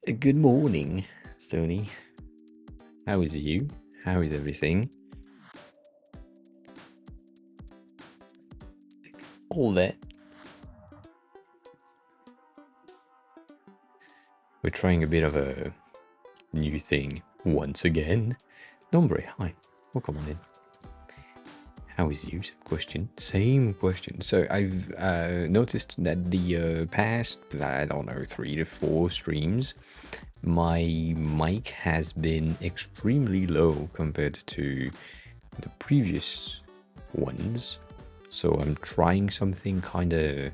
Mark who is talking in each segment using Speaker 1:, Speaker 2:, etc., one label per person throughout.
Speaker 1: Good morning, Stoney. How is you? How is everything? All that. We're trying a bit of a new thing once again. Nombre, hi. Welcome on in. How is you? Same question. So I've noticed that the past, I don't know, 3 to 4 streams, my mic has been extremely low compared to the previous ones. So I'm trying something kind of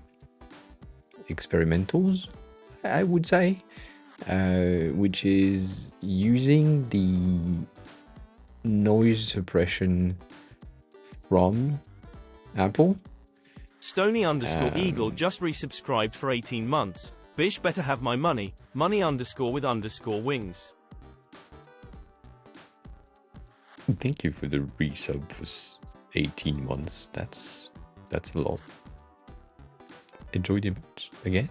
Speaker 1: experimentals, I would say, which is using the noise suppression from Apple.
Speaker 2: Stony_Eagle just resubscribed for 18 months. Bish better have my money. Money_with_wings.
Speaker 1: Thank you for the resub for 18 months. That's a lot. Enjoyed it again.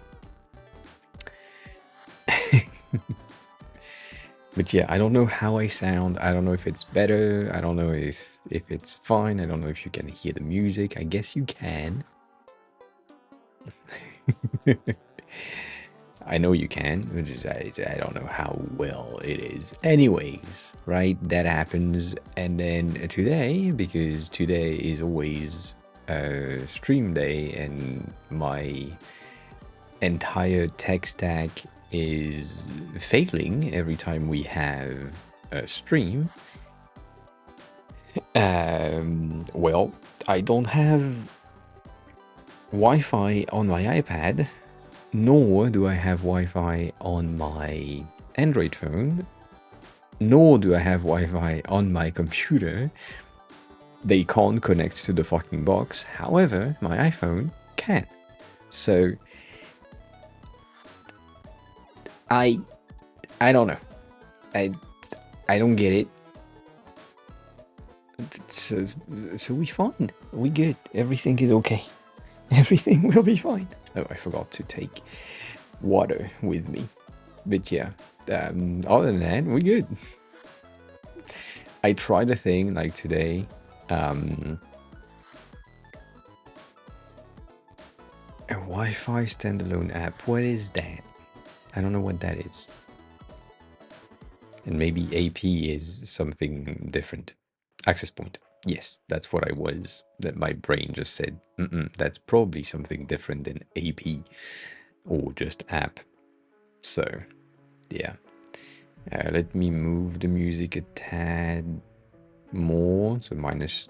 Speaker 1: But yeah, I don't know how I sound. I don't know if it's better. I don't know if it's fine. I don't know if you can hear the music. I guess you can. I know you can, which is I don't know how well it is. Anyways, right? That happens. And then today, because today is always stream day and my entire tech stack is failing every time we have a stream. Well, I don't have Wi-Fi on my iPad, nor do I have Wi-Fi on my Android phone, nor do I have Wi-Fi on my computer. They can't connect to the fucking box. However, my iPhone can. So I don't know. I don't get it. So we fine. We good. Everything is okay. Everything will be fine. Oh, I forgot to take water with me. But yeah, other than that, we're good. I tried a thing like today. A Wi-Fi standalone app. What is that? I don't know what that is. And maybe AP is something different. Access point. Yes, that's what I was. That my brain just said, that's probably something different than AP or just app. So, yeah. Let me move the music a tad more. So minus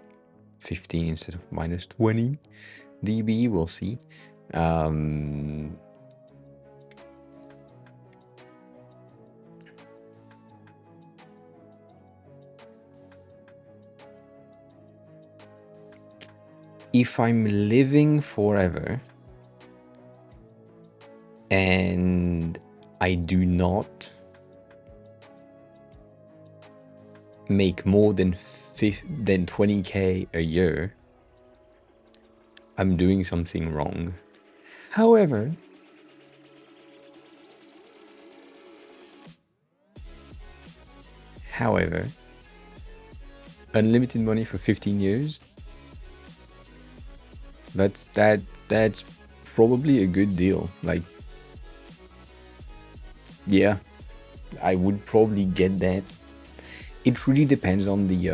Speaker 1: 15 instead of minus 20 dB. We'll see. If I'm living forever and I do not make more than 20k a year, I'm doing something wrong. However, unlimited money for 15 years, that's probably a good deal. Like, yeah, I would probably get that. It really depends on the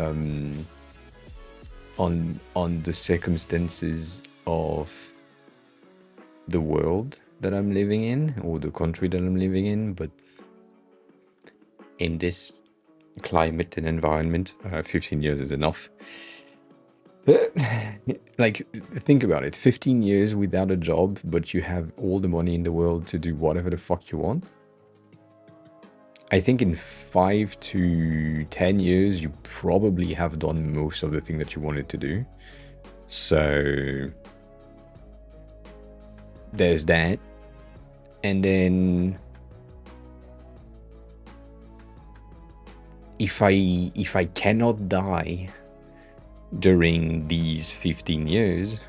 Speaker 1: on the circumstances of the world that I'm living in or the country that I'm living in, but in this climate and environment, 15 years is enough. Like, think about it. 15 years without a job, but you have all the money in the world to do whatever the fuck you want. I think in 5 to 10 years, you probably have done most of the thing that you wanted to do. So there's that. And then if I cannot die during these 15 years,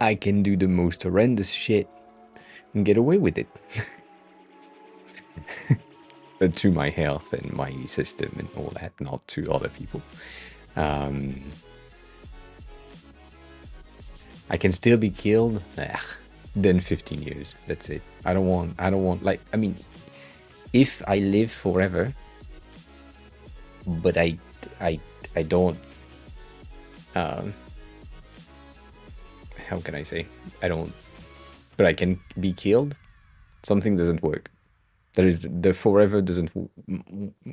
Speaker 1: I can do the most horrendous shit and get away with it. to my health and my system and all that, not to other people. I can still be killed. Then 15 years. That's it. I don't want like, I mean, if I live forever, but I don't, how can I say? But I can be killed. Something doesn't work. The forever doesn't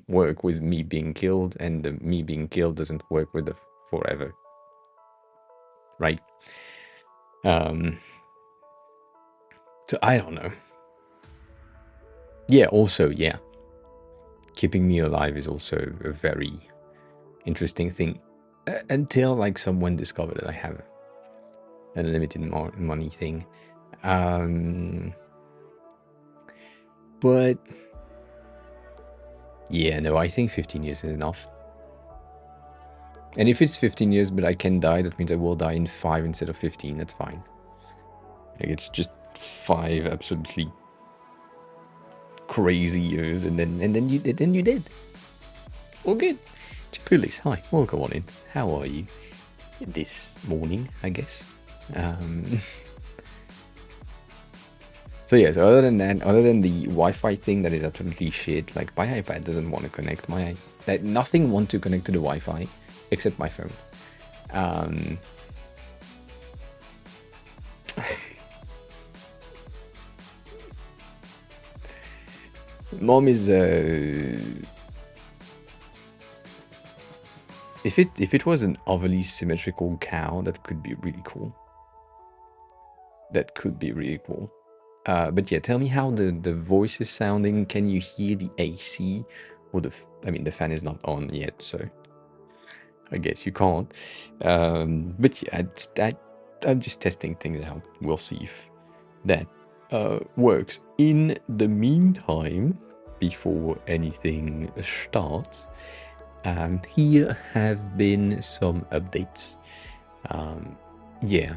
Speaker 1: work with me being killed, and the me being killed doesn't work with the forever. Right? So I don't know. Yeah, also, yeah. Keeping me alive is also a very interesting thing. Until like someone discovered that I have a limited money thing. But yeah, no, I think 15 years is enough. And if it's 15 years but I can die, that means I will die in 5 instead of 15. That's fine. Like, it's just 5 absolutely crazy years, and then you did. All good. Chipulis, hi, welcome on in. How are you this morning, I guess? So yeah, so other than that, other than the Wi-Fi thing that is absolutely shit, like my iPad doesn't want to connect. Nothing wants to connect to the Wi-Fi except my phone. Mom is if it was an overly symmetrical cow, that could be really cool. That could be really cool. But yeah, tell me how the voice is sounding. Can you hear the AC? Or I mean, the fan is not on yet, so I guess you can't. But yeah, I'm just testing things out. We'll see if that works. In the meantime, before anything starts, here have been some updates. Yeah,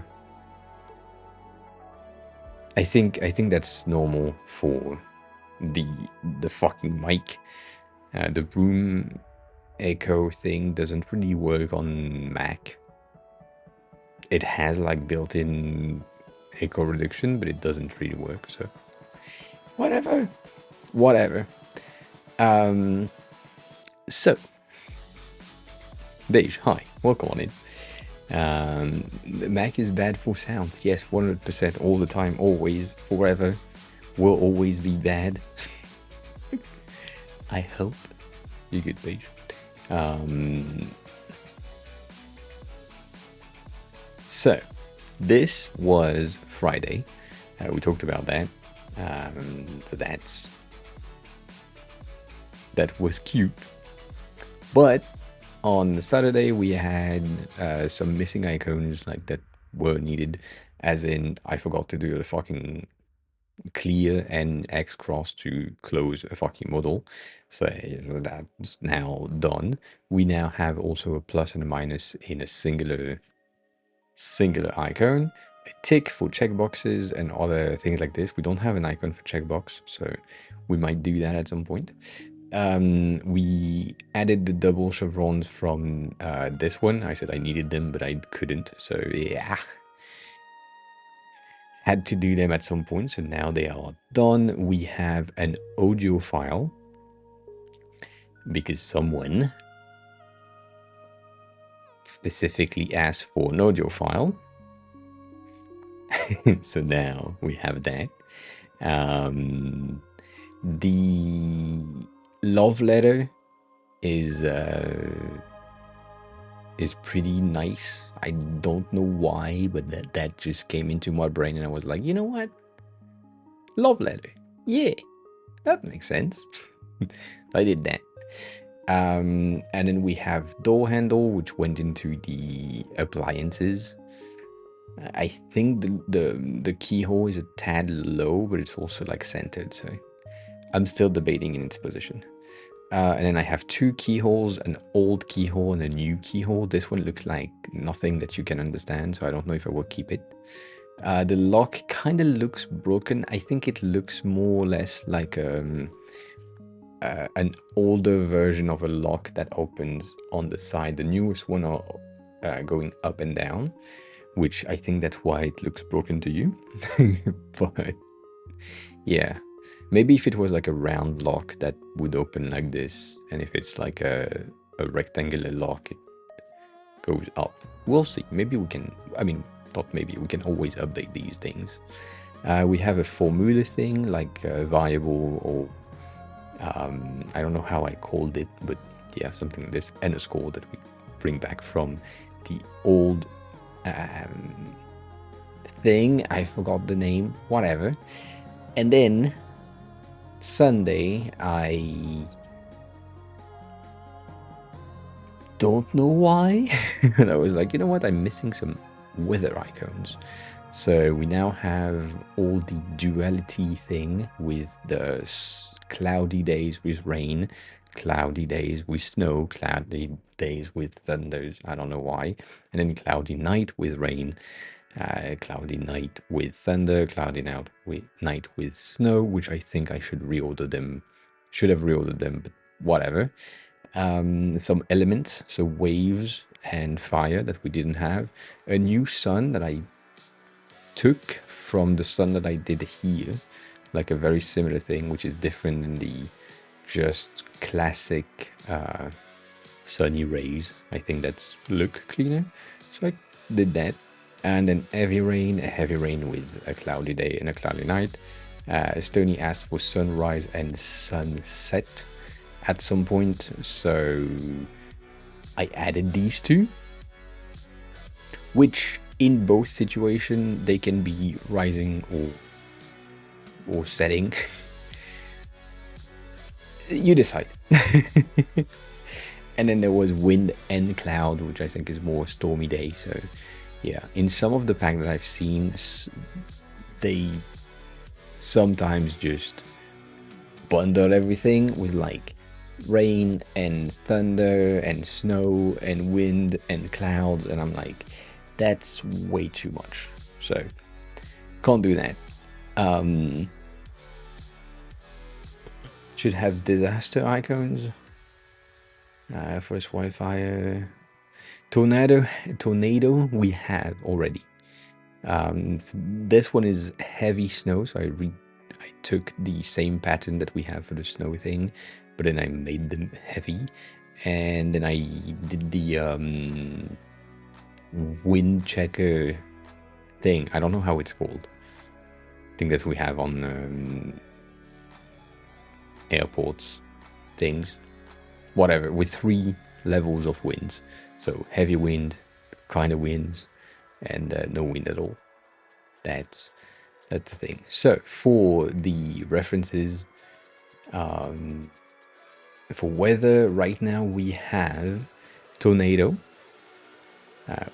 Speaker 1: I think that's normal for the fucking mic. The room echo thing doesn't really work on Mac. It has like built-in echo reduction, but it doesn't really work. So whatever. So Beige, hi, welcome on in. The Mac is bad for sound. Yes, 100% all the time, always, forever, will always be bad. I hope you're good, Beige. So, this was Friday. We talked about that. So that was cute. But on Saturday, we had some missing icons like that were needed, as in I forgot to do a fucking clear and X cross to close a fucking model. So that's now done. We now have also a plus and a minus in a singular icon, a tick for checkboxes and other things like this. We don't have an icon for checkbox, so we might do that at some point. We added the double chevrons from this one. I said I needed them, but I couldn't. So yeah, had to do them at some point. So now they are done. We have an audio file because someone specifically asked for an audio file. So now we have that. The love letter is pretty nice. I don't know why, but that just came into my brain, and I was like, you know what? Love letter. Yeah, that makes sense. I did that. And then we have door handle, which went into the appliances. I think the keyhole is a tad low, but it's also like centered, so I'm still debating in its position. And then I have 2 keyholes, an old keyhole and a new keyhole. This one looks like nothing that you can understand, so I don't know if I will keep it. The lock kind of looks broken. I think it looks more or less like an older version of a lock that opens on the side. The newest one are going up and down, which I think that's why it looks broken to you. But yeah, maybe if it was like a round lock that would open like this, and if it's like a rectangular lock, it goes up. We'll see. Maybe we can, I mean, not maybe, we can always update these things. We have a formula thing, like variable, or I don't know how I called it, but yeah, something like this, and a score that we bring back from the old thing. I forgot the name, whatever. And then Sunday, I don't know why. And I was like, you know what? I'm missing some weather icons. So we now have all the duality thing with the cloudy days with rain, cloudy days with snow, cloudy days with thunders. I don't know why. And then cloudy night with rain, cloudy night with thunder, cloudy night with snow, which I think I should reorder them. Should have reordered them, but whatever. Some elements, so waves and fire that we didn't have. A new sun that I took from the sun that I did here, like a very similar thing, which is different than the just classic sunny rays. I think that's look cleaner, so I did that. And then a heavy rain with a cloudy day and a cloudy night. Stony asked for sunrise and sunset at some point, so I added these two, which in both situations they can be rising or setting. You decide. And then there was wind and cloud, which I think is more stormy day. So yeah, in some of the packs that I've seen, they sometimes just bundle everything with like rain and thunder and snow and wind and clouds, and I'm like, that's way too much. So can't do that. Should have disaster icons. First wildfire, tornado we have already. This one is heavy snow, so I took the same pattern that we have for the snow thing, but then I made them heavy, and then I did the wind checker thing. I don't know how it's called. Thing that we have on airports things, whatever, with 3 levels of winds. So heavy wind, kind of winds, and no wind at all. That's the thing. So for the references, for weather right now we have tornado,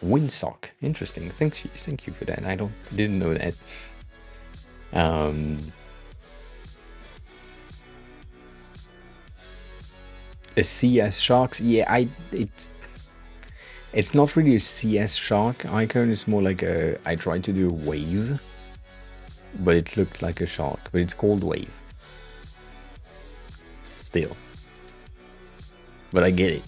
Speaker 1: windsock. Interesting. Thank you for that. I didn't know that. A CS sharks. Yeah, it's not really a CS shark icon. It's more like I tried to do a wave, but it looked like a shark. But it's called wave. Still. But I get it.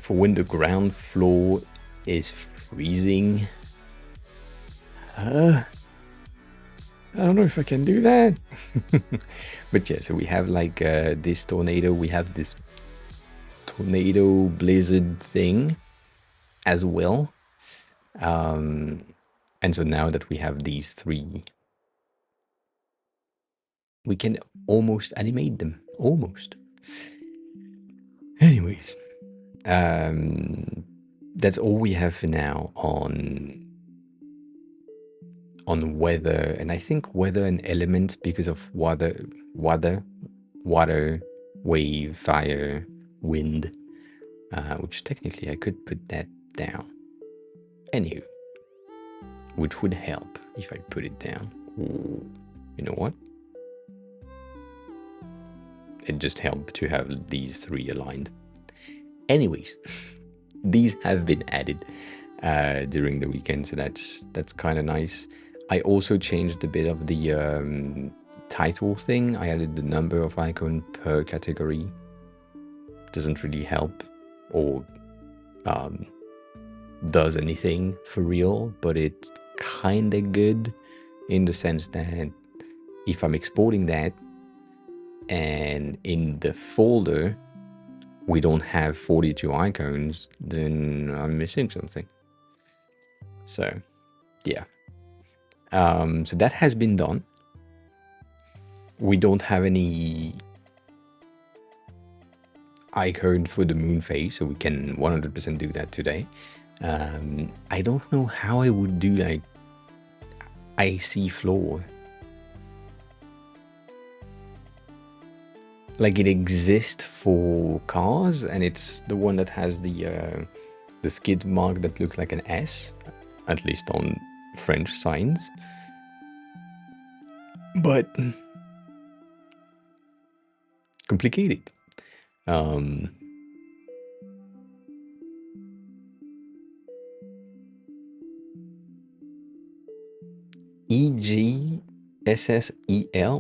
Speaker 1: For when the ground floor is freezing, I don't know if I can do that. But yeah, so we have like this tornado, we have this tornado blizzard thing as well. And so now that we have these 3, we can almost animate them. Almost. Anyways, that's all we have for now on weather, and I think weather and elements because of water, wave, fire, wind, which technically I could put that down. Anywho, which would help if I put it down. Ooh, you know what? it just helped to have these three aligned. Anyways, these have been added during the weekend, so that's kind of nice. I also changed a bit of the title thing. I added the number of icon per category. Doesn't really help or does anything for real, but it's kind of good in the sense that if I'm exporting that and in the folder we don't have 42 icons, then I'm missing something. So yeah, so that has been done. We don't have any icon for the moon phase, so we can 100% do that today. I don't know how I would do like icy floor. Like it exists for cars, and it's the one that has the skid mark that looks like an S, at least on French signs. But complicated. EGSSEL?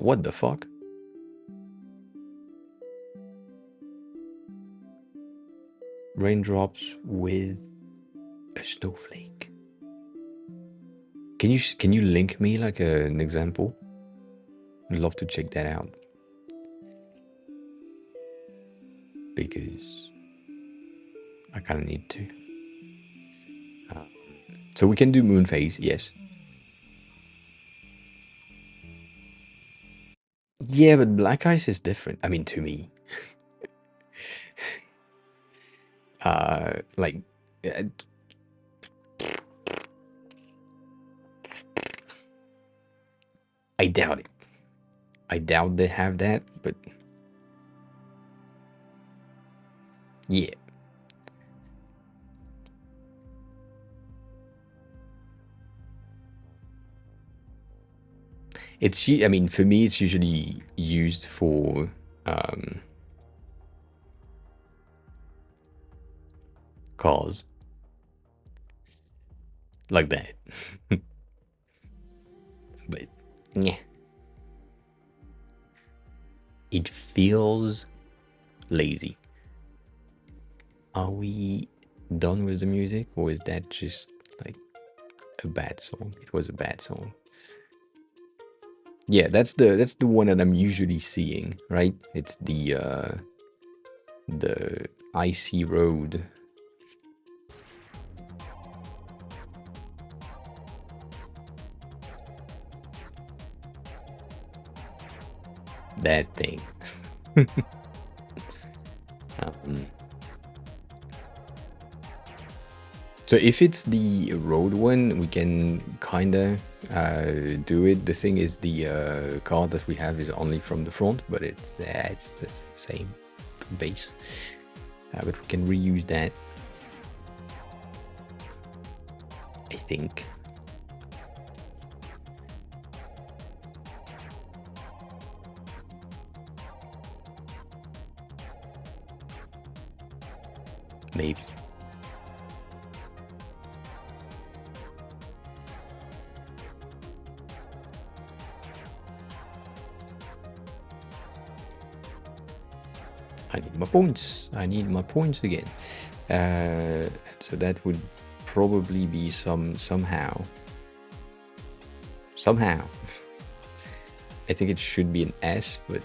Speaker 1: What the fuck? Raindrops with a snowflake. Can you link me like an example? I'd love to check that out. Because I kind of need to. So we can do moon phase, yes. Yeah, but black ice is different. I mean, to me. Like... I doubt it. I doubt they have that, but... Yeah. It's, I mean, for me, it's usually used for cars. Like that. But, yeah. It feels lazy. Are we done with the music, or is that just like a bad song? It was a bad song. Yeah, that's the one that I'm usually seeing, right? It's the icy road. That thing. So if it's the road one, we can kinda do it. The thing is, the card that we have is only from the front, but it's the same base. But we can reuse that, I think. Maybe. I need my points. I need my points again. So that would probably be somehow. I think it should be an S, but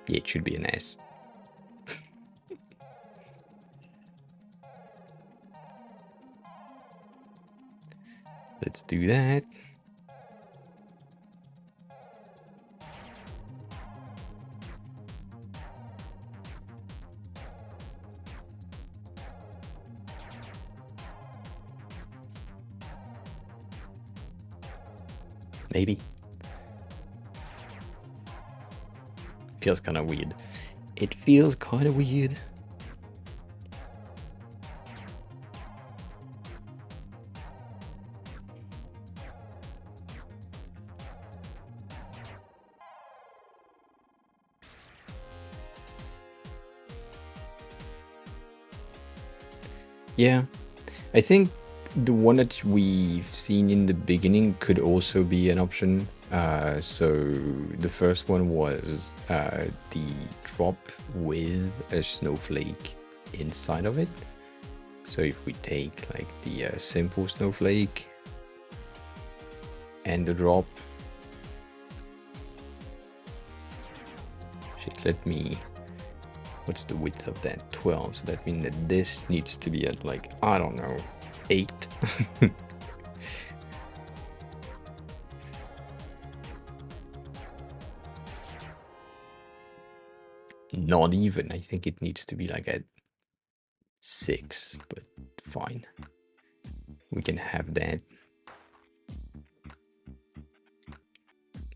Speaker 1: yeah, it should be an S. Let's do that. Maybe. Feels kind of weird. It feels kind of weird. Yeah, I think the one that we've seen in the beginning could also be an option. So the first one was the drop with a snowflake inside of it. So if we take like the simple snowflake and the drop, shit, let me, what's the width of that? 12. So that means that this needs to be at like, I don't know, 8. Not even. I think it needs to be like at 6, but fine. We can have that.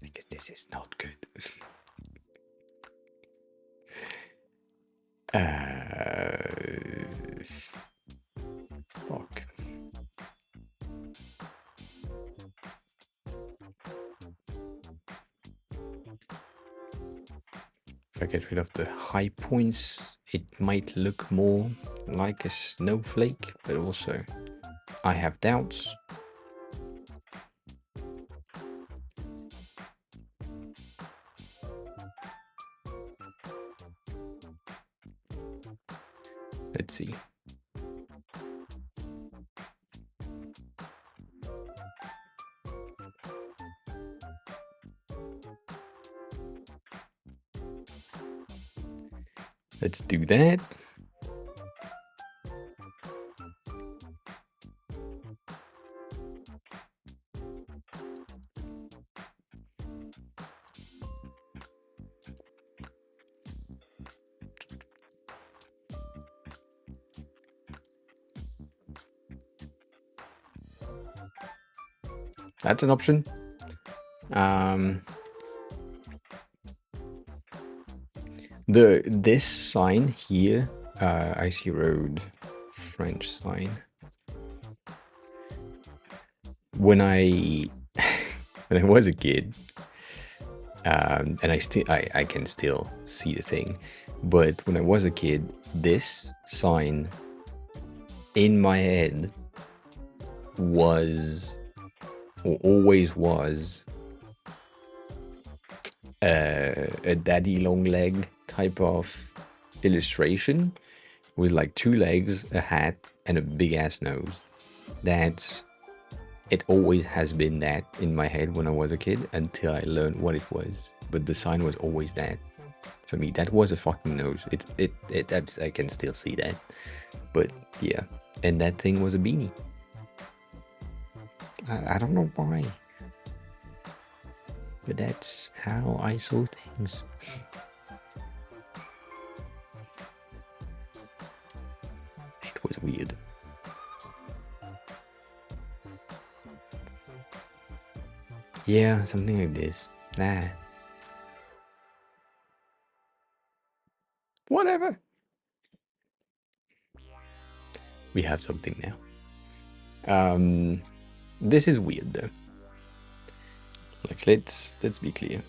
Speaker 1: Because this is not good. Fuck. If I get rid of the high points, it might look more like a snowflake, but also I have doubts. Let's see. Let's do that. That's an option. This sign here, Icy Road French sign. When I when I was a kid, and I can still see the thing, but when I was a kid, this sign in my head was, or always was, a daddy long leg type of illustration with like 2 legs, a hat, and a big ass nose. It always has been that in my head when I was a kid until I learned what it was. But the sign was always that. For me, that was a fucking nose. I can still see that. But yeah, and that thing was a beanie. I don't know why. But that's how I saw things. It was weird. Yeah, something like this. Nah. Whatever. We have something now. This is weird though. Like let's be clear.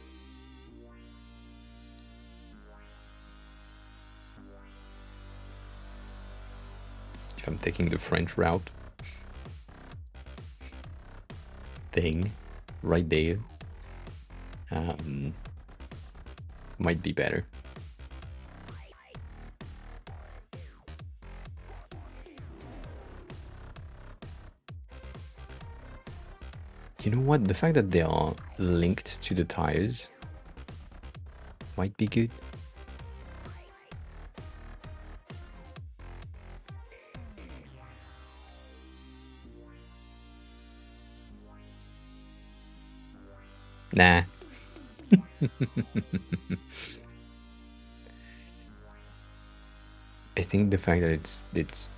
Speaker 1: If I'm taking the French route, thing right there might be better. You know what? The fact that they are linked to the tires might be good. Nah. I think the fact that it's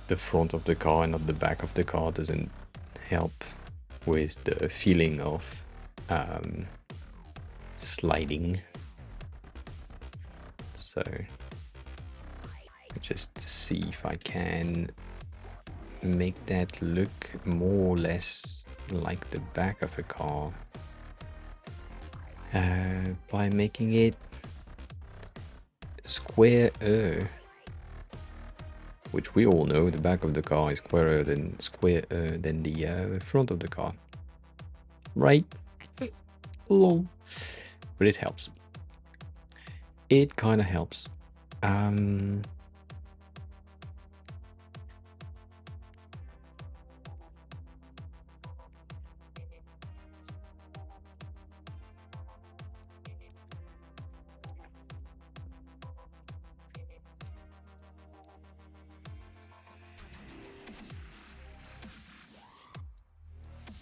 Speaker 1: the front of the car and not the back of the car doesn't help with the feeling of sliding. So just see if I can make that look more or less like the back of a car by making it square. which we all know the back of the car is squarer than the front of the car, right? Lol. But it helps. It kind of helps.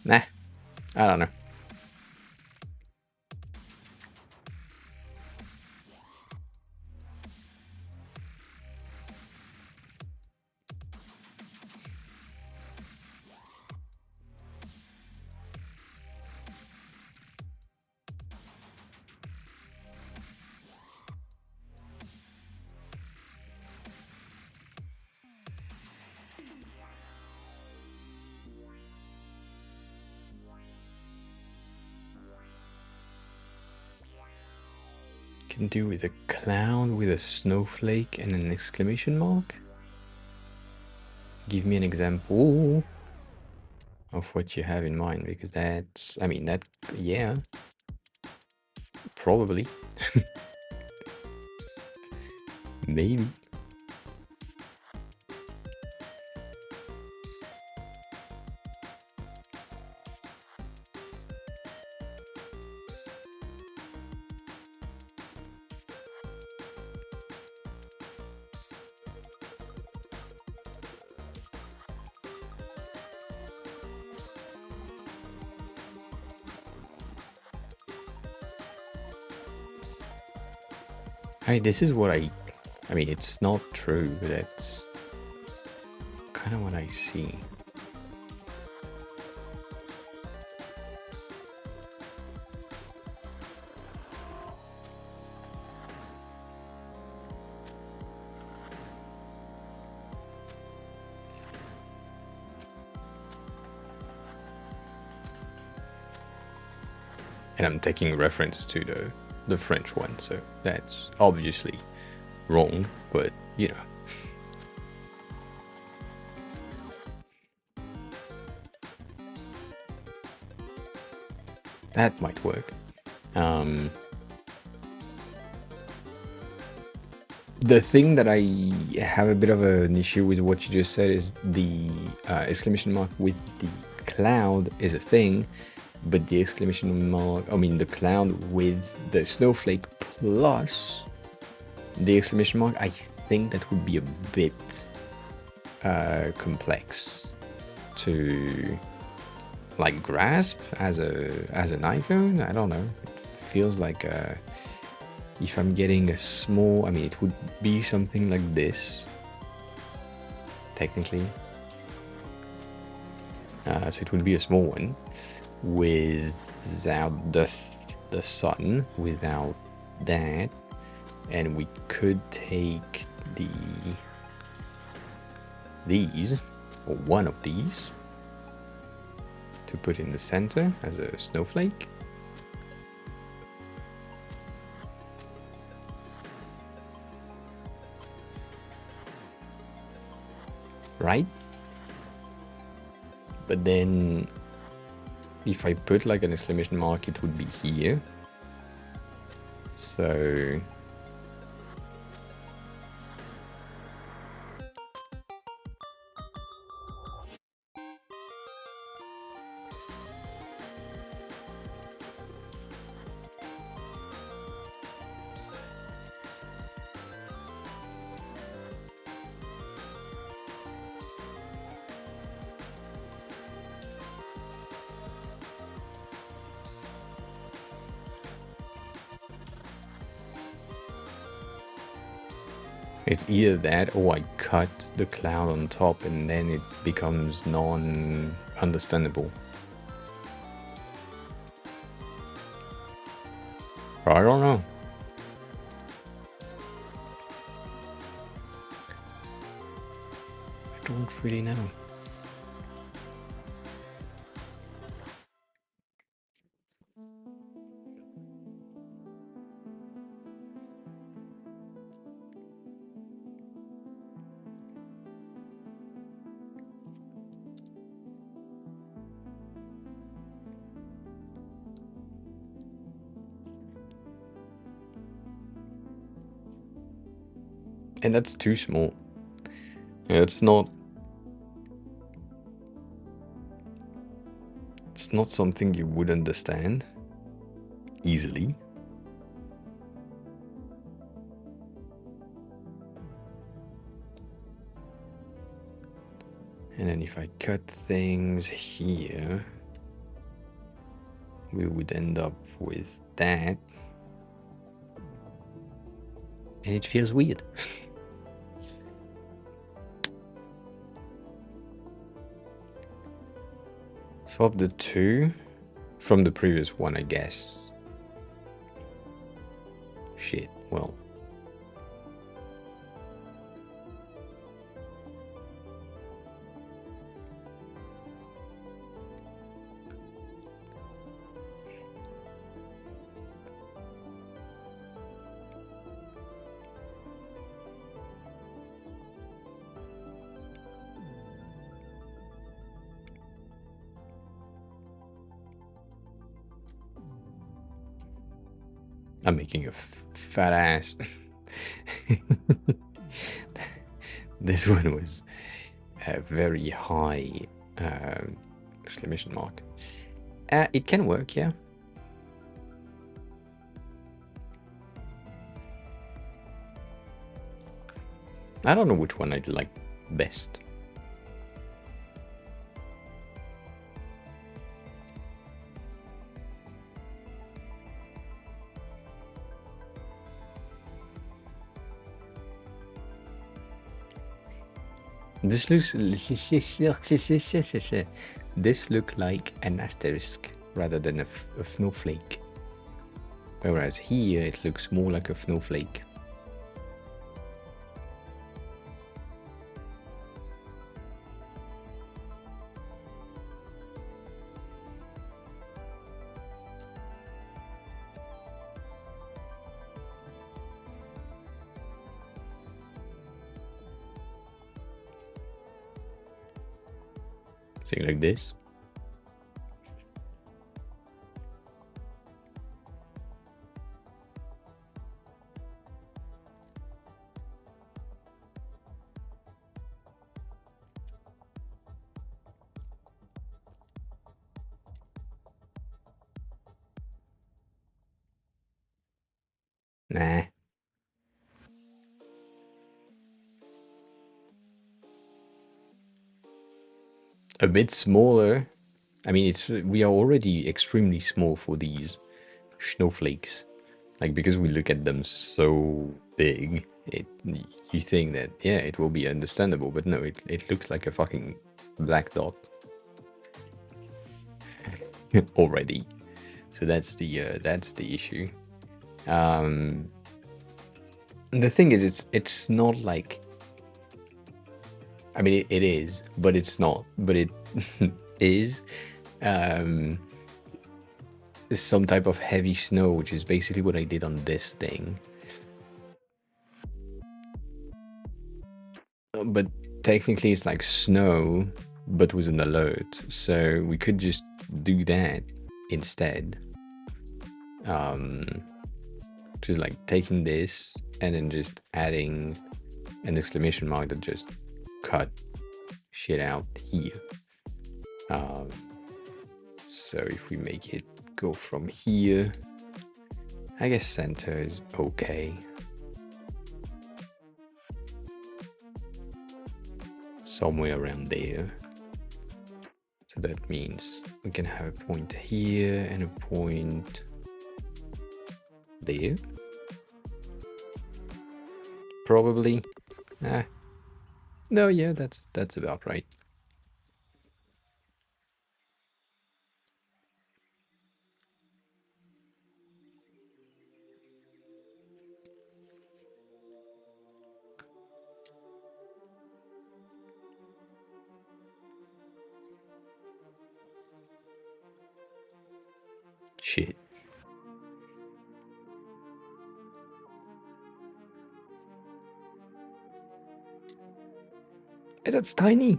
Speaker 1: Nah, I don't know. Can do with a cloud with a snowflake and an exclamation mark. Give me an example of what you have in mind, because that's, I mean, that, yeah, probably. Maybe. This is what I mean, it's not true, but that's kind of what I see. And I'm taking reference to the French one, so that's obviously wrong, but you know. That might work. The thing that I have a bit of an issue with what you just said is the exclamation mark with the cloud is a thing, but the exclamation mark, I mean the cloud with the snowflake plus the exclamation mark, I think that would be a bit complex to like grasp as an icon. I don't know. It feels like if I'm getting a small, I mean, it would be something like this, technically. So it would be a small one without the sun, without that, and we could take these, or one of these, to put in the center as a snowflake. Right? But then if I put like an exclamation mark, it would be here. So it's either that or I cut the cloud on top and then it becomes non-understandable. I don't know. I don't really know. And that's too small. It's not something you would understand easily. And then if I cut things here, we would end up with that. And it feels weird. Swap the two from the previous one, I guess. Shit, well. I'm making a fat ass. This one was a very high exclamation mark. It can work, yeah. I don't know which one I'd like best. This looks this look like an asterisk rather than a snowflake. Whereas here it looks more like a snowflake. Something like this. Nah. A bit smaller. I mean, we are already extremely small for these snowflakes. Like, because we look at them so big, you think that, yeah, it will be understandable, but no, it looks like a fucking black dot. Already. So that's the issue. The thing is, it's not like, I mean, it is, but it's not. But it is some type of heavy snow, which is basically what I did on this thing. But technically, it's like snow, but with an alert. So we could just do that instead. Just like taking this and then just adding an exclamation mark that just cut shit out here. So if we make it go from here, I guess center is okay. Somewhere around there. So that means we can have a point here and a point there. Probably. No, yeah, that's about right. Shit. Hey, that's tiny.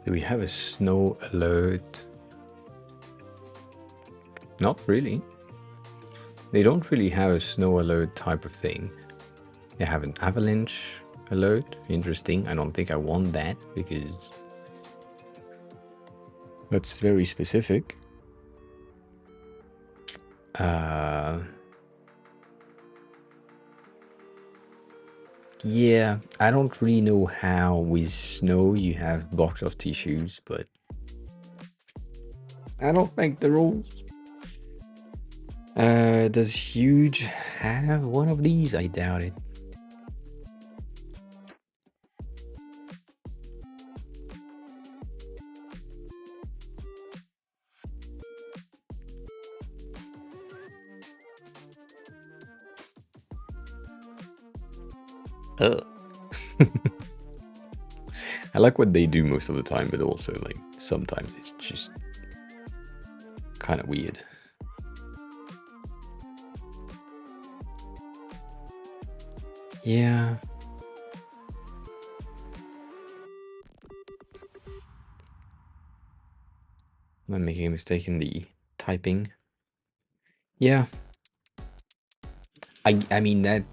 Speaker 1: Do we have a snow alert? Not really. They don't really have a snow alert type of thing. They have an avalanche alert. Interesting. I don't think I want that because that's very specific. Yeah, I don't really know how with snow you have box of tissues, but I don't think the rules. Does Huge have one of these? I doubt it. I like what they do most of the time, but also like sometimes it's just kind of weird. Yeah. Am I making a mistake in the typing? Yeah. I mean, that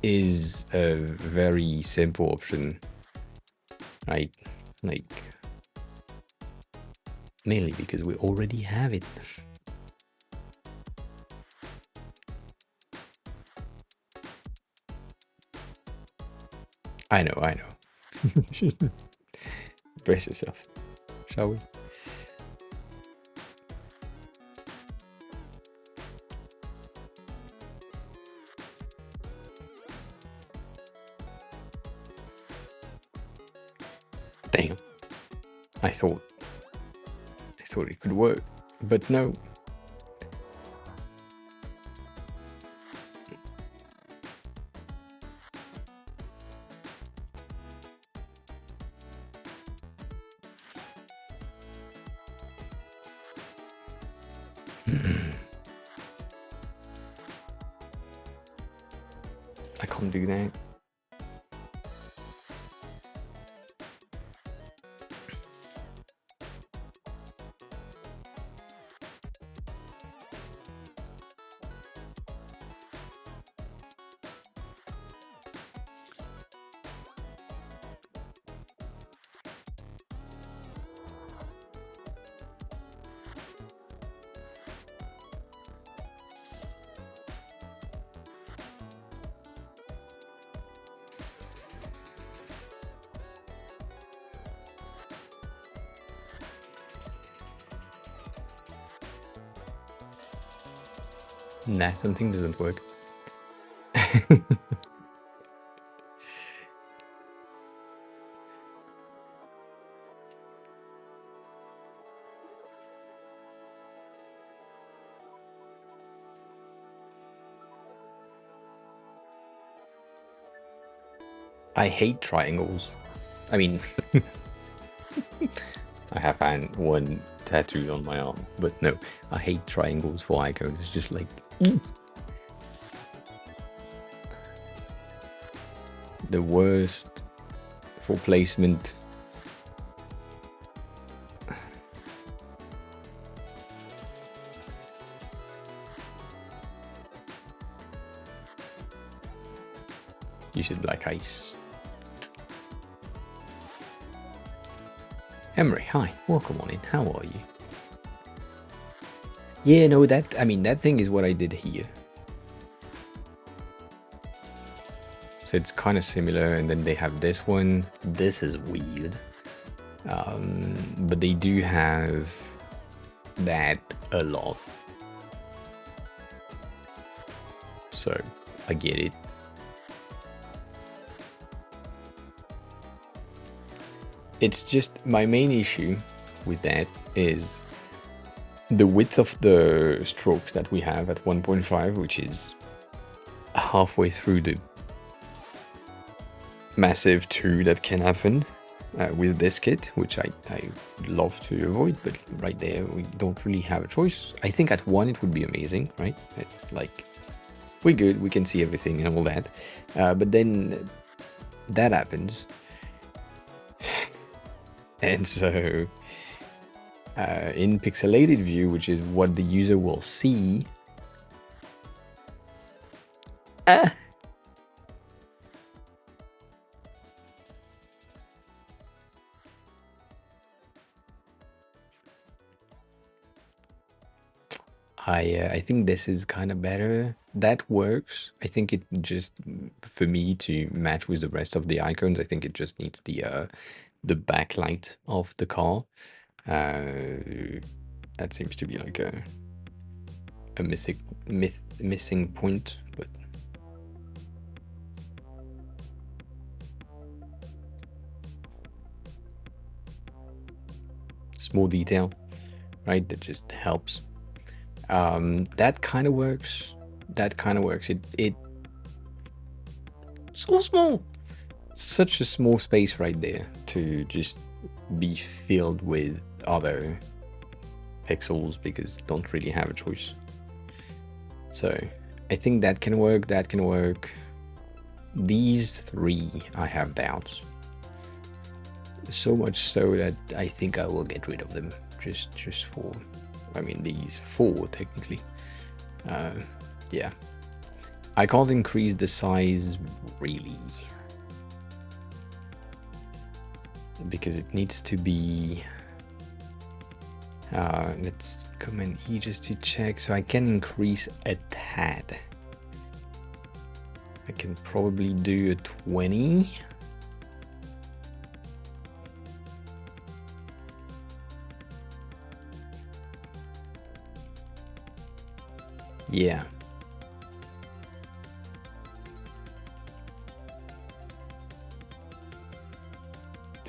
Speaker 1: is a very simple option, right? Like, mainly because we already have it. I know. Brace yourself, shall we? Damn. I thought it could work, but no. I can't do that. Nah, something doesn't work. I hate triangles. I mean, I have had one tattooed on my arm, but no, I hate triangles for icons. It's just like the worst for placement. You should black ice. Emery, hi, welcome on in. How are you? Yeah, no, that thing is what I did here. So it's kind of similar, and then they have this one. This is weird. But they do have that a lot. So I get it. It's just my main issue with that is the width of the strokes that we have at 1.5, which is halfway through the massive 2 that can happen with this kit, which I love to avoid, but right there we don't really have a choice. I think at 1 it would be amazing, right? Like, we're good, we can see everything and all that, but then that happens. And so in pixelated view, which is what the user will see, I think this is kind of better. That works. I think it just, for me to match with the rest of the icons, I think it just needs the backlight of the car. That seems to be like a missing point, but small detail, right? That just helps. That kind of works. That kind of works. It so small, such a small space right there to just be filled with other pixels because don't really have a choice. So I think that can work. That can work. These three, I have doubts. So much so that I think I will get rid of them just for, I mean, these four technically. Yeah, I can't increase the size really because it needs to be. Let's Command E just to check. So I can increase a tad. I can probably do a 20. Yeah.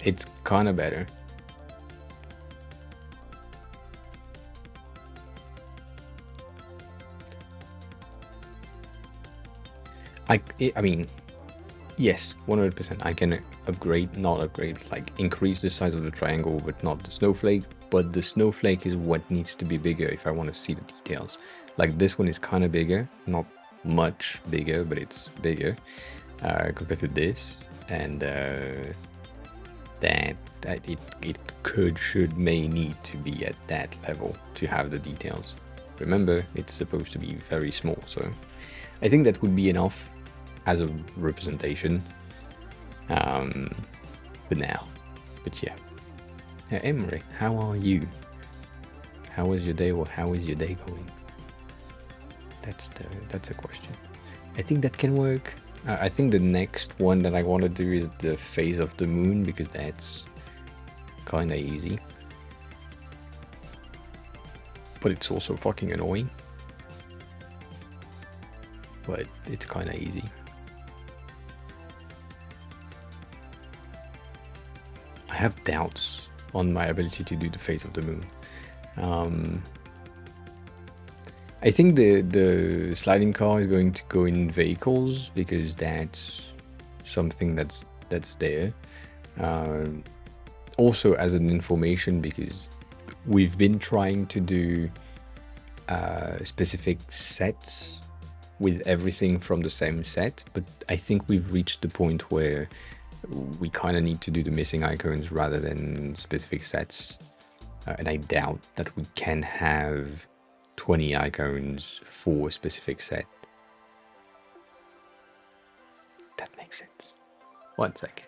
Speaker 1: It's kind of better. I mean, yes, 100%. I can not upgrade, like increase the size of the triangle, but not the snowflake. But the snowflake is what needs to be bigger if I want to see the details. Like this one is kind of bigger, not much bigger, but it's bigger compared to this, and that it may need to be at that level to have the details. Remember, it's supposed to be very small, so I think that would be enough as a representation for now. But yeah. Emery, how are you? How was your day, or how is your day going? That's a question. I think that can work. I think the next one that I want to do is the phase of the moon, because that's kind of easy. But it's also fucking annoying. But it's kind of easy. I have doubts on my ability to do the phase of the moon. I think the sliding car is going to go in vehicles because that's something that's there. Also as an information, because we've been trying to do specific sets with everything from the same set, but I think we've reached the point where we kind of need to do the missing icons rather than specific sets, and I doubt that we can have 20 icons for a specific set. That makes sense. 1 second.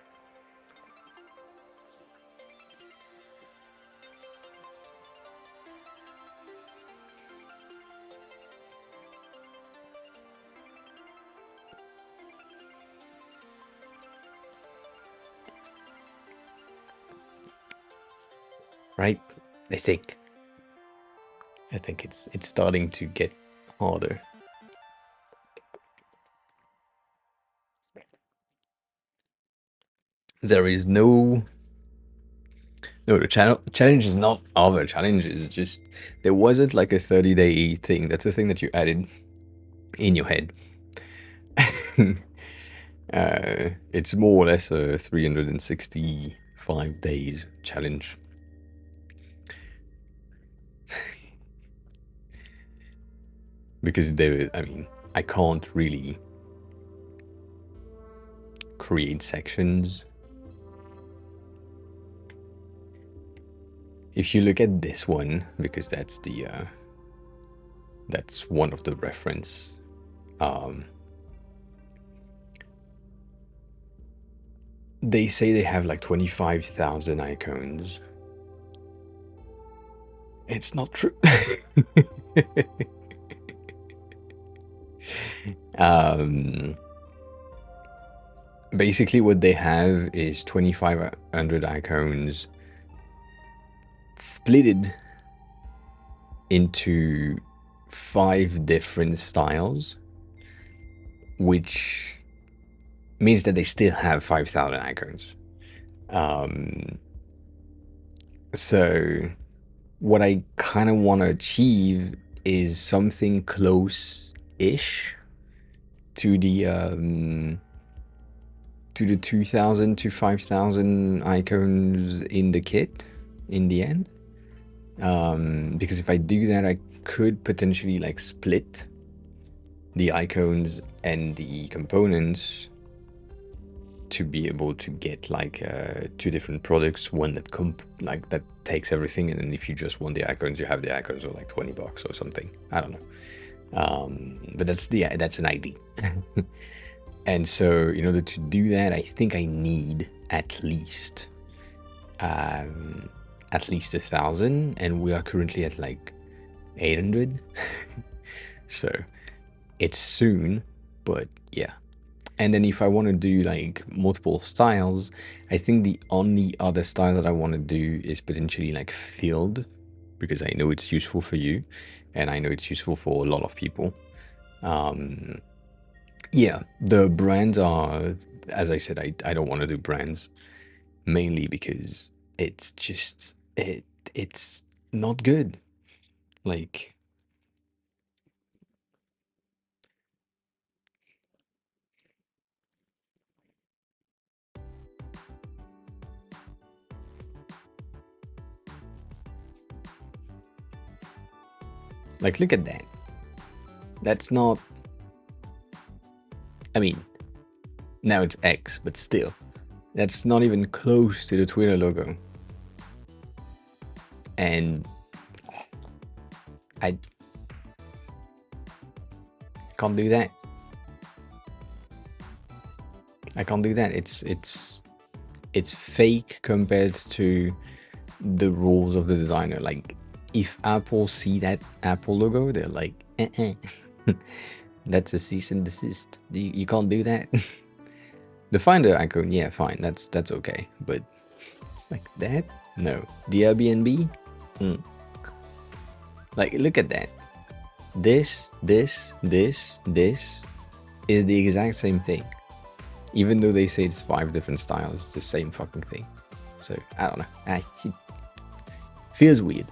Speaker 1: Right? I think it's starting to get harder. There is no, the challenge is not other challenges. Just there wasn't like a 30-day thing. That's a thing that you added in your head. It's more or less a 365 days challenge. Because I mean, I can't really create sections if you look at this one, because that's the that's one of the reference, they say they have like 25,000 icons. It's not true. Basically what they have is 2,500 icons splitted into 5 different styles, which means that they still have 5,000 icons. So what I kind of want to achieve is something close-ish to the 2,000 to 5,000 icons in the kit in the end. Because if I do that, I could potentially like split the icons and the components to be able to get like 2 different products, one that that takes everything, and then if you just want the icons, you have the icons for like $20 or something. I don't know. But that's an idea. And so in order to do that, I think I need at least 1,000, and we are currently at like 800. So it's soon, but yeah. And then if I want to do like multiple styles, I think the only other style that I want to do is potentially like filled, because I know it's useful for you and I know it's useful for a lot of people. Yeah, the brands are, as I said, I don't want to do brands, mainly because it's just it's not good. Like look at that. That's not, I mean, now it's X, but still, that's not even close to the Twitter logo. And I can't do that. I can't do that. It's fake compared to the rules of the designer. Like, if Apple see that Apple logo, they're like, that's a cease and desist. You can't do that. The Finder icon, yeah, fine, that's okay. But like that, no. The Airbnb, like, look at that. This is the exact same thing. Even though they say it's 5 different styles, it's the same fucking thing. So I don't know. It feels weird.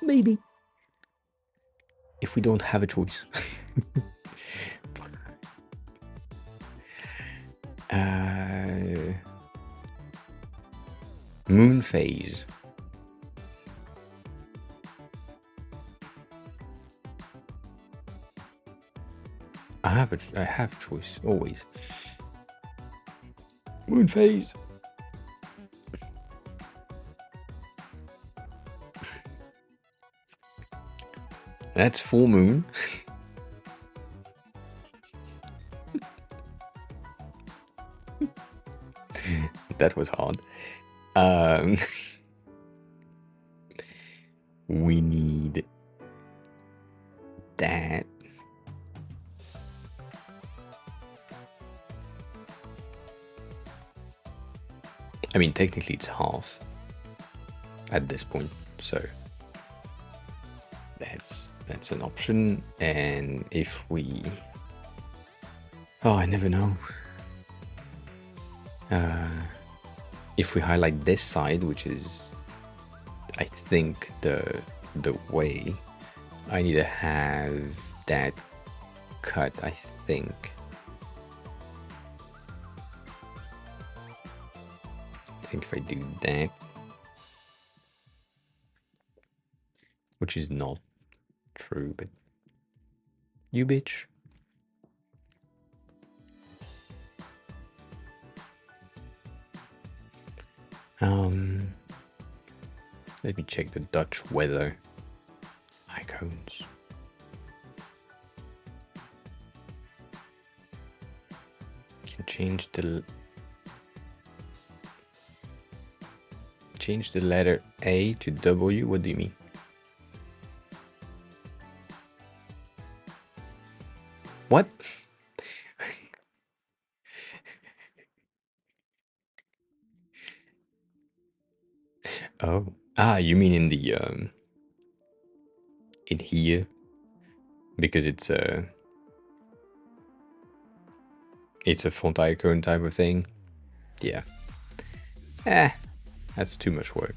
Speaker 1: Maybe. If we don't have a choice. Moon phase. I have choice always. Moon phase. That's full moon. That was hard. We need that. I mean, technically it's half at this point, so that's an option. And if we, oh, I never know. If we highlight this side, which is, I think, the way, I need to have that cut, I think. I think if I do that, which is not true, but you bitch. Let me check the Dutch weather icons. Can change the letter A to W. What do you mean? What? Oh, you mean in the in here, because it's a font icon type of thing. Yeah. That's too much work.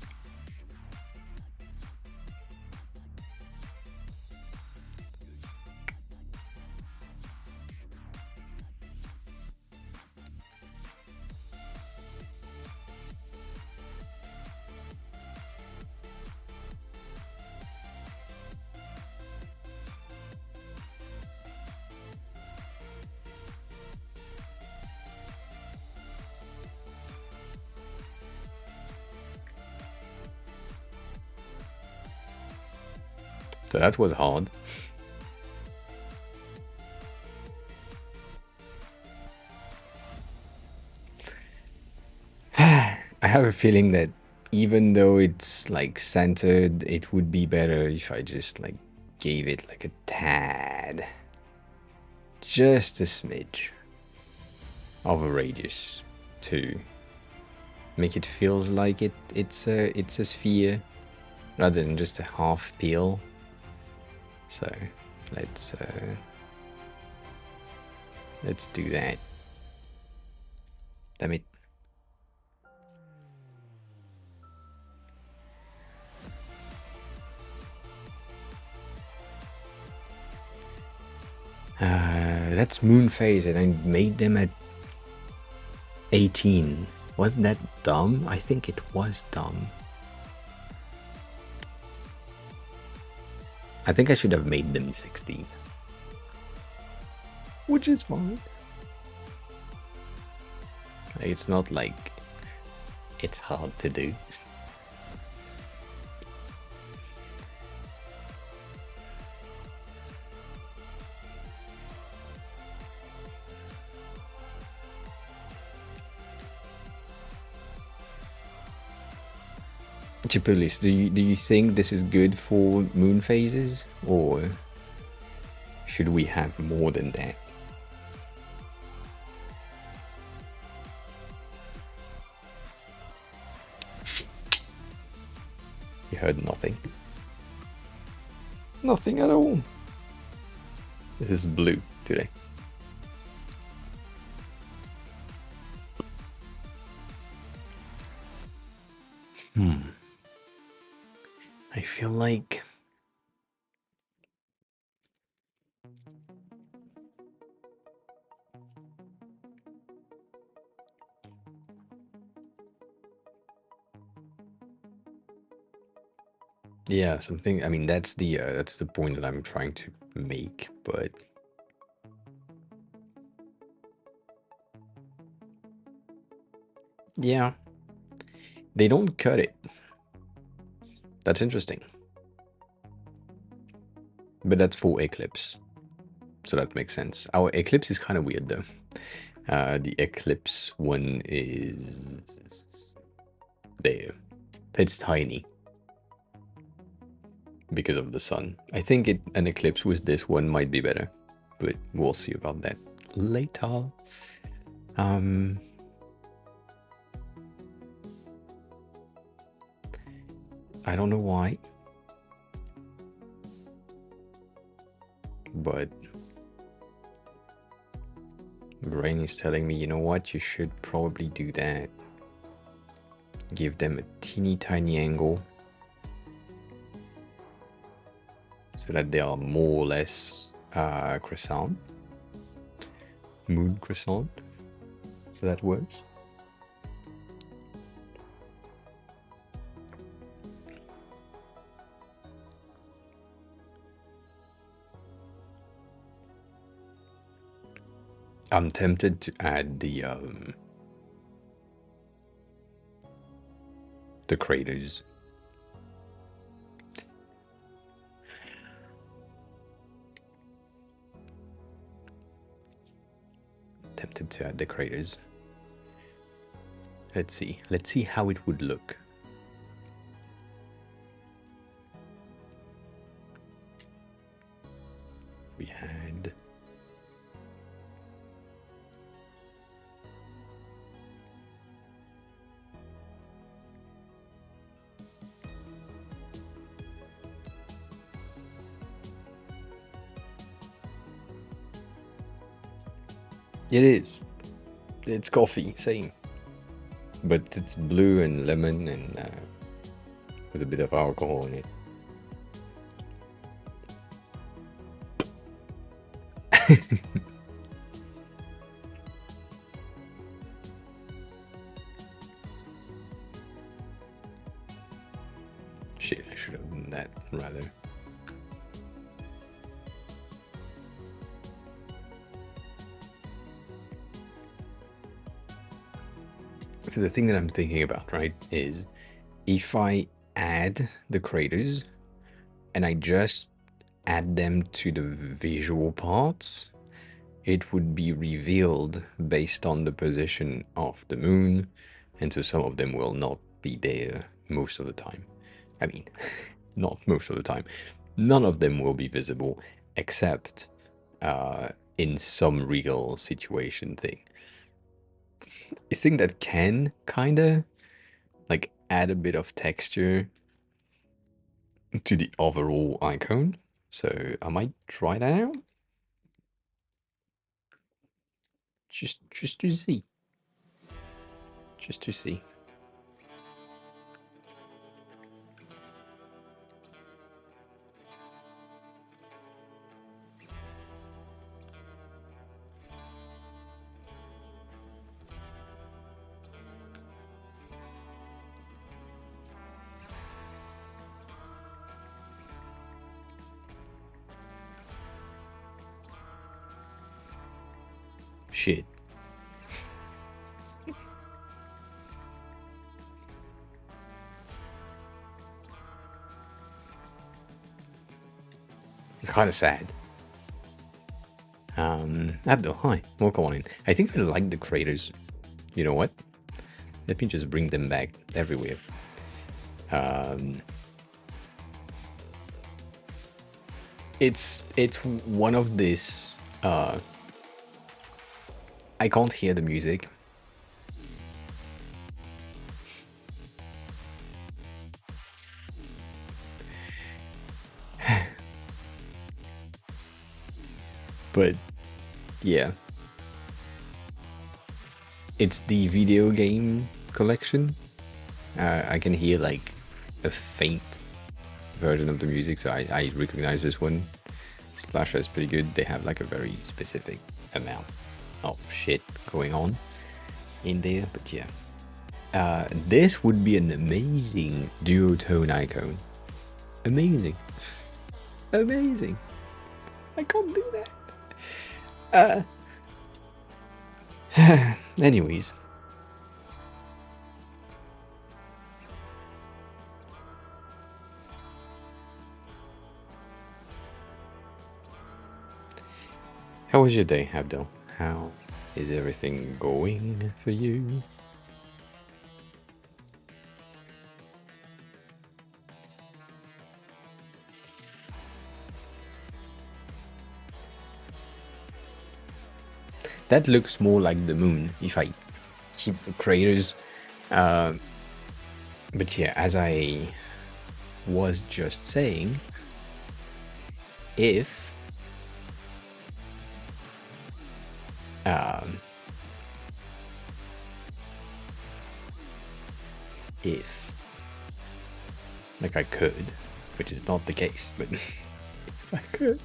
Speaker 1: So that was hard. I have a feeling that even though it's like centered, it would be better if I just like gave it like a tad, just a smidge of a radius to make it feels like it's a sphere rather than just a half peel. So let's do that. Damn it. Let's moon phase it. I made them at 18. Wasn't that dumb? I think it was dumb. I think I should have made them 16. Which is fine. It's not like it's hard to do. Chipulis, do you think this is good for moon phases, or should we have more than that? You heard nothing. Nothing at all. This is blue today. I feel like yeah, something. I mean, that's the point that I'm trying to make, but yeah, they don't cut it. That's interesting. But that's for Eclipse, so that makes sense. Our Eclipse is kind of weird though. The Eclipse one is there. It's tiny because of the sun. I think an Eclipse with this one might be better, but we'll see about that later. I don't know why, but brain is telling me, you know what, you should probably do that. Give them a teeny tiny angle so that they are more or less croissant, moon croissant, so that works. I'm tempted to add the craters tempted to add the craters. Let's see. Let's see how it would look. If we had... It is. It's coffee, same. But it's blue and lemon and there's a bit of alcohol in it. Shit, I should have done that rather. So the thing that I'm thinking about, right, is if I add the craters and I just add them to the visual parts, it would be revealed based on the position of the moon, and so some of them will not be there most of the time. I mean, not most of the time. None of them will be visible except in some real situation thing. I think that can kinda like add a bit of texture to the overall icon. So I might try that out. Just to see. Just to see. Shit. It's kind of sad. Abdul, hi. Welcome on in. I think I like the craters. You know what? Let me just bring them back everywhere. It's one of this. I can't hear the music. But yeah, it's the video game collection. I can hear like a faint version of the music, so I recognize this one. Splasher is pretty good. They have like a very specific amount of shit going on in there, but yeah. This would be an amazing duotone icon. Amazing. Amazing. I can't do that. Anyways. How was your day, Abdel? How is everything going for you? That looks more like the moon if I keep the craters. But yeah, as I was just saying, if like I could, which is not the case, but if I could.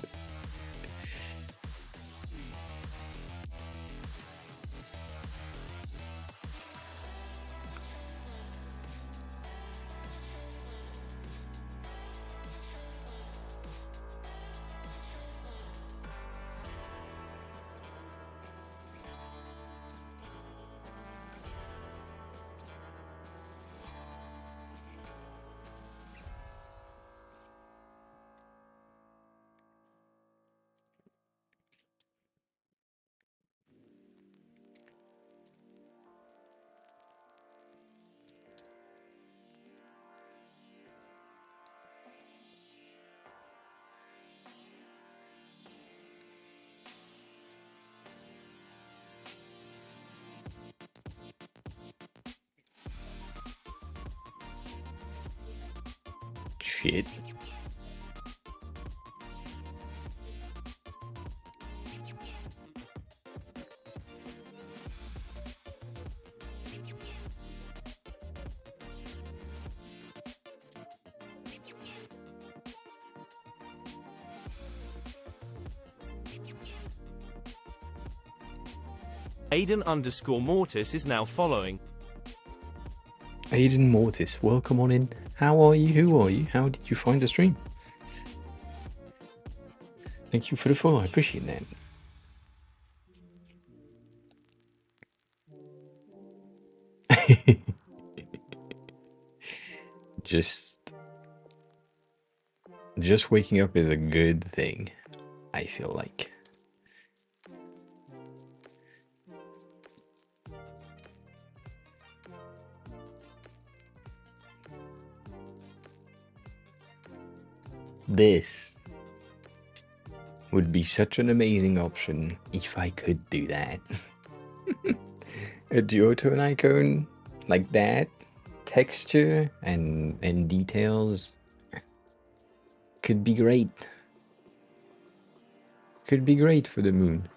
Speaker 1: shit.
Speaker 2: Aiden_Mortis is now following.
Speaker 1: Aiden Mortis, welcome on in. How are you? Who are you? How did you find the stream? Thank you for the follow. I appreciate that. Just waking up is a good thing, I feel like. This would be such an amazing option if I could do that. A duotone icon like that, texture and details could be great. Could be great for the moon.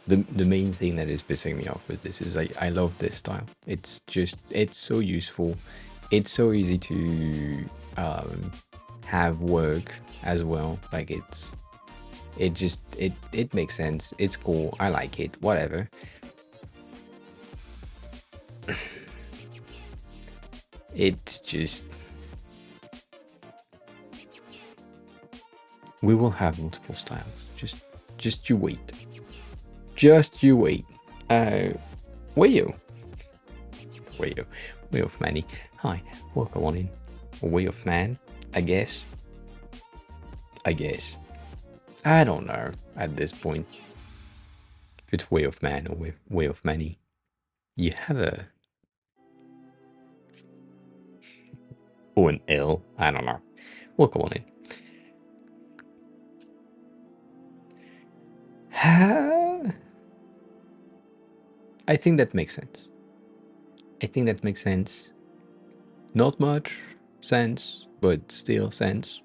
Speaker 1: The main thing that is pissing me off with this is I love this style. It's so useful. It's so easy to have work as well. Like it makes sense. It's cool. I like it. Whatever. It's just we will have multiple styles. Just you wait. Just you wait. Way of Manny. Hi, welcome on in. Way of Man, I guess. I don't know at this point if it's Way of Man or Way of Manny. You have a or an L. I don't know. Welcome on in. I think that makes sense. Not much sense, but still sense.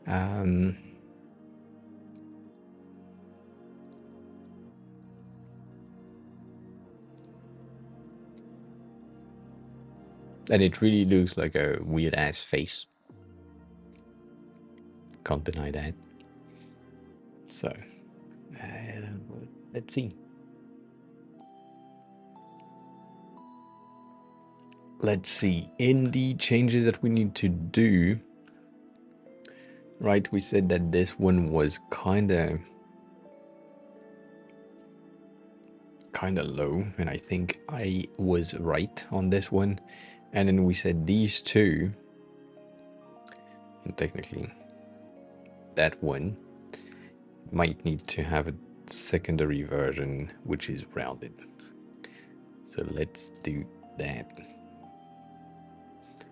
Speaker 1: And it really looks like a weird ass face. Can't deny that. So, let's see. Let's see. In the changes that we need to do, right, we said that this one was kind of low, and I think I was right on this one. And then we said these two, and technically that one might need to have a secondary version which is rounded. So let's do that.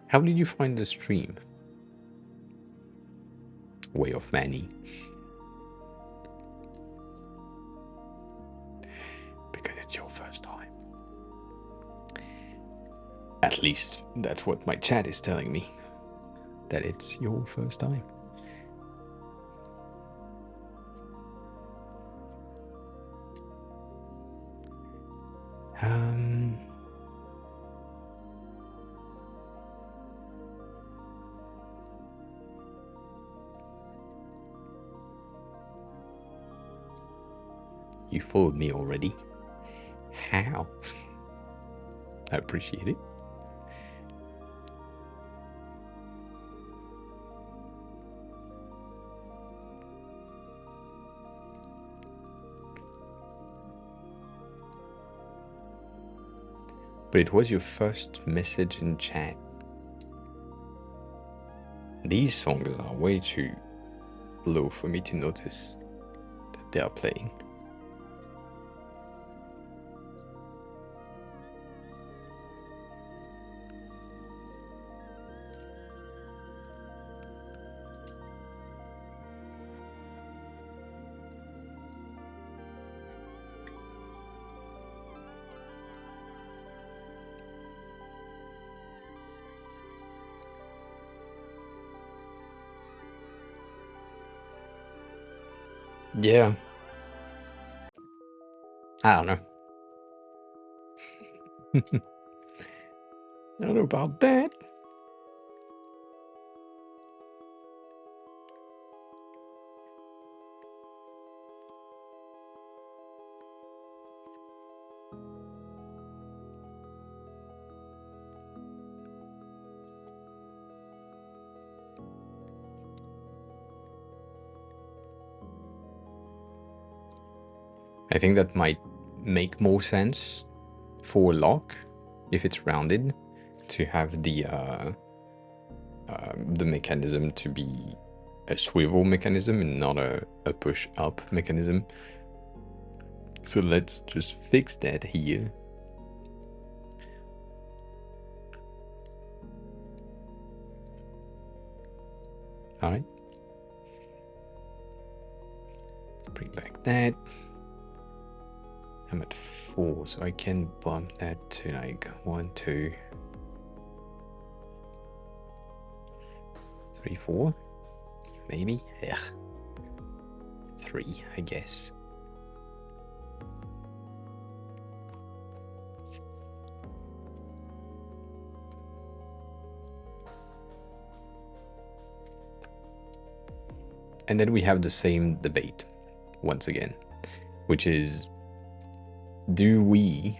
Speaker 1: How did you find the stream? Way of Manny. Because it's your first time. At least that's what my chat is telling me. That it's your first time. You followed me already? How? I appreciate it. But it was your first message in chat. These songs are way too low for me to notice that they are playing. Yeah. I don't know. I don't know about that. I think that might make more sense for lock if it's rounded to have the mechanism to be a swivel mechanism and not a push up mechanism. So let's just fix that here. All right. Let's bring back that. I'm at 4, so I can bump that to like 1, 2, 3, 4, maybe. Ugh. 3, I guess. And then we have the same debate once again, which is, do we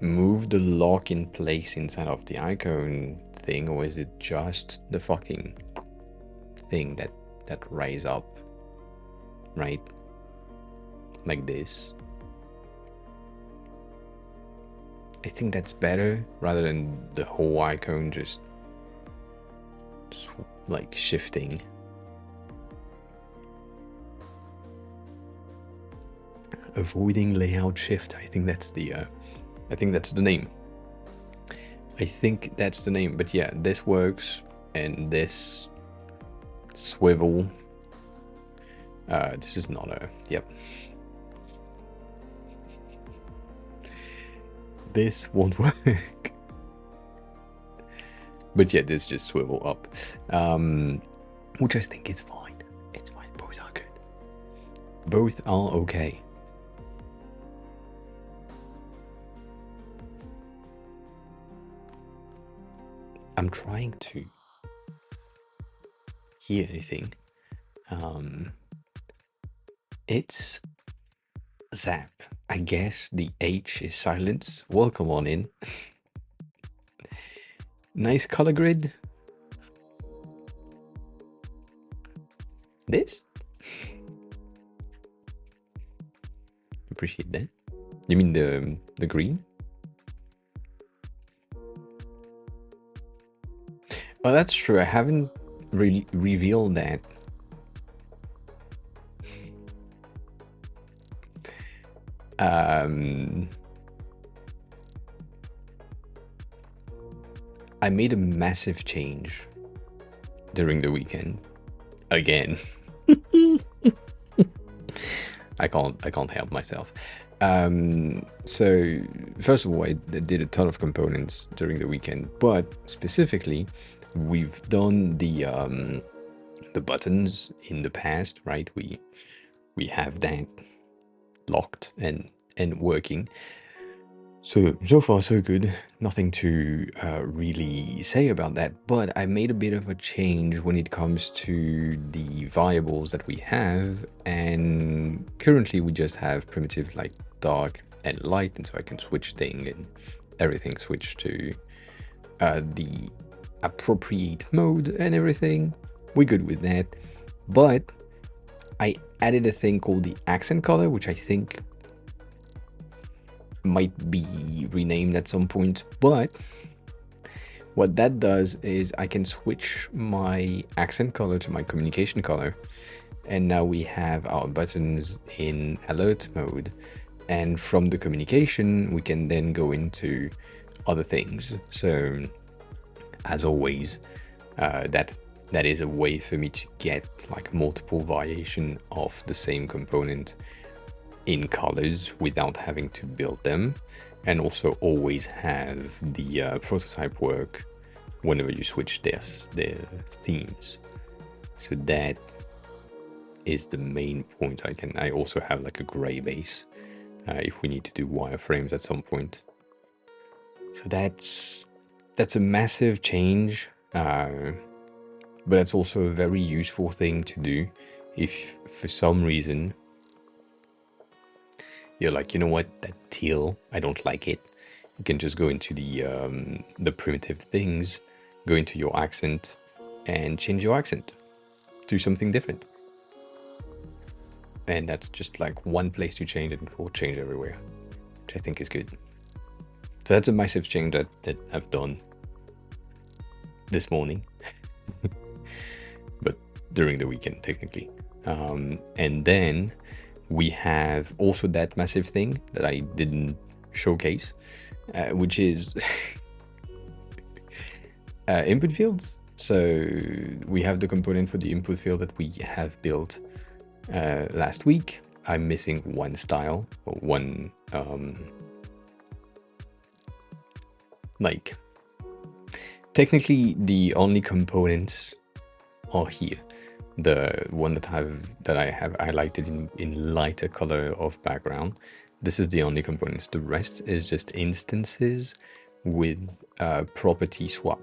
Speaker 1: move the lock in place inside of the icon thing, or is it just the fucking thing that rise up, right? Like this. I think that's better rather than the whole icon just like shifting. Avoiding layout shift. I think that's the name. I think that's the name. But yeah, this works, and this swivel. This is not a. Yep. This won't work. But yeah, this just swivel up, which I think is fine. It's fine. Both are good. Both are okay. I'm trying to hear anything. It's Zap. I guess the H is silence. Welcome on in. Nice color grid. This? Appreciate that. You mean the green? Oh, that's true. I haven't really revealed that. I made a massive change during the weekend. Again. I can't help myself. So first of all, I did a ton of components during the weekend, but specifically, we've done the buttons in the past, right? We have that locked and working. So far so good. Nothing to really say about that, but I made a bit of a change when it comes to the variables that we have, and currently we just have primitive like dark and light, and so I can switch thing and everything switch to the appropriate mode and everything. We're good with that, but I added a thing called the accent color, which I think might be renamed at some point, but what that does is I can switch my accent color to my communication color, and now we have our buttons in alert mode, and from the communication we can then go into other things. So as always, that is a way for me to get like multiple variation of the same component in colors without having to build them, and also always have the prototype work whenever you switch their themes. So that is the main point. I also have like a gray base if we need to do wireframes at some point. So that's a massive change, but it's also a very useful thing to do if for some reason you're like, you know what, that teal, I don't like it. You can just go into the primitive things, go into your accent, and change your accent. Do something different. And that's just like one place to change it, and it will change everywhere, which I think is good. So that's a massive change that I've done this morning, but during the weekend technically. And then we have also that massive thing that I didn't showcase, which is input fields. So we have the component for the input field that we have built last week. I'm missing one style, or one like technically the only components are here. The one that I have highlighted in lighter color of background, this is the only components. The rest is just instances with property swap.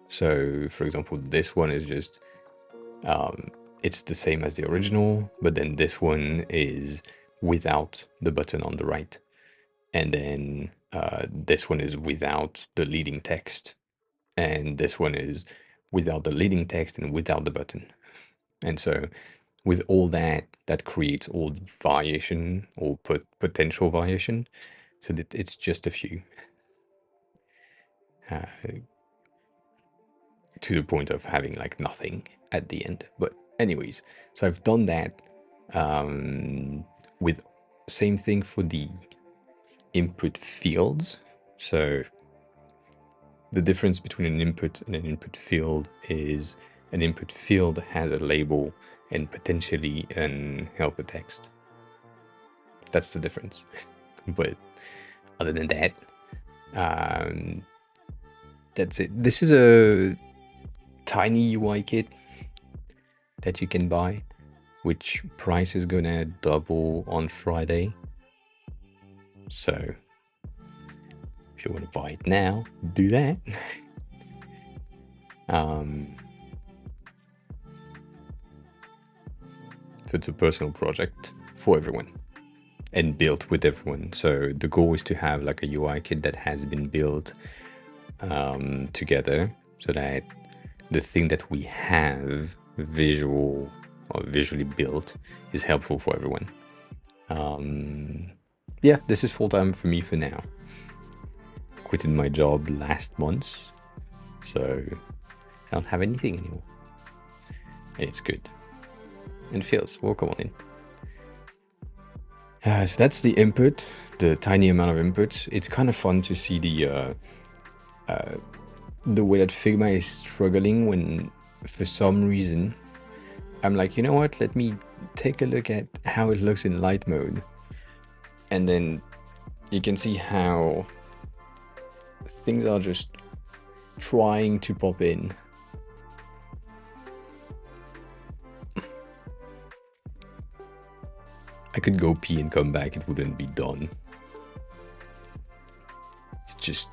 Speaker 1: So for example, this one is just it's the same as the original, but then this one is without the button on the right, and then this one is without the leading text, and this one is without the leading text and without the button. And so with all that, that creates all the variation or potential variation, so that it's just a few to the point of having like nothing at the end. But anyways, so I've done that with same thing for the input fields. So the difference between an input and an input field is an input field has a label and potentially an helper text. That's the difference. But other than that, that's it. This is a tiny UI kit that you can buy, which price is gonna double on Friday. So if you want to buy it now, do that. So it's a personal project for everyone and built with everyone. So the goal is to have like a UI kit that has been built together, so that the thing that we have visually built is helpful for everyone. Yeah, this is full-time for me for now. Quitted my job last month, so I don't have anything anymore. And it's good. And feels, welcome on in. So that's the input, the tiny amount of inputs. It's kind of fun to see the way that Figma is struggling when, for some reason, I'm like, you know what, let me take a look at how it looks in light mode. And then you can see how things are just trying to pop in. I could go pee and come back, it wouldn't be done. It's just...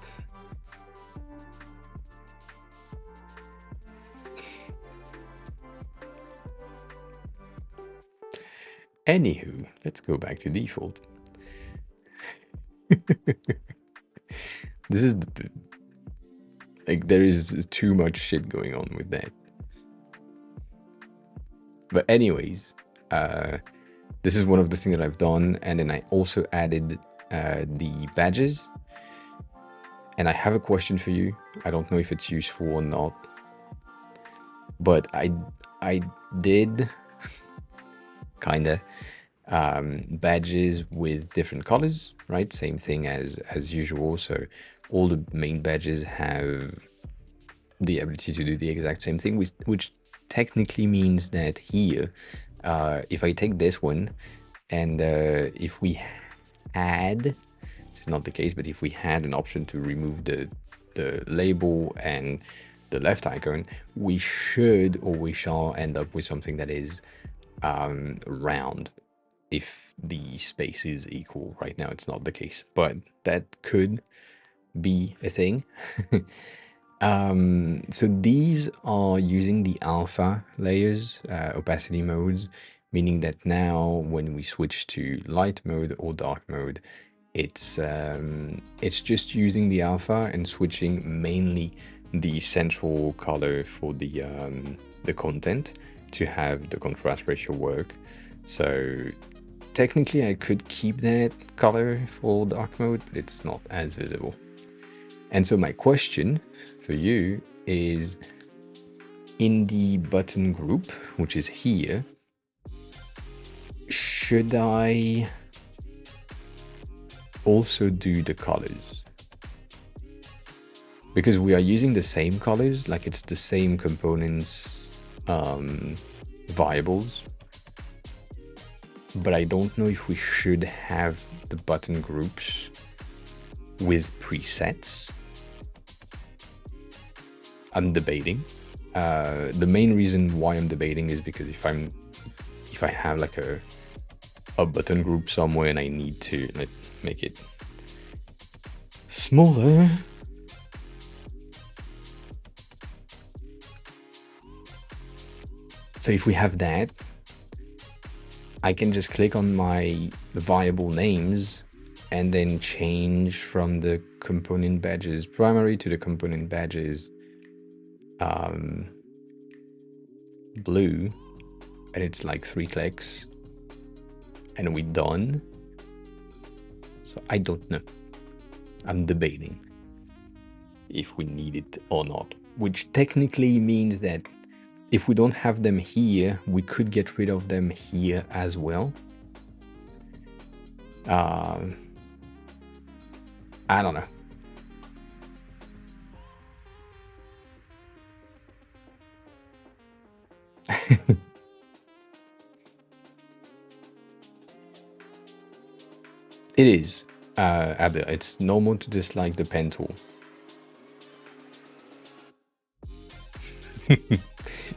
Speaker 1: Anywho, let's go back to default. This is like, there is too much shit going on with that. But anyways, this is one of the things that I've done, and then I also added the badges. And I have a question for you. I don't know if it's useful or not, but I did kinda badges with different colors, right? Same thing as usual. So all the main badges have the ability to do the exact same thing, which technically means that here, if I take this one and if we had, which is not the case, but if we had an option to remove the label and the left icon, we should or we shall end up with something that is round if the space is equal. Right now it's not the case, but that could be a thing. So these are using the alpha layers, opacity modes, meaning that now when we switch to light mode or dark mode, it's just using the alpha and switching mainly the central color for the content to have the contrast ratio work. So technically I could keep that color for dark mode, but it's not as visible. And so my question for you is, in the button group, which is here, should I also do the colors? Because we are using the same colors, like it's the same components, variables, but I don't know if we should have the button groups with presets. I'm debating. The main reason why I'm debating is because if I have like a button group somewhere and I need to make it smaller, so if we have that, I can just click on my variable names and then change from the component badges primary to the component badges blue, and it's like 3 clicks and we're done. So I don't know. I'm debating if we need it or not, which technically means that if we don't have them here, we could get rid of them here as well. I don't know. It is, Abdel, it's normal to dislike the pen tool.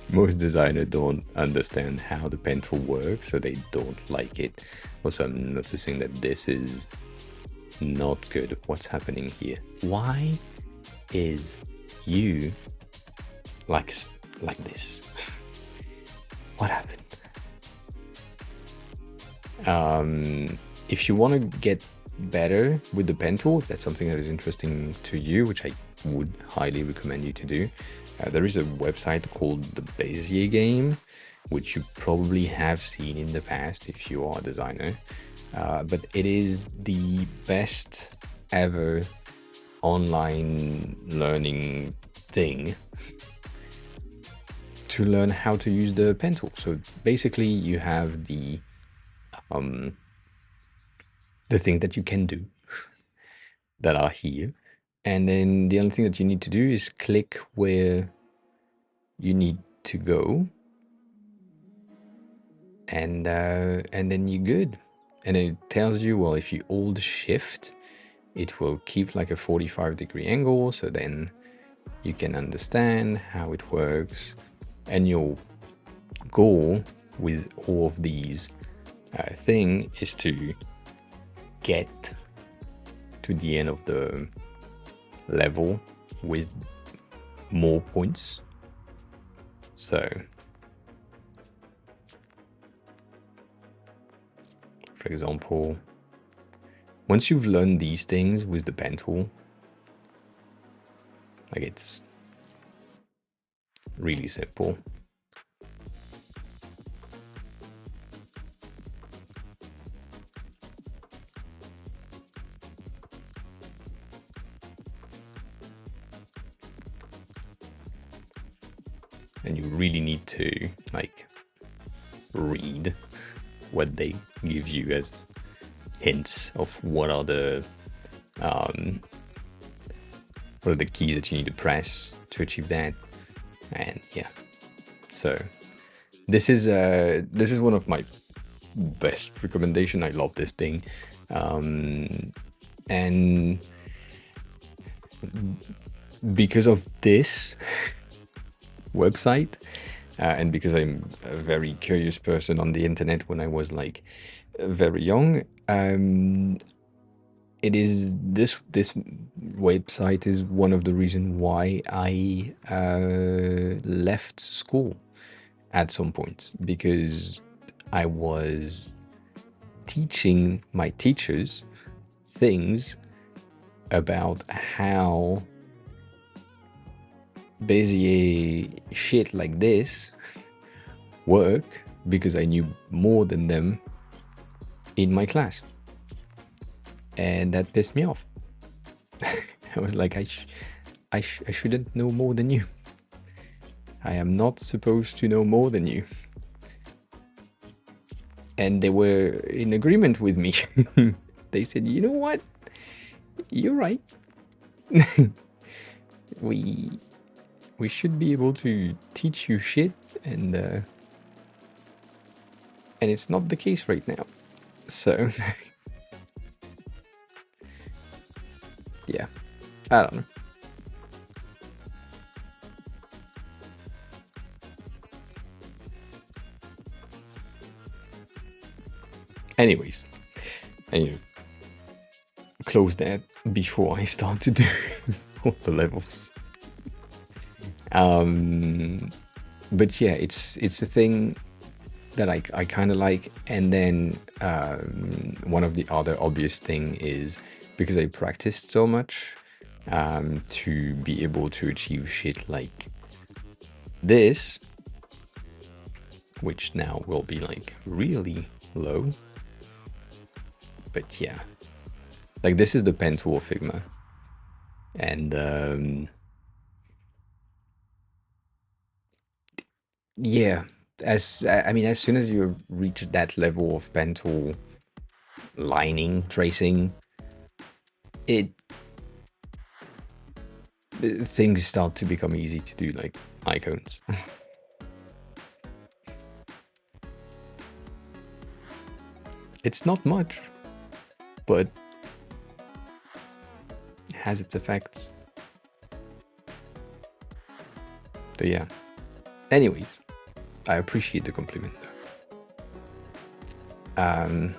Speaker 1: Most designers don't understand how the pen tool works, so they don't like it. Also, I'm noticing that this is not good. What's happening here? Why is you like this? What happened? If you want to get better with the pen tool, if that's something that is interesting to you, which I would highly recommend you to do, there is a website called the Bezier Game, which you probably have seen in the past if you are a designer. But it is the best ever online learning thing to learn how to use the pen tool. So basically you have the thing that you can do that are here. And then the only thing that you need to do is click where you need to go. And then you're good. And it tells you, well, if you hold shift, it will keep like a 45-degree angle. So then you can understand how it works. And your goal with all of these thing is to get to the end of the level with more points. So for example, once you've learned these things with the pen tool, like it's really simple. And you really need to like read what they give you as hints of what are the keys that you need to press to achieve that. And yeah, so this is one of my best recommendation. I love this thing, and because of this website, and because I'm a very curious person on the internet when I was like very young, it is this website is one of the reasons why I left school at some point, because I was teaching my teachers things about how Bezier shit like this work, because I knew more than them in my class, and that pissed me off. I was like, I shouldn't know more than you. I am not supposed to know more than you. And they were in agreement with me. They said, you know what? You're right. We should be able to teach you shit, and it's not the case right now. So yeah, I don't know. Anyways, I close that before I start to do all the levels. But yeah, it's a thing that I kind of like. And then one of the other obvious thing is, because I practiced so much, to be able to achieve shit like this, which now will be like really low. But yeah, like this is the pen tool of Figma, and yeah, as soon as you reach that level of pen tool lining tracing, things start to become easy to do, like icons. It's not much, but it has its effects. So yeah. Anyways, I appreciate the compliment though.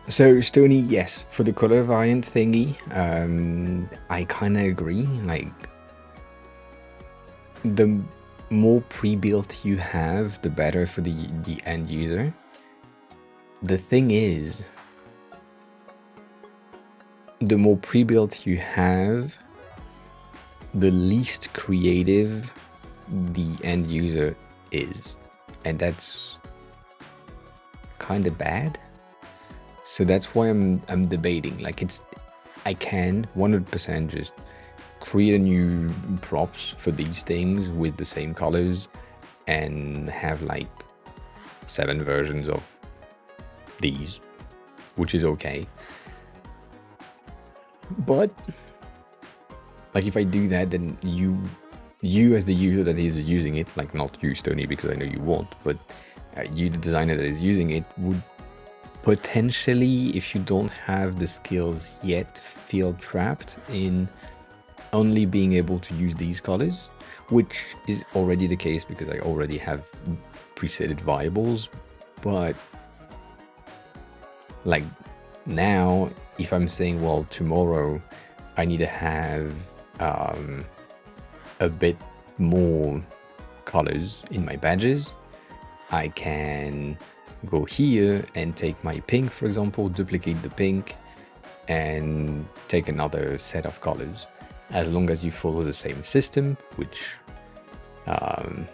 Speaker 1: So Stony, yes, for the color variant thingy, I kind of agree. Like, the more pre-built you have, the better for the end user. The thing is, the more pre-built you have, the least creative the end user is, and that's kind of bad. So that's why I'm debating. Like, I can 100% just create a new props for these things with the same colors and have like 7 versions of these, which is okay. But like, if I do that, then you as the user that is using it, like not you, Stony, because I know you won't, but you, the designer that is using it, would potentially, if you don't have the skills yet, feel trapped in only being able to use these colors, which is already the case because I already have presetted variables. But like now, if I'm saying, well, tomorrow I need to have a bit more colors in my badges, I can go here and take my pink, for example, duplicate the pink and take another set of colors, as long as you follow the same system, which I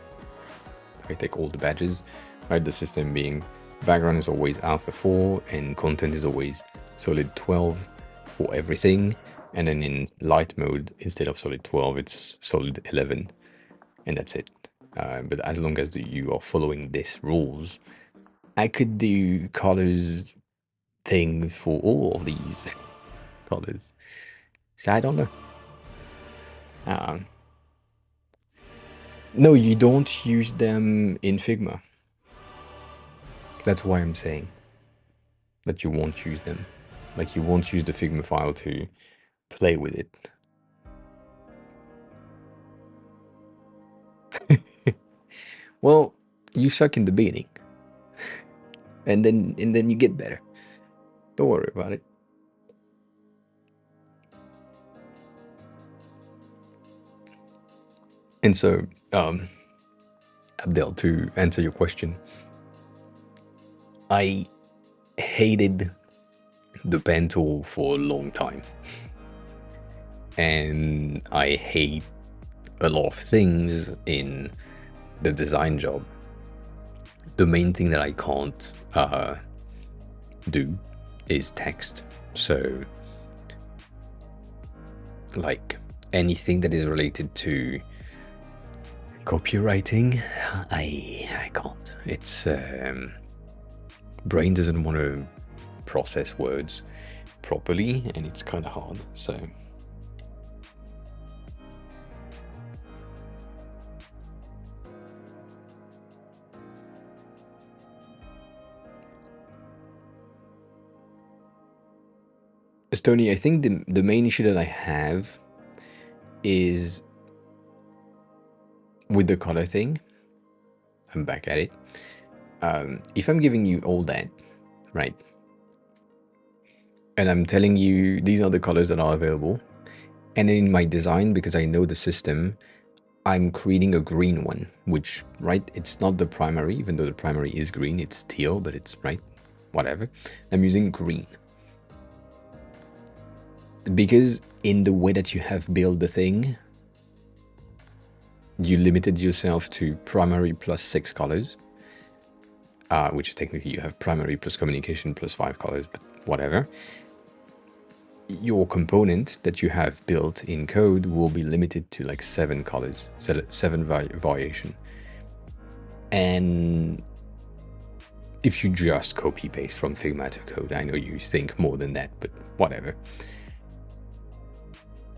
Speaker 1: take all the badges, right? The system being background is always alpha 4 and content is always solid 12 for everything, and then in light mode, instead of solid 12, it's solid 11, and that's it. But as long as you are following these rules, I could do colors thing for all of these colors. So I don't know. No, you don't use them in Figma. That's why I'm saying that you won't use them. Like, you won't use the Figma file to play with it. Well, you suck in the beginning. And then you get better. Don't worry about it. And so, Abdel, to answer your question, I hated the pen tool for a long time. And I hate a lot of things in the design job. The main thing that I can't do is text. So, like, anything that is related to copywriting, I can't. It's brain doesn't want to process words properly, and it's kind of hard. So Stony, I think the main issue that I have is with the color thing. I'm back at it. If I'm giving you all that, right? And I'm telling you these are the colors that are available. And in my design, because I know the system, I'm creating a green one, which, right, it's not the primary, even though the primary is green, it's teal, but it's, right, whatever. I'm using green. Because in the way that you have built the thing, you limited yourself to primary plus 6 colors, which technically you have primary plus communication plus 5 colors, but whatever. Your component that you have built in code will be limited to like 7 colors, 7 variation. And if you just copy paste from Figma to code, I know you think more than that, but whatever.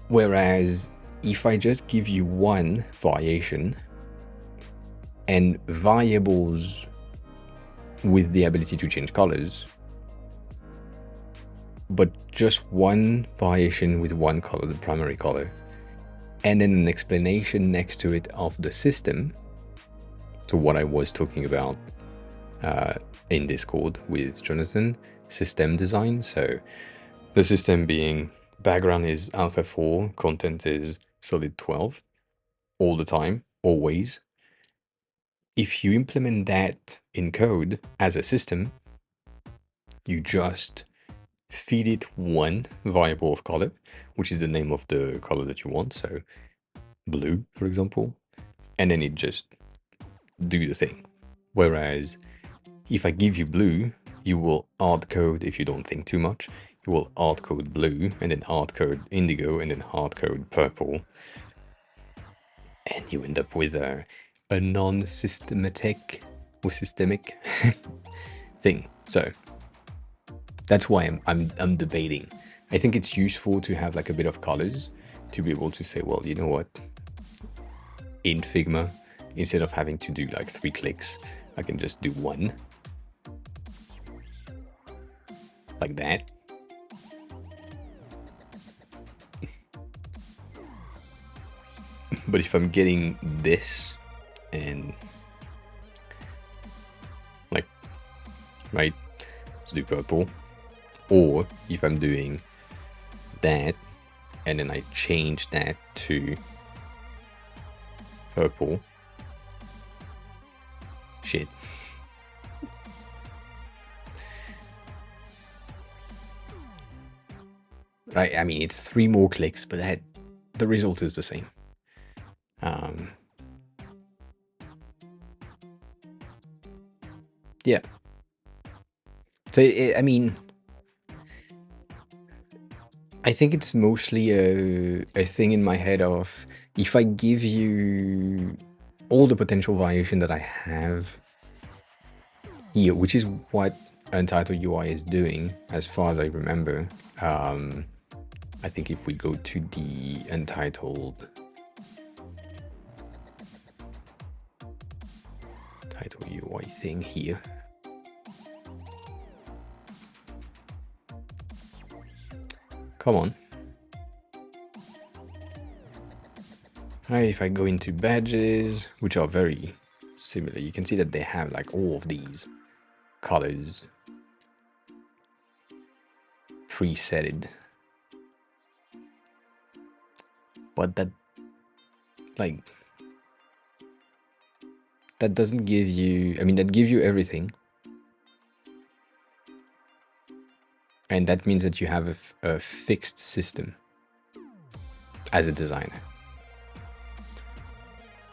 Speaker 1: Whereas if I just give you one variation and variables with the ability to change colors, but just one variation with one color, the primary color, and then an explanation next to it of the system, to what I was talking about in Discord with Jonathan, system design. So the system being background is alpha 4, content is solid 12, all the time, always. If you implement that in code as a system, you just feed it one variable of color, which is the name of the color that you want, so blue, for example, and then it just do the thing. Whereas if I give you blue, you will hard code, if you don't think too much, you will hard code blue, and then hard code indigo, and then hard code purple, and you end up with a non-systematic or systemic thing. So that's why I'm debating. I think it's useful to have like a bit of colors to be able to say, well, you know what? In Figma, instead of having to do like 3 clicks, I can just do one. Like that. But if I'm getting this and like, right, let's do purple. Or if I'm doing that and then I change that to purple, shit. Right, I mean, it's 3 more clicks, but that the result is the same. Yeah. So, I mean, I think it's mostly a thing in my head of, if I give you all the potential variation that I have here, which is what Untitled UI is doing, as far as I remember. I think if we go to the Untitled UI thing here, Come on. Right, if I go into badges, which are very similar, you can see that they have like all of these colors presetted. But that, like, that doesn't give you, I mean, that gives you everything. And that means that you have a fixed system as a designer.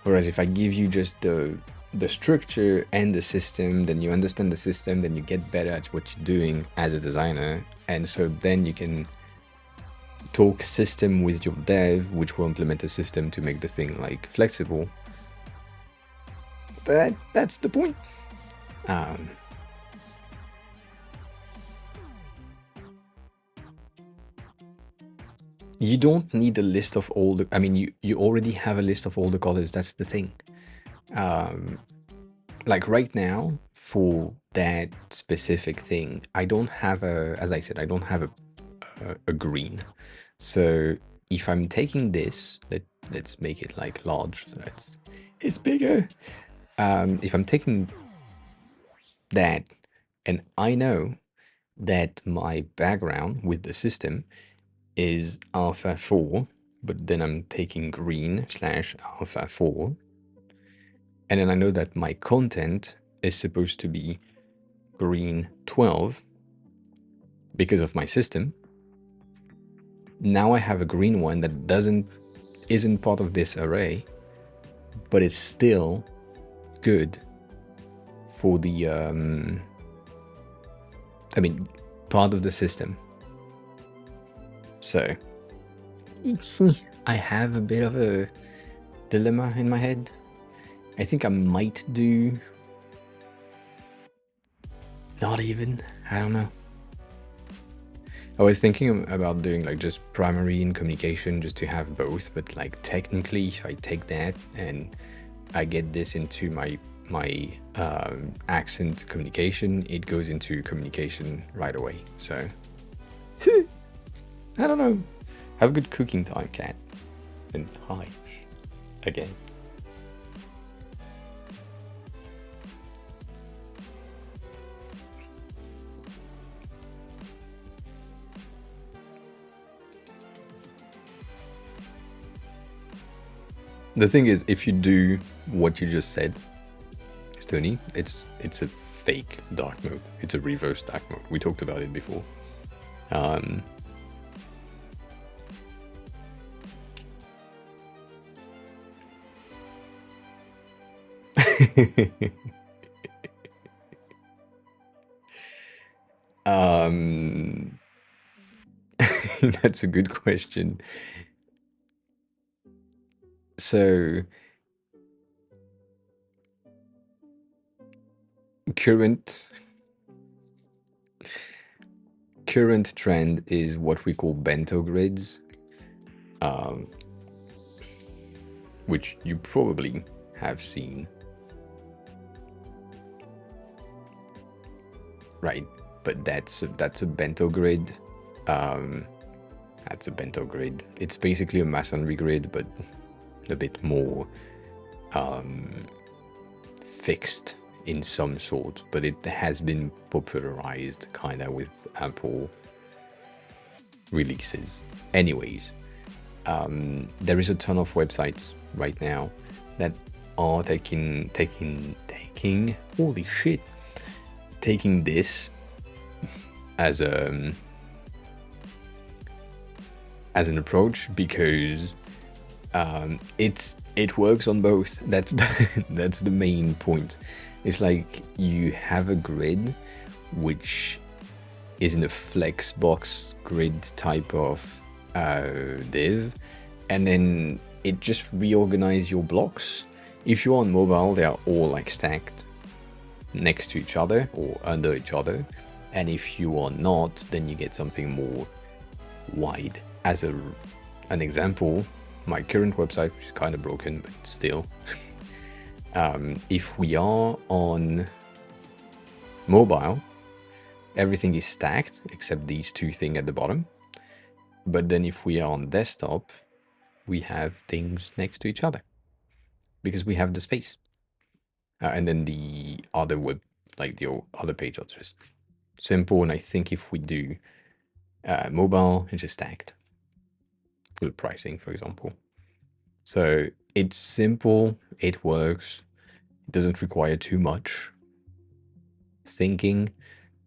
Speaker 1: Whereas if I give you just the structure and the system, then you understand the system, then you get better at what you're doing as a designer. And so then you can talk system with your dev, which will implement a system to make the thing like flexible. That's the point. You don't need a list of all the, I mean, you already have a list of all the colors. That's the thing. Like right now for that specific thing, I don't have as I said, I don't have a green. So if I'm taking this, let's make it like large, so it's bigger. If I'm taking that, and I know that my background with the system is alpha 4, but then I'm taking green / alpha 4. And then I know that my content is supposed to be green 12 because of my system. Now I have a green one that isn't part of this array, but it's still good for the, I mean, part of the system. So I have a bit of a dilemma in my head. I think I might do not even, I don't know. I was thinking about doing like just primary in communication just to have both, but like technically if I take that and I get this into my accent communication, it goes into communication right away. So I don't know. Have a good cooking time, cat. And hi again. The thing is, if you do what you just said, Stony, it's a fake dark mode. It's a reverse dark mode. We talked about it before. That's a good question. So current trend is what we call bento grids, which you probably have seen, right? But that's a bento grid. That's a bento grid. It's basically a masonry grid, but a bit more fixed in some sort, but it has been popularized kind of with Apple releases. Anyways, there is a ton of websites right now that are taking holy shit, taking this as an approach because it works on both. That's that's the main point. It's like you have a grid which is in a flex box grid type of div, and then it just reorganizes your blocks. If you're on mobile, they are all like stacked next to each other or under each other, and if you are not, then you get something more wide. As an example, my current website, which is kind of broken, but still, if we are on mobile, everything is stacked except these two things at the bottom. But then if we are on desktop, we have things next to each other because we have the space. And then the other like the other page are just simple. And I think if we do mobile, it's just stacked. Good pricing, for example. So it's simple, it works, it doesn't require too much thinking,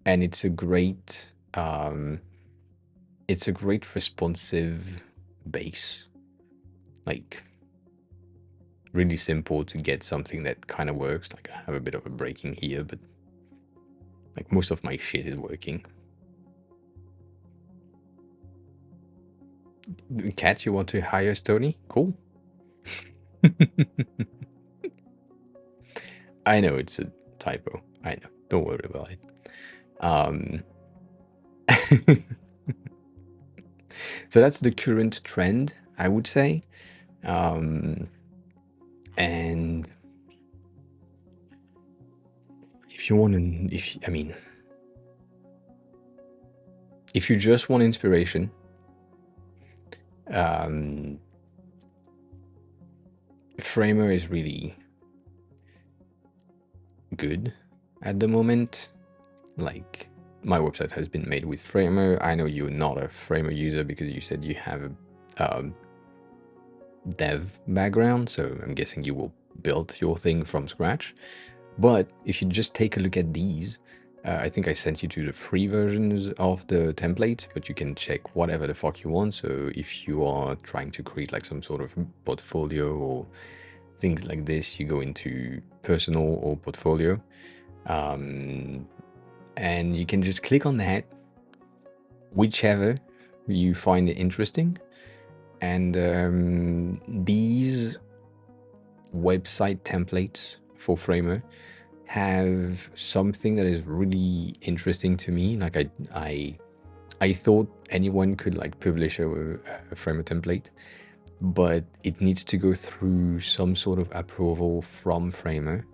Speaker 1: and it's a great responsive base. Like really simple to get something that kind of works. Like I have a bit of a breaking here, but like most of my shit is working. Cat, you want to hire Stony? Cool. I know it's a typo. I know. Don't worry about it. So that's the current trend, I would say. And if you want to, if you just want inspiration, Framer is really good at the moment. Like my website has been made with Framer. I know you're not a Framer user because you said you have a dev background, so I'm guessing you will build your thing from scratch. But if you just take a look at these, I think I sent you to the free versions of the template, but you can check whatever the fuck you want. So if you are trying to create like some sort of portfolio or things like this, you go into personal or portfolio, and you can just click on that, whichever you find interesting. And these website templates for Framer have something that is really interesting to me. Like I thought anyone could like publish a Framer template, but it needs to go through some sort of approval from Framer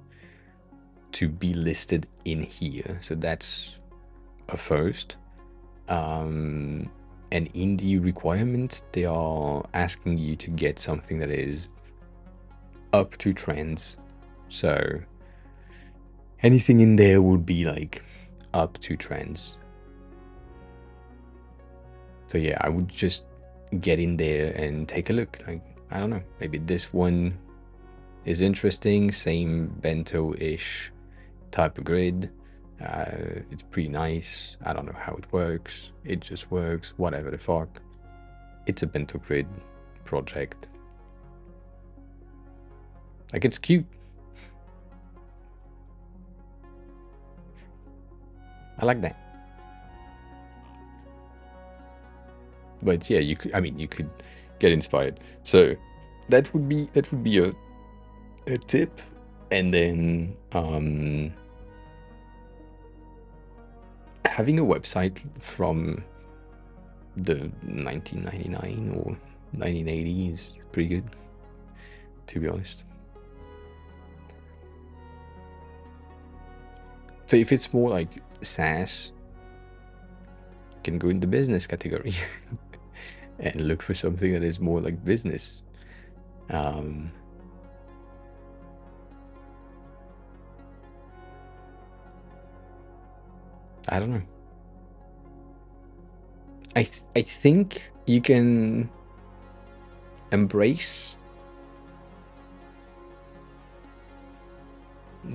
Speaker 1: to be listed in here. So that's a first. And in the requirements, they are asking you to get something that is up to trends. So anything in there would be like up to trends. So yeah, I would just get in there and take a look. Like, I don't know, maybe this one is interesting, same bento-ish type of grid. It's pretty nice. I don't know how it works. It just works, whatever the fuck. It's a bento grid project. Like, it's cute. I like that. But yeah, you could get inspired. So that would be a tip. And then having a website from the 1999 or 1980 is pretty good, to be honest. So if it's more like SaaS, you can go in the business category and look for something that is more like business. I don't know. I think you can embrace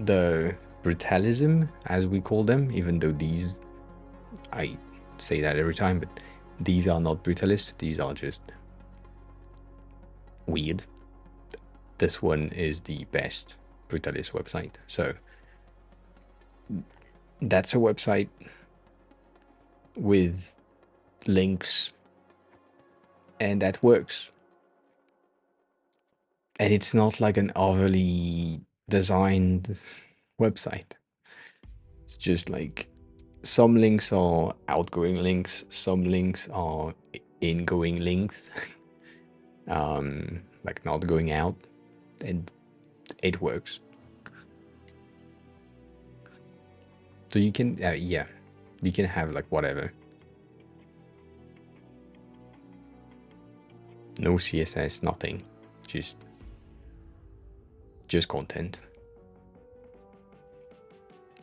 Speaker 1: the brutalism, as we call them, even though these, I say that every time, but these are not brutalist, these are just weird. This one is the best brutalist website. So that's a website with links, and that works. And it's not like an overly designed website. It's just like some links are outgoing links, some links are ingoing links, like not going out, and it works. So you can, yeah, you can have like whatever. No CSS, nothing. Just content.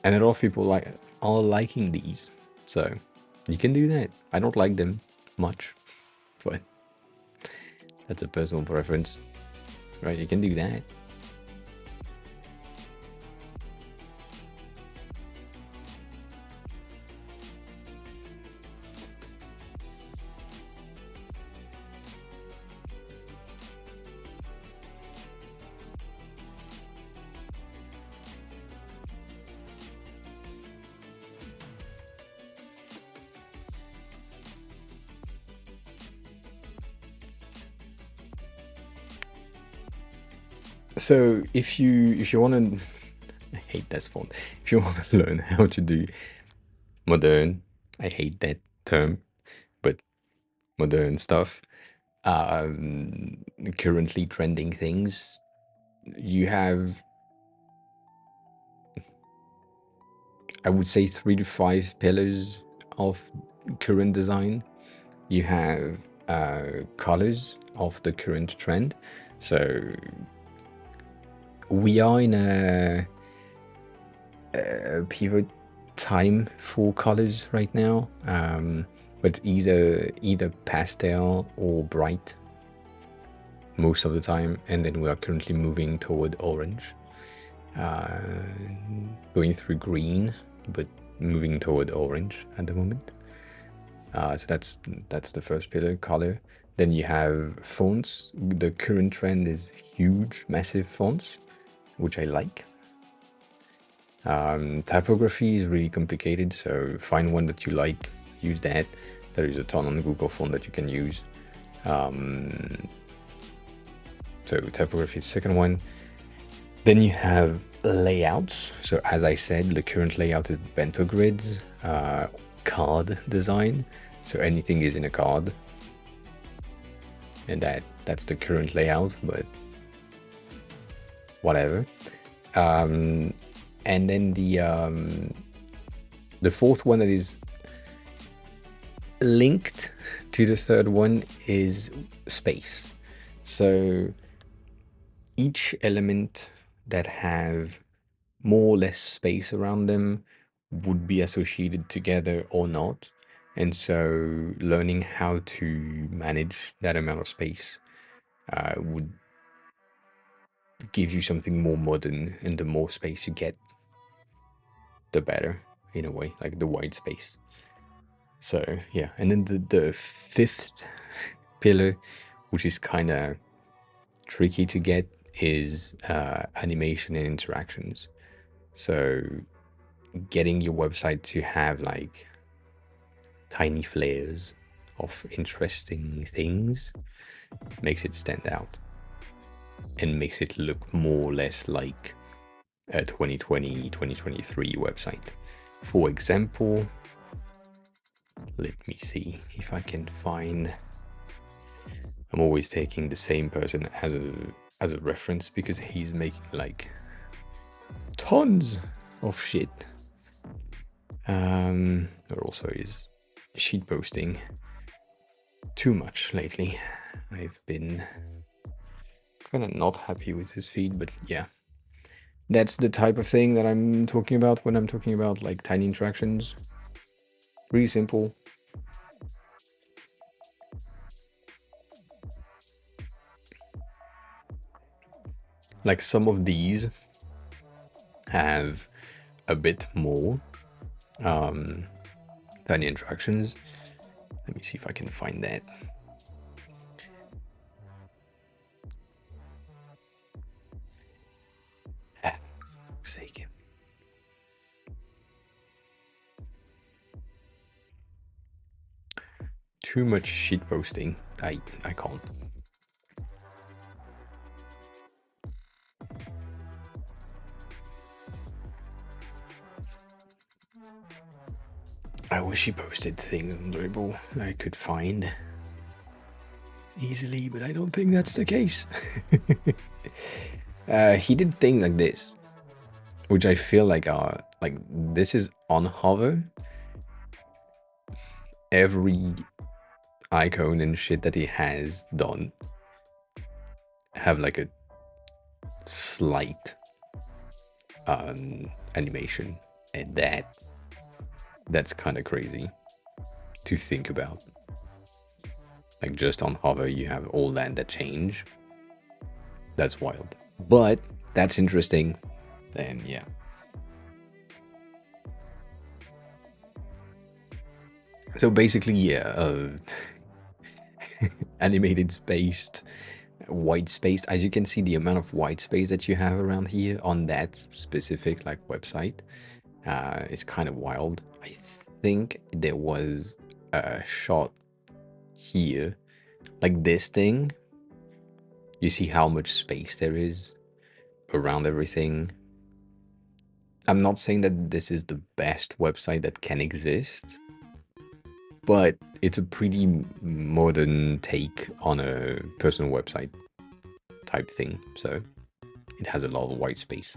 Speaker 1: And a lot of people are liking these, so you can do that. I don't like them much, but that's a personal preference, right? You can do that. So if you want to, I hate that font. If you want to learn how to do modern, I hate that term, but modern stuff, currently trending things, you have, I would say, 3 to 5 pillars of current design. You have colors of the current trend. So we are in a pivot time for colors right now, but either pastel or bright most of the time, and then we are currently moving toward orange, going through green, but moving toward orange at the moment. So that's the first pillar, color. Then you have fonts. The current trend is huge, massive fonts, which I like. Typography is really complicated, so find one that you like, use that. There is a ton on Google Font that you can use. So typography is the second one. Then you have layouts. So as I said, the current layout is bento grids, card design. So anything is in a card, and that's the current layout, but whatever. And then the fourth one that is linked to the third one is space. So each element that have more or less space around them would be associated together or not. And so learning how to manage that amount of space would give you something more modern, and the more space you get, the better, in a way, like the white space. So yeah, and then the fifth pillar, which is kind of tricky to get, is animation and interactions. So getting your website to have like tiny flares of interesting things makes it stand out and makes it look more or less like a 2020, 2023 website. For example, let me see if I can find. I'm always taking the same person as a reference because he's making like tons of shit. There also is sheet posting too much lately. I've been kind of not happy with his feed, but yeah, that's the type of thing that I'm talking about when I'm talking about like tiny interactions. Really simple. Like some of these have a bit more tiny interactions. Let me see if I can find that. For fuck's sake. Too much shit posting. I can't. I wish he posted things on Dribble I could find easily, but I don't think that's the case. He did things like this, which I feel like are like, this is on hover. Every icon and shit that he has done have like a slight animation, and that's kind of crazy to think about. Like just on hover you have all that change. That's wild, but that's interesting. And yeah, so basically, yeah, animated spaced, white space. As you can see, the amount of white space that you have around here on that specific like website is kind of wild. I think there was a shot here, like this thing. You see how much space there is around everything. I'm not saying that this is the best website that can exist, but it's a pretty modern take on a personal website type thing. So it has a lot of white space.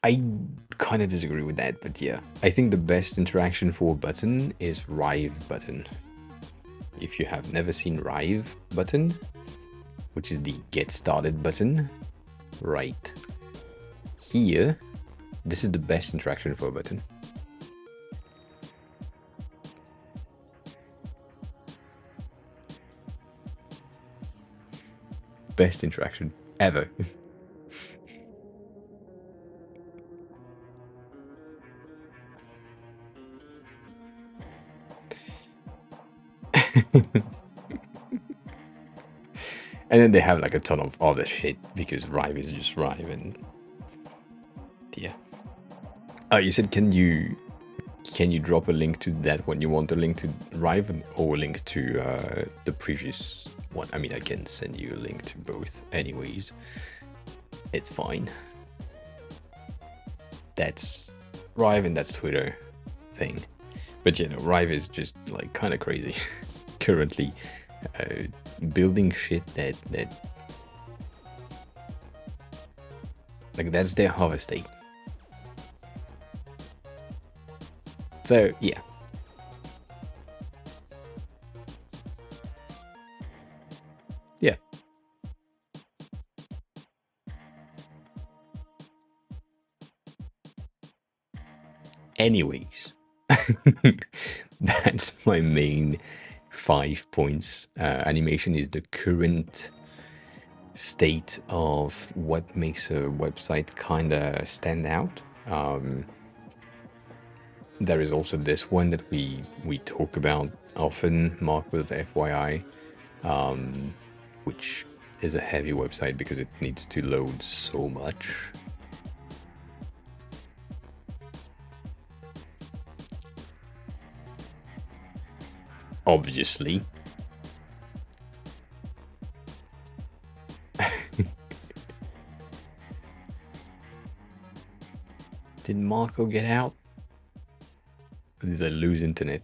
Speaker 1: I kind of disagree with that, but yeah. I think the best interaction for a button is Rive button. If you have never seen Rive button, which is the get started button, right here, this is the best interaction for a button. Best interaction ever. And then they have like a ton of other shit because Rive is just Rive, and yeah. Oh, you said can you drop a link to that one? You want a link to Rive or a link to the previous one? I mean, I can send you a link to both anyways. It's fine. That's Rive and that's Twitter thing. But you know, Rive is just like kind of crazy currently. Building shit that like that's their hover state. So yeah. Yeah. Anyways, that's my main 5 points. Animation is the current state of what makes a website kind of stand out. There is also this one that we talk about often, marked with FYI, which is a heavy website because it needs to load so much. Obviously. Did Marco get out? Or did I lose internet?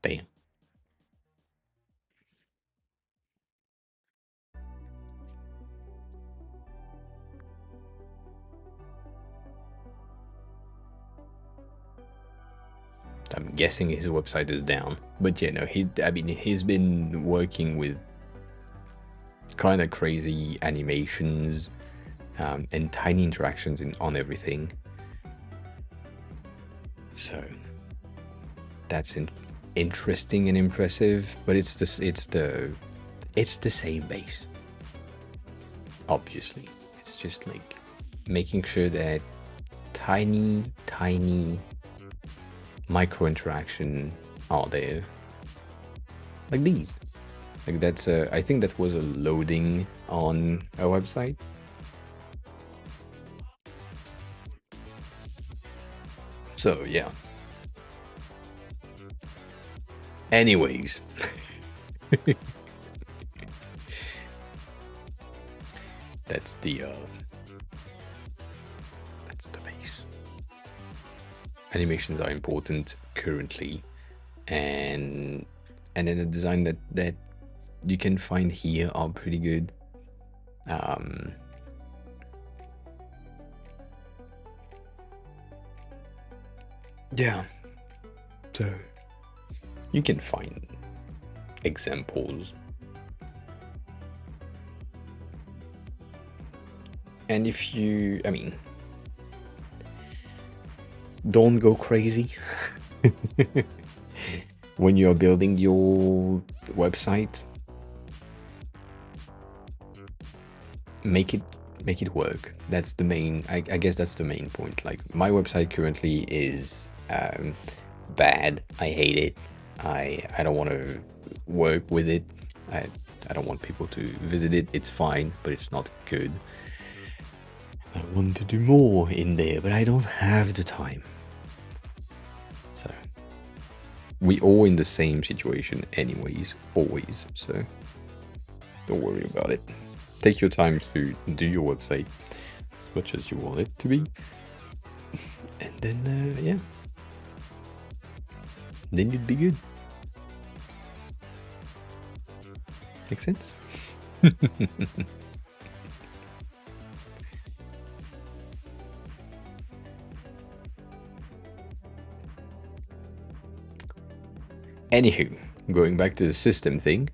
Speaker 1: Damn. I'm guessing his website is down. But yeah, no, he's been working with kind of crazy animations and tiny interactions on everything. So that's interesting and impressive, but it's the same base. Obviously, it's just like making sure that tiny micro interaction are there, like these. Like that's I think that was a loading on a website. So yeah. Anyways. That's the base. Animations are important currently, and then the design that you can find here are pretty good. Yeah. So you can find examples. And if you, I mean, don't go crazy when you're building your website. Make it work. That's the main, I guess that's the main point. Like, my website currently is bad. I hate it. I don't want to work with it. I don't want people to visit it. It's fine, but it's not good. I want to do more in there, but I don't have the time. So we all in the same situation anyways, always. So don't worry about it. Take your time to do your website as much as you want it to be. And then, yeah. Then you'd be good. Make sense? Anywho, going back to the system thing.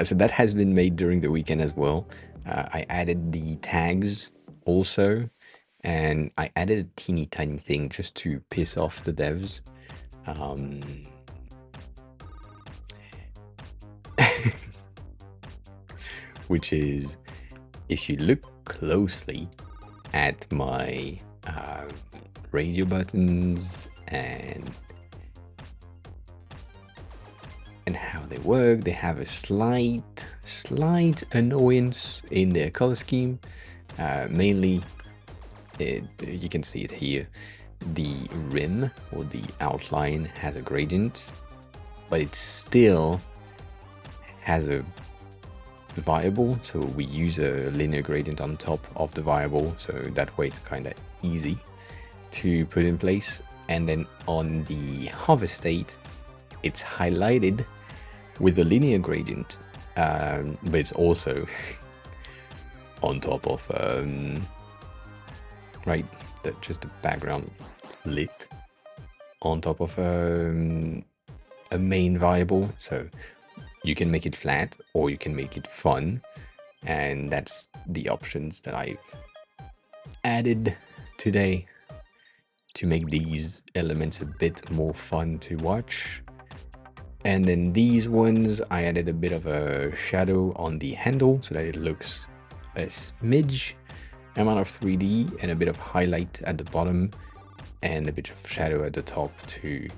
Speaker 1: So that has been made during the weekend as well. I added the tags also, and I added a teeny tiny thing just to piss off the devs. Which is, if you look closely at my radio buttons and how they work, they have a slight annoyance in their color scheme. Mainly, you can see it here. The rim or the outline has a gradient, but it still has a variable. So we use a linear gradient on top of the variable, so that way it's kind of easy to put in place. And then on the hover state, it's highlighted with a linear gradient, but it's also on top of just the background lit on top of a main variable. So you can make it flat or you can make it fun, and that's the options that I've added today to make these elements a bit more fun to watch. And then these ones, I added a bit of a shadow on the handle so that it looks a smidge amount of 3D, and a bit of highlight at the bottom and a bit of shadow at the top to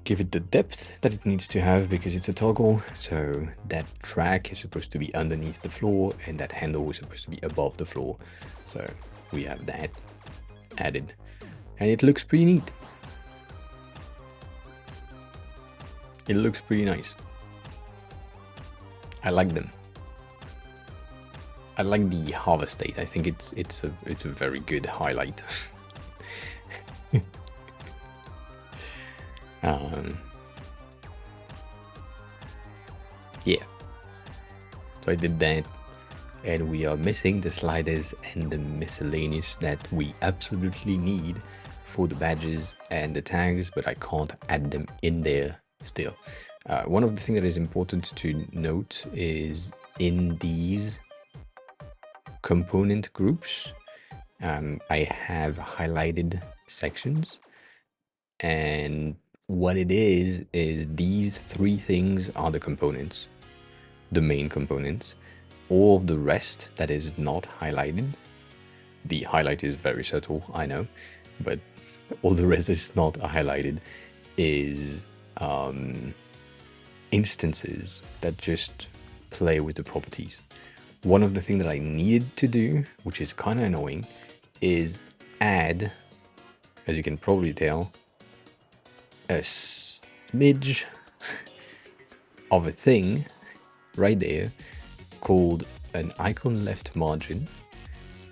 Speaker 1: give it the depth that it needs to have, because it's a toggle. So that track is supposed to be underneath the floor and that handle is supposed to be above the floor. So we have that added and it looks pretty neat. It looks pretty nice. I like them. I like the hover state. I think it's a very good highlight. Yeah. So I did that, and we are missing the sliders and the miscellaneous that we absolutely need for the badges and the tags, but I can't add them in there still. One of the things that is important to note is in these component groups, I have highlighted sections, and what it is these three things are the components, the main components. All of the rest that is not highlighted, the highlight is very subtle, I know, but all the rest is not highlighted, is instances that just play with the properties. One of the things that I needed to do, which is kind of annoying, is add, as you can probably tell, a smidge of a thing right there called an icon left margin,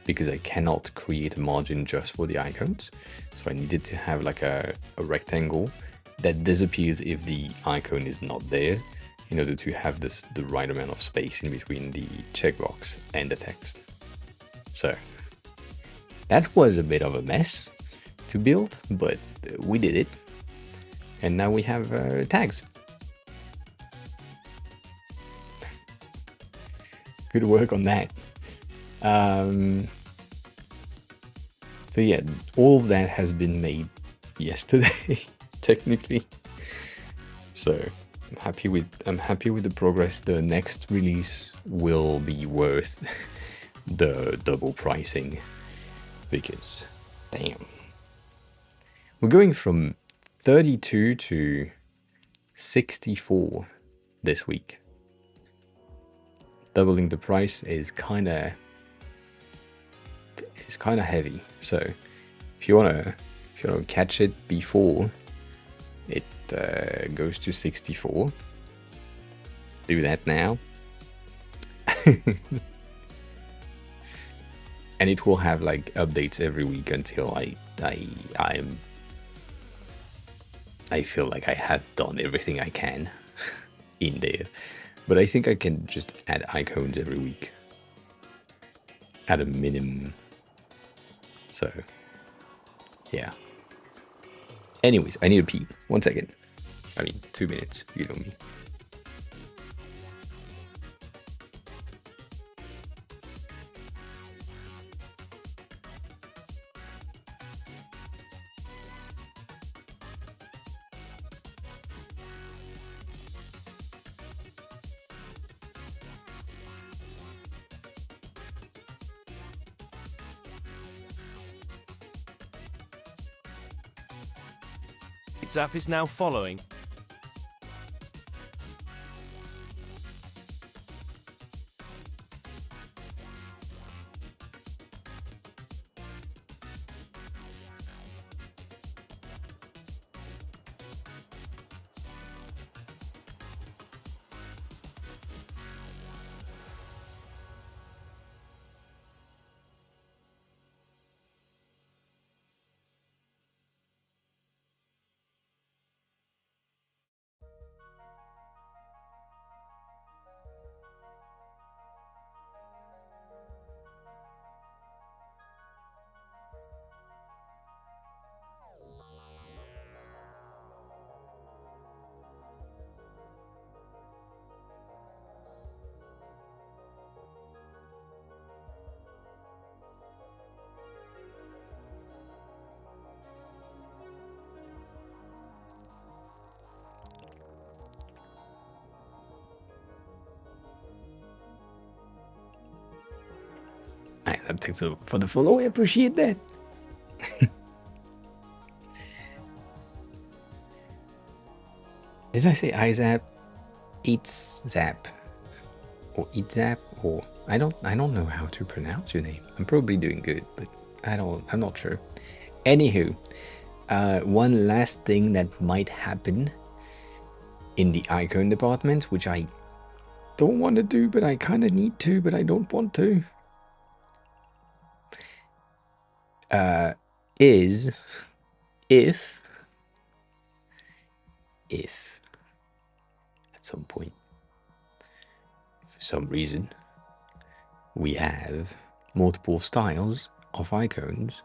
Speaker 1: because I cannot create a margin just for the icons. So I needed to have like a rectangle that disappears if the icon is not there, in order to have the right amount of space in between the checkbox and the text. So that was a bit of a mess, to build, but we did it. And now we have tags. Good work on that. So yeah, all of that has been made yesterday, technically. So I'm happy with the progress. The next release will be worth the double pricing, because damn, we're going from 32 to 64 this week. Doubling the price is kind of heavy. So if you wanna catch it before it goes to 64, do that now. And it will have like updates every week until I feel like I have done everything I can in there. But I think I can just add icons every week at a minimum. So yeah. Anyways, I need to pee. 1 second. I mean, 2 minutes. You know me.
Speaker 2: Zap is now following.
Speaker 1: Thanks for the follow. I appreciate that. Did I say iZap? Eats Zap, or Eat Zap, or I don't know how to pronounce your name. I'm probably doing good, but I'm not sure. Anywho, one last thing that might happen in the icon department, which I don't want to do, but I kind of need to, but I don't want to, is if at some point, for some reason, we have multiple styles of icons,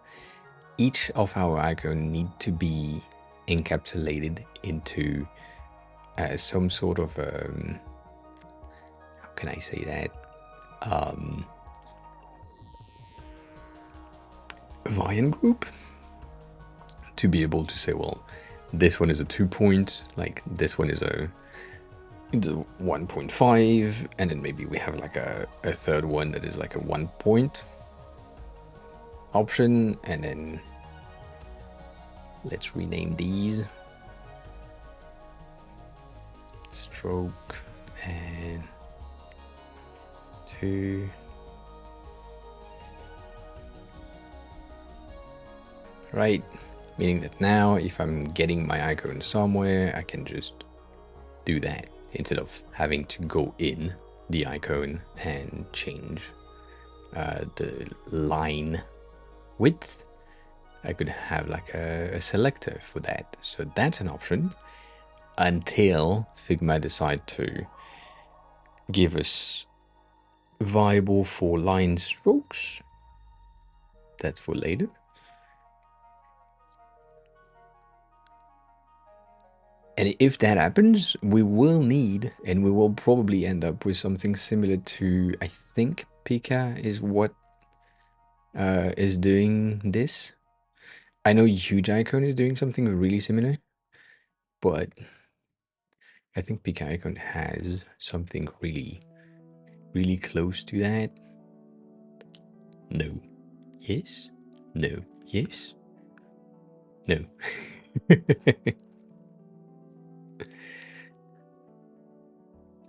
Speaker 1: each of our icons need to be encapsulated into some sort of how can I say that, variant group, to be able to say, well, this one is a 2 point, like this one is a 1.5, and then maybe we have like a third one that is like a 1 point option, and then let's rename these stroke and 2. Right, meaning that now if I'm getting my icon somewhere, I can just do that instead of having to go in the icon and change the line width. I could have like a selector for that. So that's an option until Figma decide to give us viable for line strokes. That's for later. And if that happens, we will need, and we will probably end up with something similar to, I think Pika is what is doing this. I know Huge Icon is doing something really similar, but I think Pika Icon has something really, really close to that. No. Yes? No. Yes? No.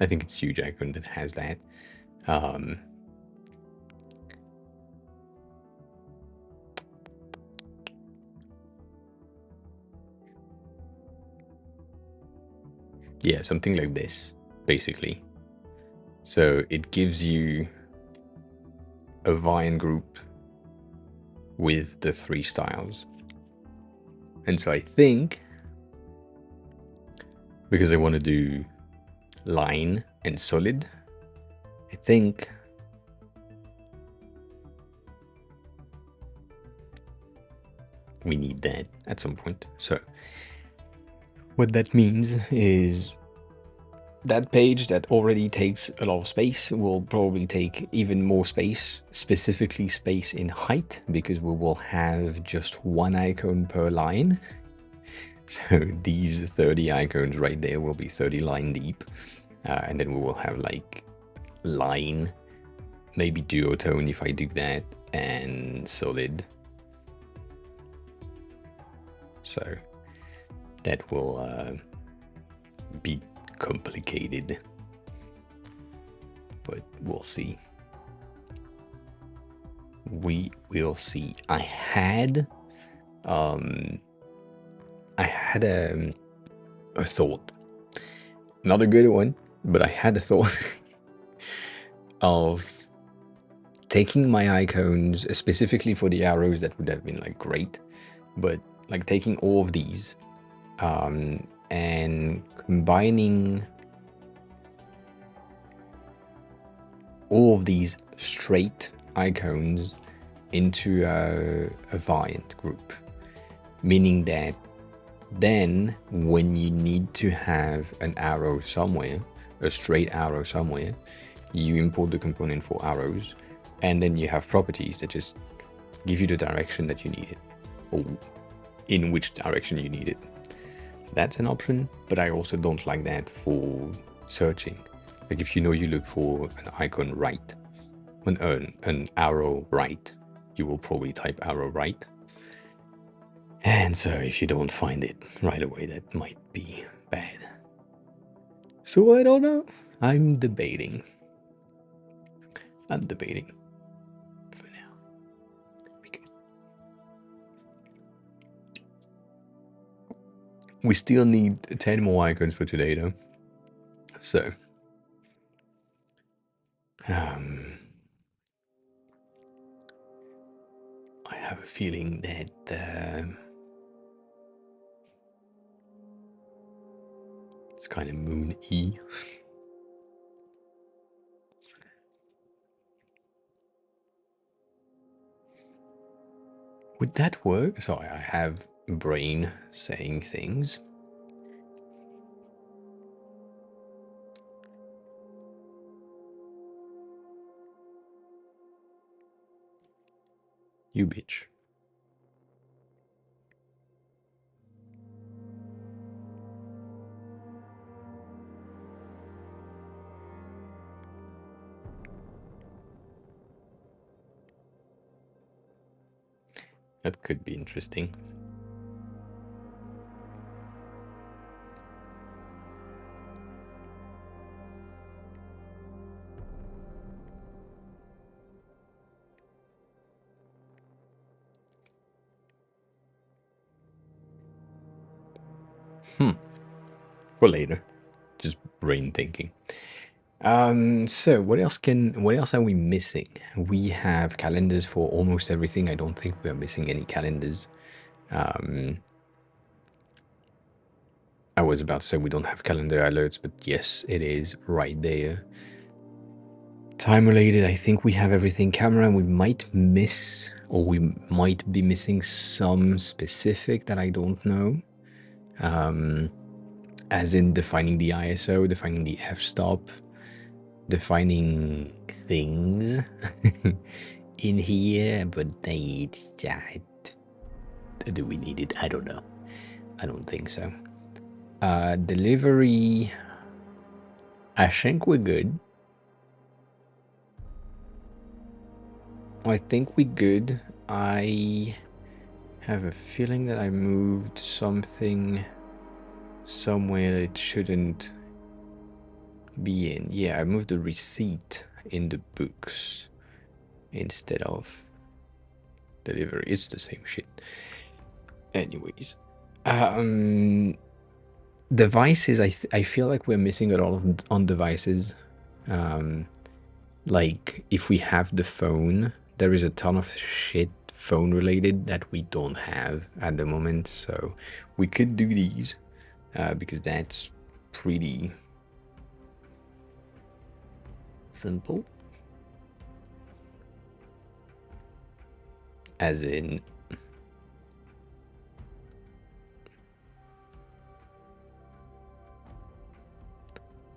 Speaker 1: I think it's Huge Icon that has that. Yeah, something like this, basically. So it gives you a Vine group with the 3 styles. And so I think, because I want to do line and solid, I think we need that at some point. So what that means is that page that already takes a lot of space will probably take even more space, specifically space in height, because we will have just 1 icon per line. So these 30 icons right there will be 30 line deep. And then we will have like line, maybe duotone if I do that, and solid. So that will be complicated, but we'll see. We will see. I had a thought, not a good one, but I had a thought of taking my icons, specifically for the arrows. That would have been like great, but like taking all of these and combining all of these straight icons into a variant group, meaning that then when you need to have an arrow somewhere, a straight arrow somewhere, you import the component for arrows, and then you have properties that just give you the direction that you need it, or in which direction you need it. That's an option, but I also don't like that for searching. Like if you know you look for an icon right, an arrow right, you will probably type arrow right. And so if you don't find it right away, that might be bad. So I don't know. I'm debating for now. We still need 10 more icons for today though. So I have a feeling that it's kind of MoooM-y. Would that work? So I have brain saying things. You bitch. That could be interesting. For later. Just brain thinking. So what else are we missing? We have calendars for almost everything. I don't think we are missing any calendars. I was about to say we don't have calendar alerts, but yes, it is right there. Time related, I think we have everything. Camera, we might miss, or we might be missing some specific that I don't know. as in defining the ISO, defining the f-stop, defining things in here, but do we need it? I don't know. I don't think so. Delivery, I think we're good. I think we're good. I have a feeling that I moved something somewhere that it shouldn't be in. Yeah, I moved the receipt in the books instead of delivery. It's the same shit. Anyways, devices. I feel like we're missing a lot on devices. Like if we have the phone, there is a ton of shit phone related that we don't have at the moment. So we could do these because that's pretty simple. As in,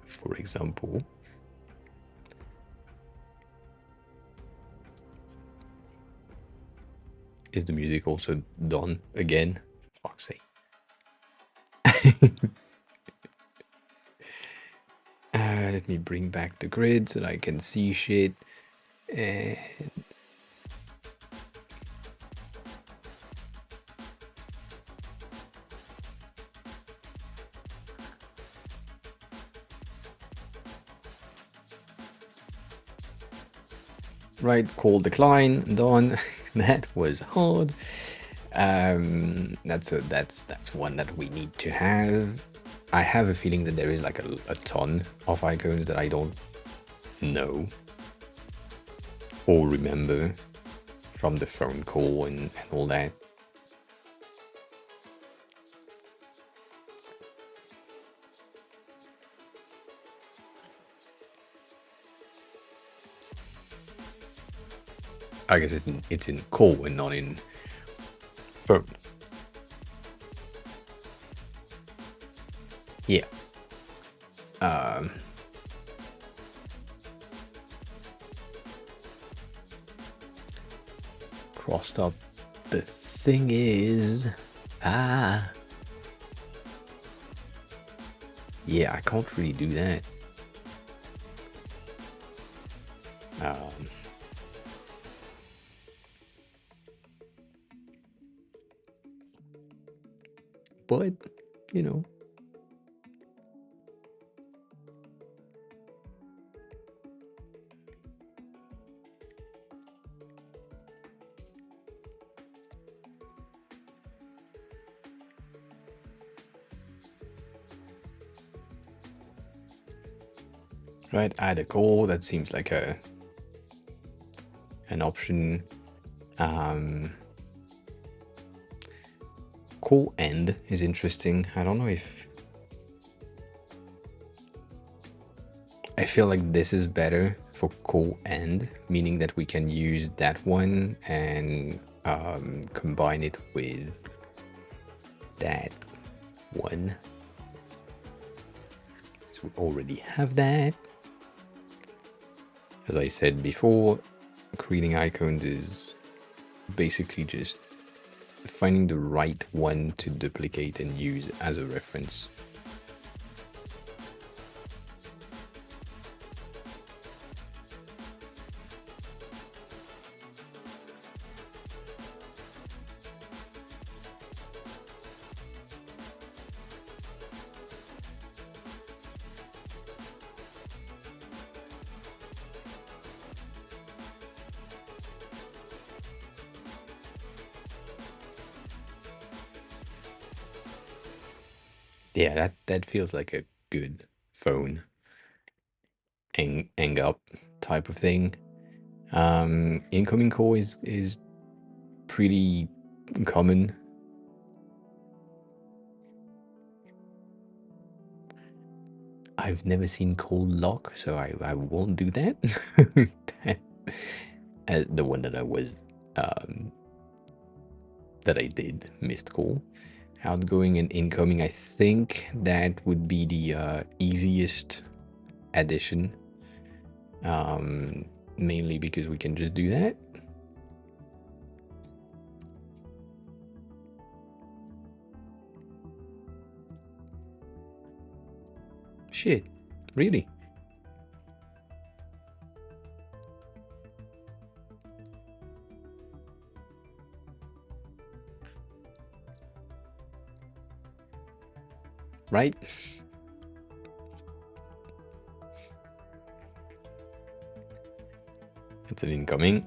Speaker 1: for example, is the music also done again? Fuck's sake. Let me bring back the grid so that I can see shit. And right, call decline, done. That was hard. That's one that we need to have. I have a feeling that there is like a ton of icons that I don't know or remember from the phone call and all that. I guess it's in call and not in phone. Yeah. Crossed up. The thing is, yeah, I can't really do that. But you know. Right, add a call. That seems like an option. Call end is interesting. I don't know if I feel like this is better for call end, meaning that we can use that one and combine it with that one. So we already have that. As I said before, creating icons is basically just finding the right one to duplicate and use as a reference. Yeah, that feels like a good phone hang up type of thing. Incoming call is pretty common. I've never seen call lock, so I won't do that. The one that I was that I did missed call. outgoing and incoming. I think that would be the easiest addition, mainly because we can just do that. Shit, really? Right? It's an incoming.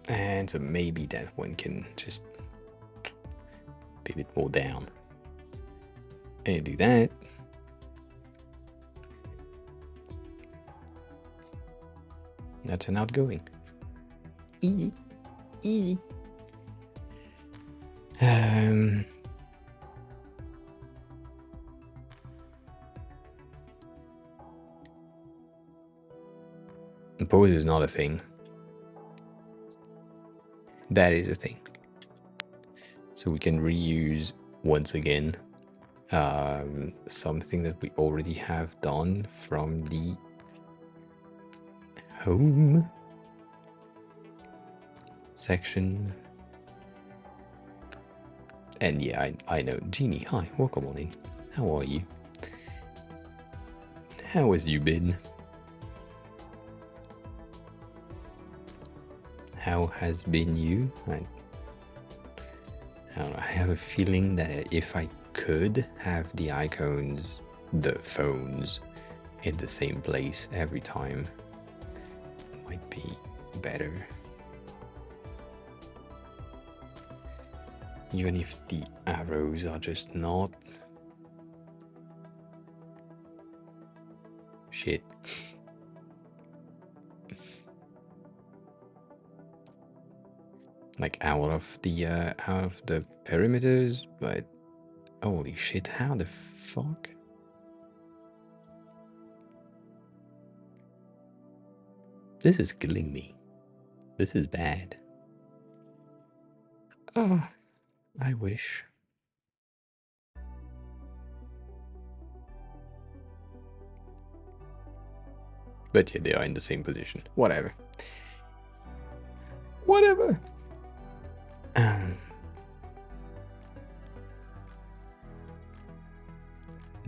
Speaker 1: And so maybe that one can just be a bit more down. And do that. That's an outgoing. Easy. Easy. Pose is not a thing. That is a thing. So we can reuse once again something that we already have done from the home section. And yeah, I know. Jeannie, hi, welcome on in. How are you? How has you been? How has been you? I don't know, I have a feeling that if I could have the icons, the phones, in the same place every time, it might be better. Even if the arrows are just not. Shit. Like out of the perimeters, but holy shit, how the fuck? This is killing me. This is bad. Oh, I wish. But yeah, they are in the same position. Whatever. Whatever.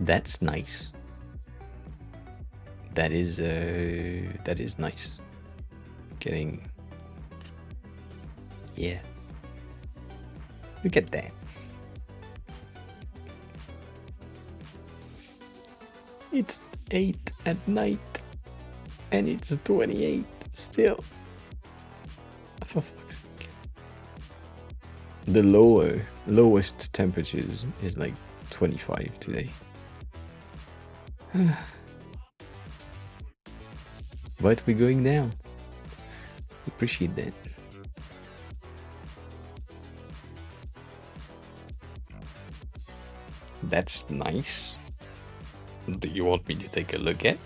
Speaker 1: That's nice. That is nice. Getting, yeah. Look at that. It's 8 at night, and it's 28 still. For fuck's sake. The lowest temperatures is like 25 today. But we're going down. Appreciate that. That's nice. Do you want me to take a look at?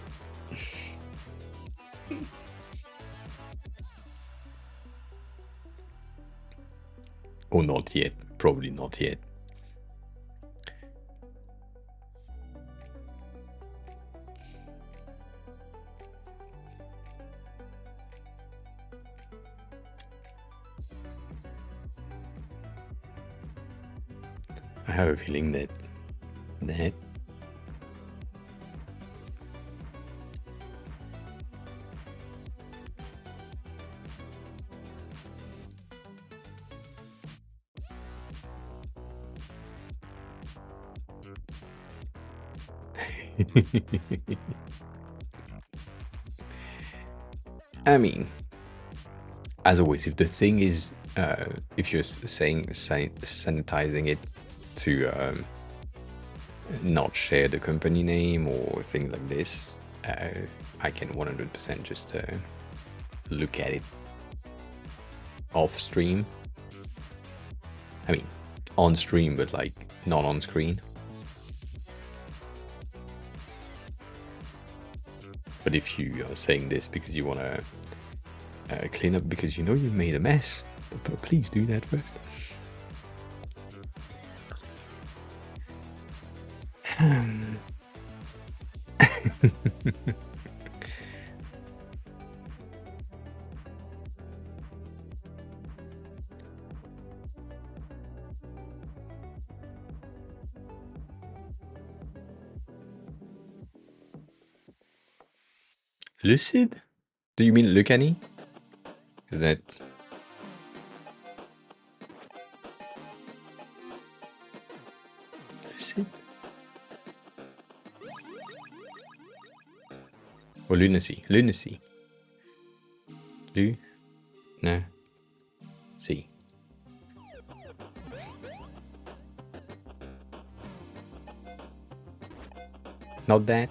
Speaker 1: Oh, not yet. Probably not yet. I have a feeling that I mean, as always, if the thing is, if you're saying sanitizing it to not share the company name or things like this, I can 100% just look at it off stream. I mean, on stream, but like not on screen. But if you are saying this because you want to clean up because you know you made a mess, but please do that first. Lucid? Do you mean Lucani? Is that... Lucid? Or lunacy? Lunacy. Lu? No. C. Not that.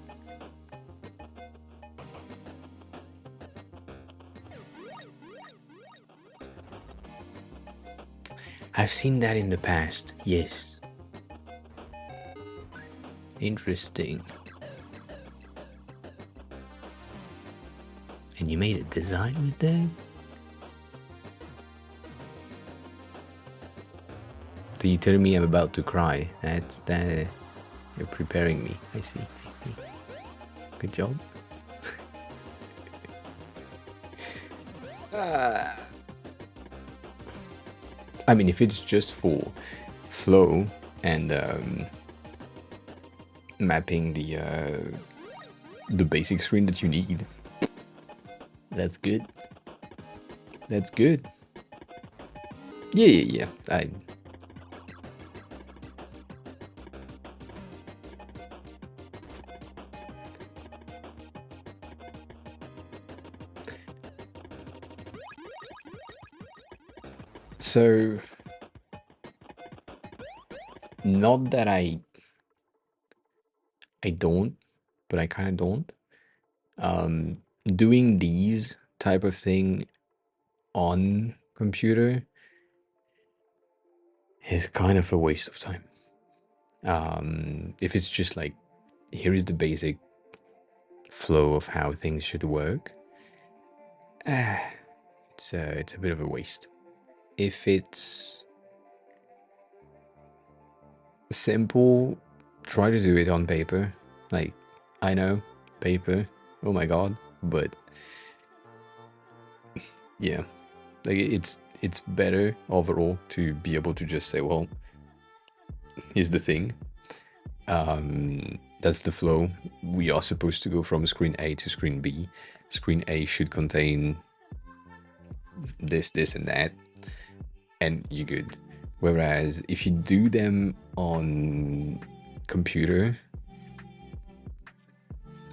Speaker 1: I've seen that in the past, yes. Interesting. And you made a design with that? So you telling me I'm about to cry? That's that. You're preparing me. I see. I see. Good job. I mean, if it's just for flow and mapping the basic screen that you need, that's good. That's good. Yeah. So, not that I don't, but I kind of don't. Doing these type of thing on computer is kind of a waste of time. If it's just like, here is the basic flow of how things should work, it's a bit of a waste. If it's simple, try to do it on paper. Like, I know, paper, oh my god, but yeah, like it's better overall to be able to just say, well, here's the thing. That's the flow. We are supposed to go from screen A to screen B. Screen A should contain this, and that, and you're good. Whereas if you do them on computer,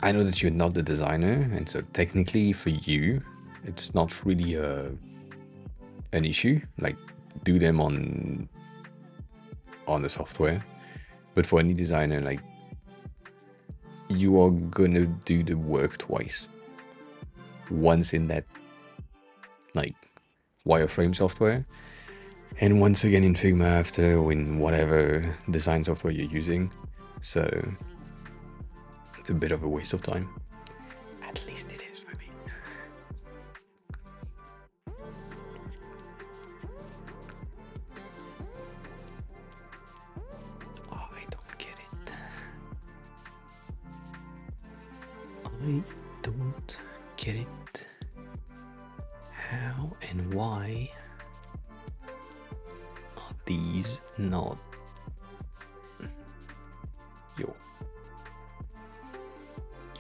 Speaker 1: I know that you're not the designer, and so technically for you, it's not really an issue. Like, do them on the software. But for any designer, like, you are gonna do the work twice. Once in that, like, wireframe software, and once again in Figma after, in whatever design software you're using. So it's a bit of a waste of time. At least it is for me. Oh, I don't get it. I don't get it. How and why are these not?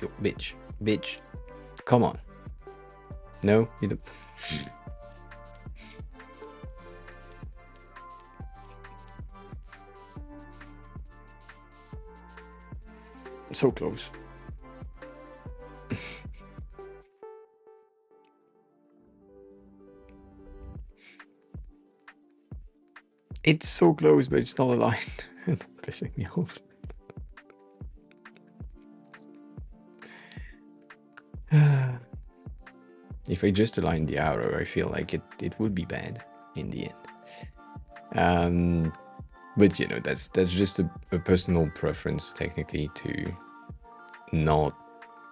Speaker 1: Yo, bitch, come on. No, you don't. So close. It's so close, but it's not aligned. It's pissing me off. If I just align the arrow, I feel like it would be bad in the end. But you know, that's just a personal preference technically to not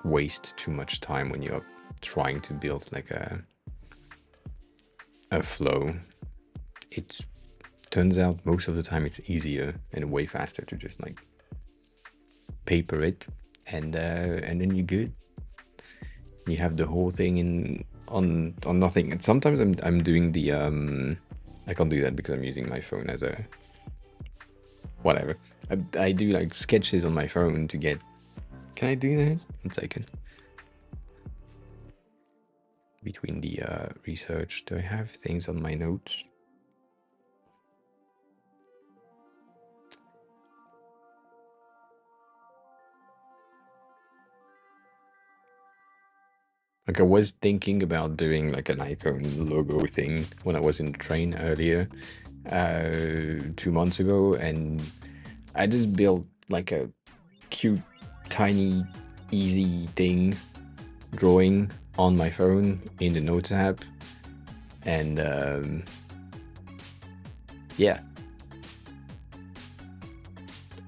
Speaker 1: waste too much time when you're trying to build like a flow. It turns out most of the time it's easier and way faster to just like paper it, and then you're good. You have the whole thing in on nothing. And sometimes I'm doing the I can't do that because I'm using my phone as a whatever. I do like sketches on my phone to get. Can I do that? 1 second. Between the research, do I have things on my notes? Like I was thinking about doing like an iPhone logo thing when I was in the train earlier, 2 months ago, and I just built like a cute, tiny, easy thing drawing on my phone in the Notes app, and yeah,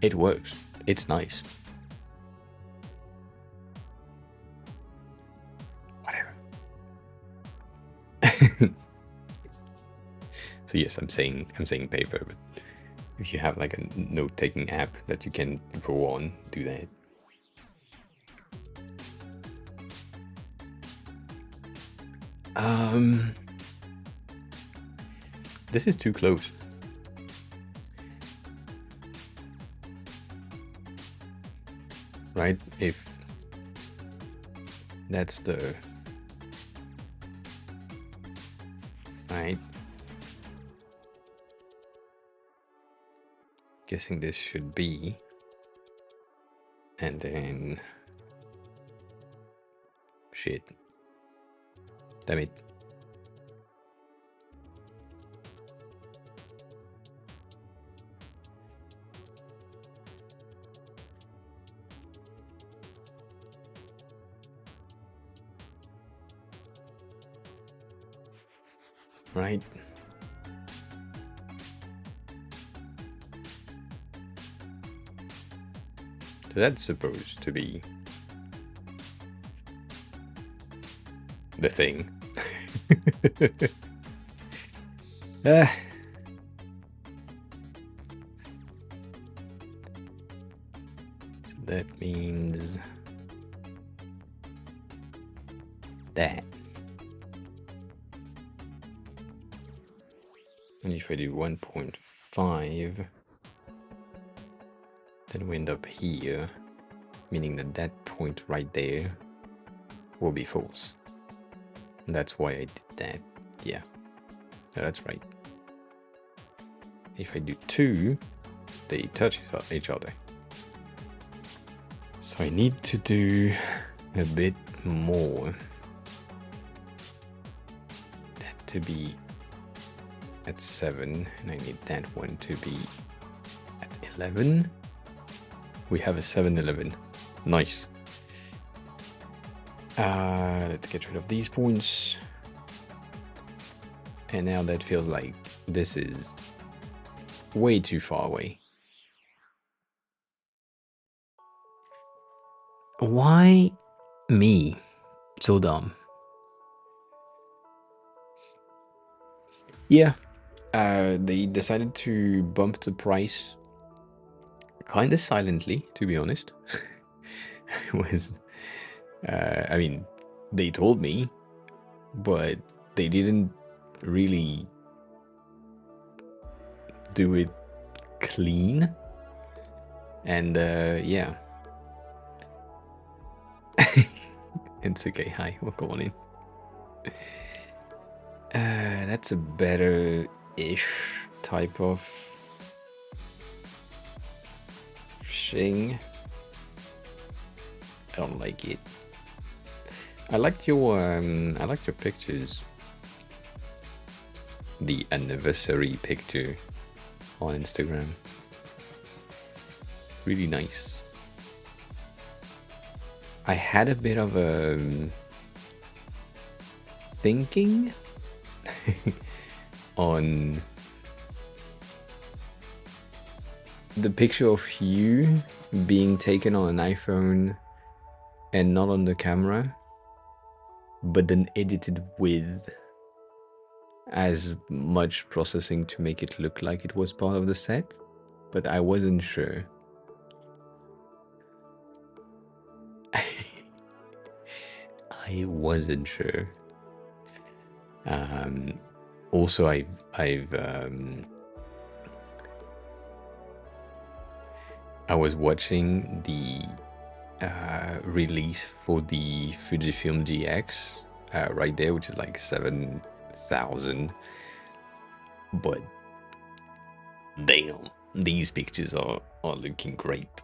Speaker 1: it works. It's nice. So yes, I'm saying paper, but if you have like a note-taking app that you can draw on, do that. This is too close. Right? If that's the right. Guessing this should be, and then shit. Damn it. Right. So that's supposed to be the thing. Ah. So that means that. And if I do 1.5, then we end up here, meaning that that point right there will be false. And that's why I did that. Yeah, so that's right. If I do 2, they touch each other. So I need to do a bit more. That to be at 7, and I need that one to be at 11. We have a 7-11. Nice. Let's get rid of these points. And now that feels like this is way too far away. Why me? So dumb. Yeah. They decided to bump the price kind of silently, to be honest. It was, I mean, they told me, but they didn't really do it clean. And yeah. It's okay. Hi, welcome on in. That's a better-ish type of thing. I don't like it. I liked your pictures. The anniversary picture on Instagram. Really nice. I had a bit of a thinking on the picture of you being taken on an iPhone and not on the camera, but then edited with as much processing to make it look like it was part of the set, but I wasn't sure. I wasn't sure. Also, I was watching the release for the Fujifilm GX right there, which is like 7,000. But damn, these pictures are looking great.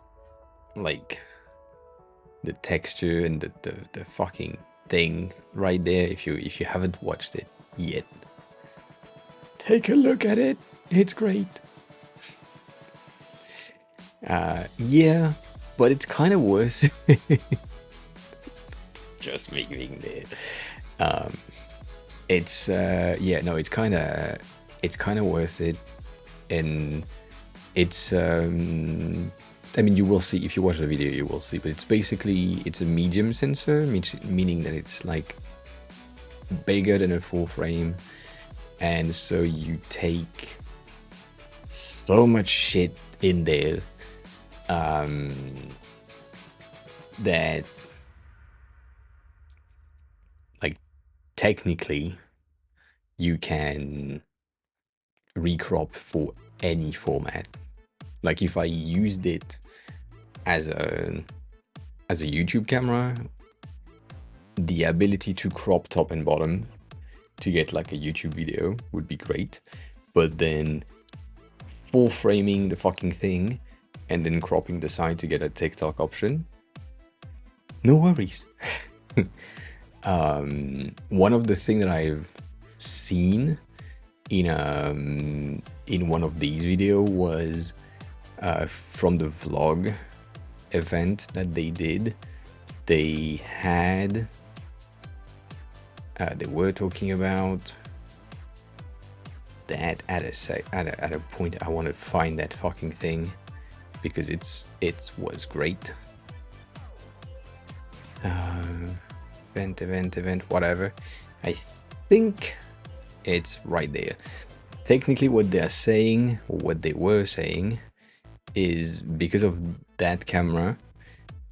Speaker 1: Like the texture and the fucking thing right there. If you haven't watched it yet, take a look at it. It's great. Yeah, but it's kind of worse. Just me being there. It's yeah, no, it's kind of worth it, and it's I mean, you will see if you watch the video, you will see, but it's a medium sensor, meaning that it's like bigger than a full frame, and so you take so much shit in there that, like, technically you can recrop for any format. Like if I used it as a YouTube camera, the ability to crop top and bottom to get like a YouTube video would be great, but then full framing the fucking thing and then cropping the side to get a TikTok option, no worries. One of the things that I've seen in one of these videos was from the vlog event that they did. They had they were talking about that at a point. I want to find that fucking thing because it was great. Event, whatever. I think it's right there. Technically, what they're saying, or what they were saying, is because of that camera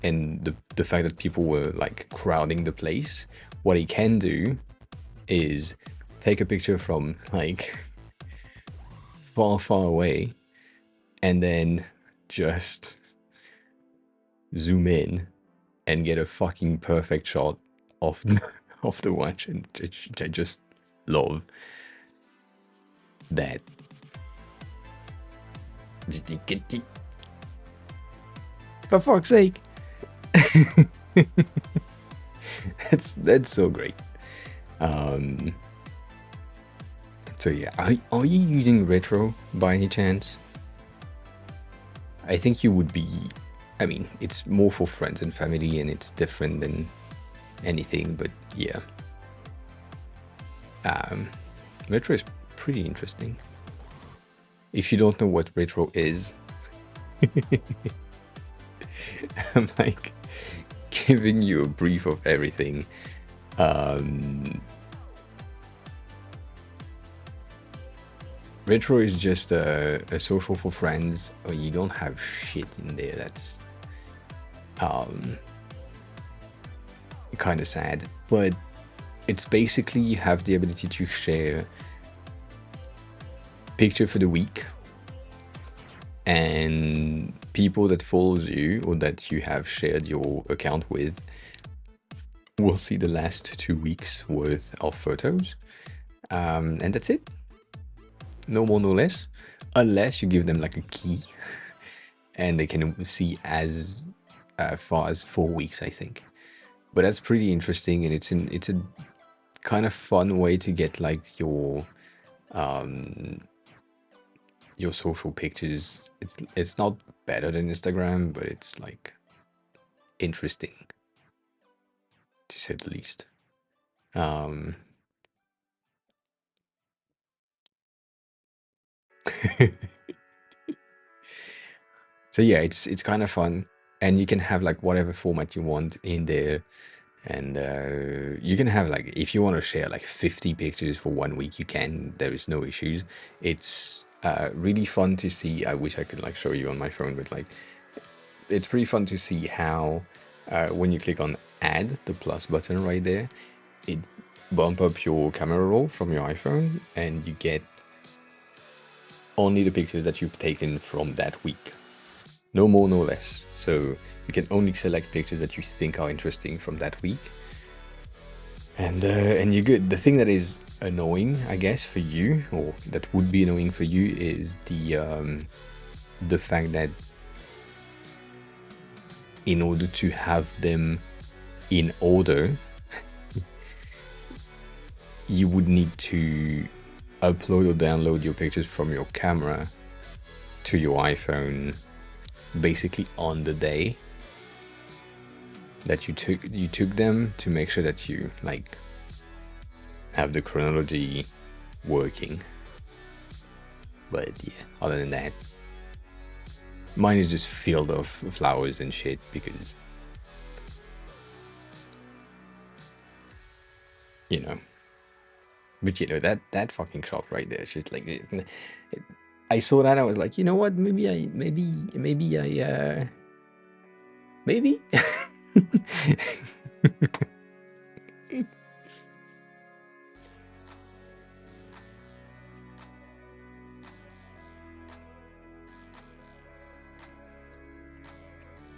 Speaker 1: and the fact that people were like crowding the place, what he can do is take a picture from like far away and then just zoom in and get a fucking perfect shot of of the watch, and I just love that. For fuck's sake. That's so great. So yeah, are you using retro by any chance? I think you would be. I mean, it's more for friends and family, and it's different than anything. But yeah, retro is pretty interesting. If you don't know what retro is, I'm like giving you a brief of everything. Retro is just a social for friends, or you don't have shit in there. That's kind of sad, but it's basically you have the ability to share picture for the week, and people that follows you or that you have shared your account with will see the last 2 weeks worth of photos, and that's it. No more, no less, unless you give them like a key, and they can see as far as 4 weeks, I think. But that's pretty interesting, and it's a kind of fun way to get like your social pictures. It's not better than Instagram, but it's like interesting, to say the least. So yeah, it's kind of fun, and you can have like whatever format you want in there. And you can have like, if you want to share like 50 pictures for 1 week, you can. There is no issues. It's really fun to see. I wish I could like show you on my phone, but like it's pretty fun to see how when you click on add, the plus button right there, it bump up your camera roll from your iPhone, and you get only the pictures that you've taken from that week. No more, no less. So you can only select pictures that you think are interesting from that week. And you're good. The thing that is annoying, I guess, for you, or that would be annoying for you, is the fact that in order to have them in order, you would need to upload or download your pictures from your camera to your iPhone basically on the day that you took them, to make sure that you like have the chronology working. But yeah, other than that, mine is just filled of flowers and shit because, you know. But you know, that fucking shot right there, it's just like I saw that, I was like, you know what, maybe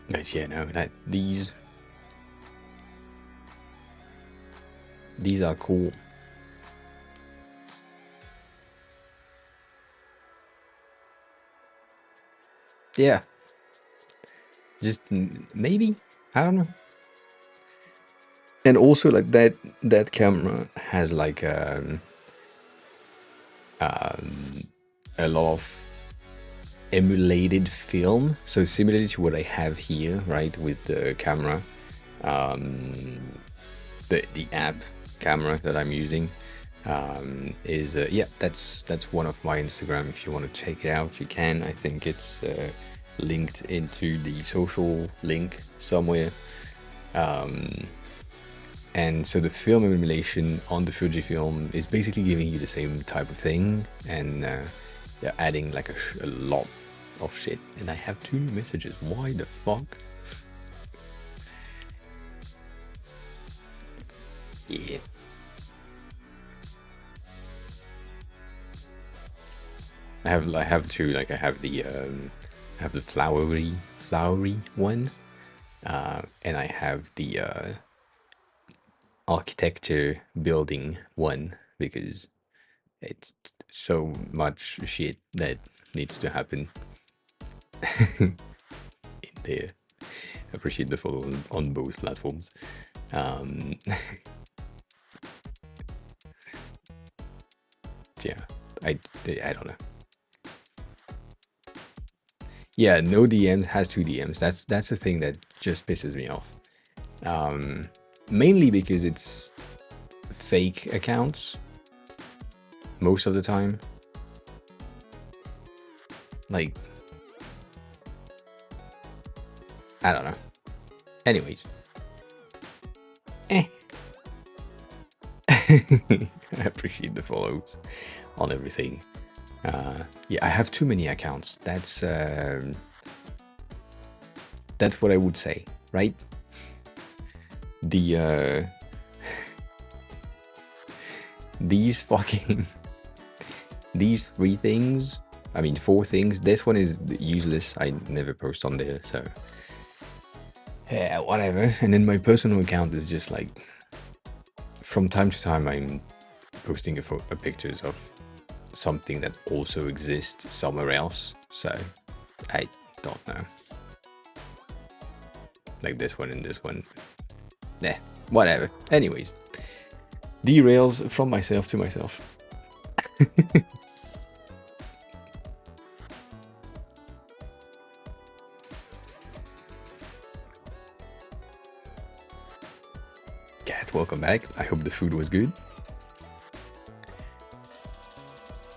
Speaker 1: but yeah, no, that these are cool. Yeah, just maybe, I don't know. And also like that camera has like a lot of emulated film, so similarly to what I have here, right, with the camera, the app camera that I'm using, is yeah, that's one of my Instagram. If you want to check it out, you can. I think it's linked into the social link somewhere. And so the film emulation on the Fujifilm is basically giving you the same type of thing, and yeah, adding like a lot of shit. And I have 2 new messages. Why the fuck? Yeah. I have 2. Like I have the flowery one, and I have the architecture building one, because it's so much shit that needs to happen in there. I appreciate the follow on both platforms. Yeah, I don't know. Yeah, no DMs has 2 DMs. That's the thing that just pisses me off. Mainly because it's fake accounts most of the time. Like, I don't know. Anyways. I appreciate the follows on everything. Yeah, I have too many accounts. That's what I would say, right? The these 3 things, I mean 4 things. This one is useless. I never post on there, so yeah, whatever. And then my personal account is just like, from time to time I'm posting pictures of something that also exists somewhere else, so I don't know. Like this one and this one. Yeah, whatever. Anyways, derails from myself to myself. Cat, welcome back. I hope the food was good.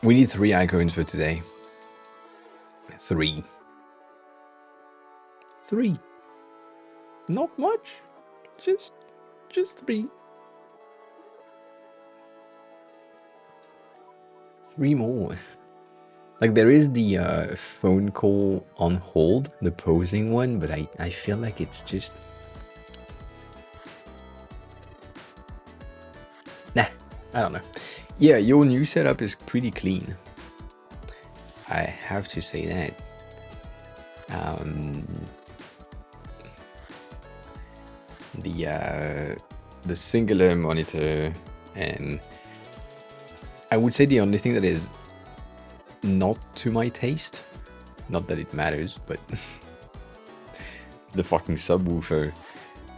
Speaker 1: We need 3 icons for today. 3. Not much. Just three. Three more. Like, there is the phone call on hold, the posing one, but I feel like it's just... Nah, I don't know. Yeah, your new setup is pretty clean. I have to say that. The singular monitor, and I would say the only thing that is not to my taste, not that it matters, but the fucking subwoofer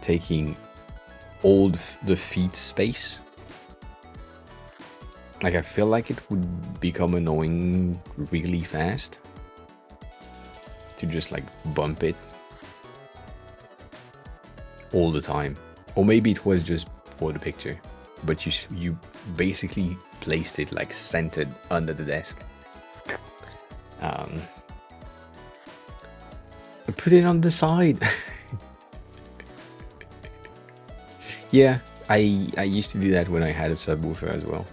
Speaker 1: taking all the feet space. Like, I feel like it would become annoying really fast to just like bump it all the time. Or maybe it was just for the picture, but you basically placed it like centered under the desk. Put it on the side. Yeah, I used to do that when I had a subwoofer as well.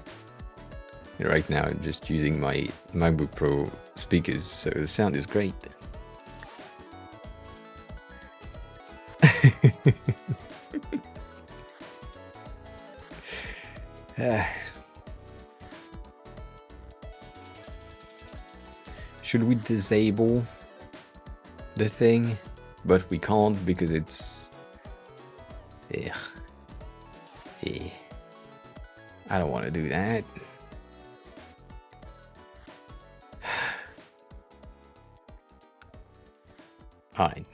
Speaker 1: Right now I'm just using my MacBook Pro speakers, so the sound is great. Should we disable the thing? But we can't because it's... Ugh. Yeah. I don't want to do that. Alright.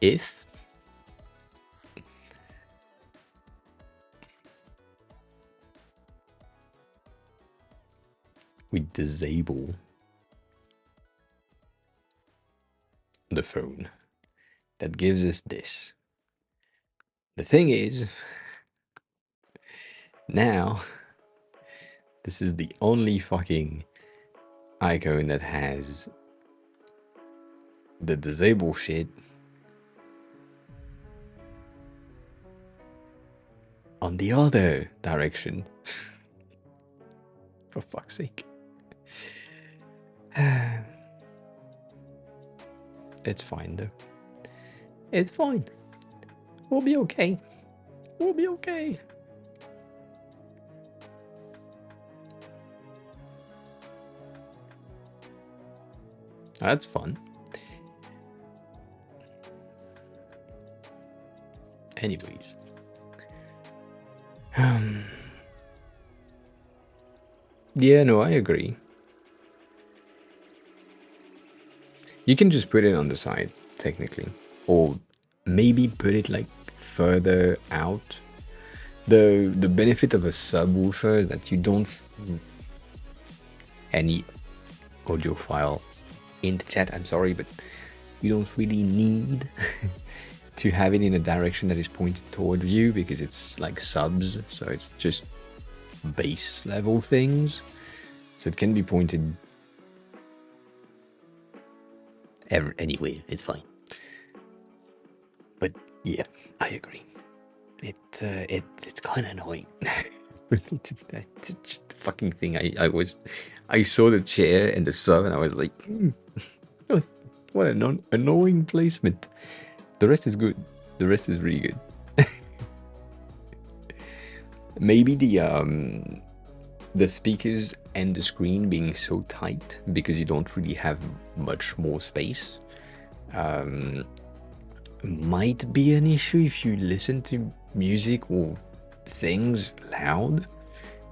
Speaker 1: If we disable the phone, that gives us this. The thing is, now this is the only fucking icon that has the disable shit on the other direction. For fuck's sake. It's fine though. It's fine. We'll be okay. We'll be okay. That's fun. Anyways. Yeah, no, I agree. You can just put it on the side, technically. Or maybe put it like further out. The benefit of a subwoofer is that you don't... Any audio file in the chat, I'm sorry, but you don't really need to have it in a direction that is pointed toward you, because it's like subs, so it's just base level things. So it can be pointed anywhere, it's fine. But yeah, I agree. It's kind of annoying. It's just the fucking thing. I saw the chair and the sub, and I was like, what an annoying placement. The rest is good. The rest is really good. Maybe the speakers and the screen being so tight because you don't really have much more space might be an issue if you listen to music or things loud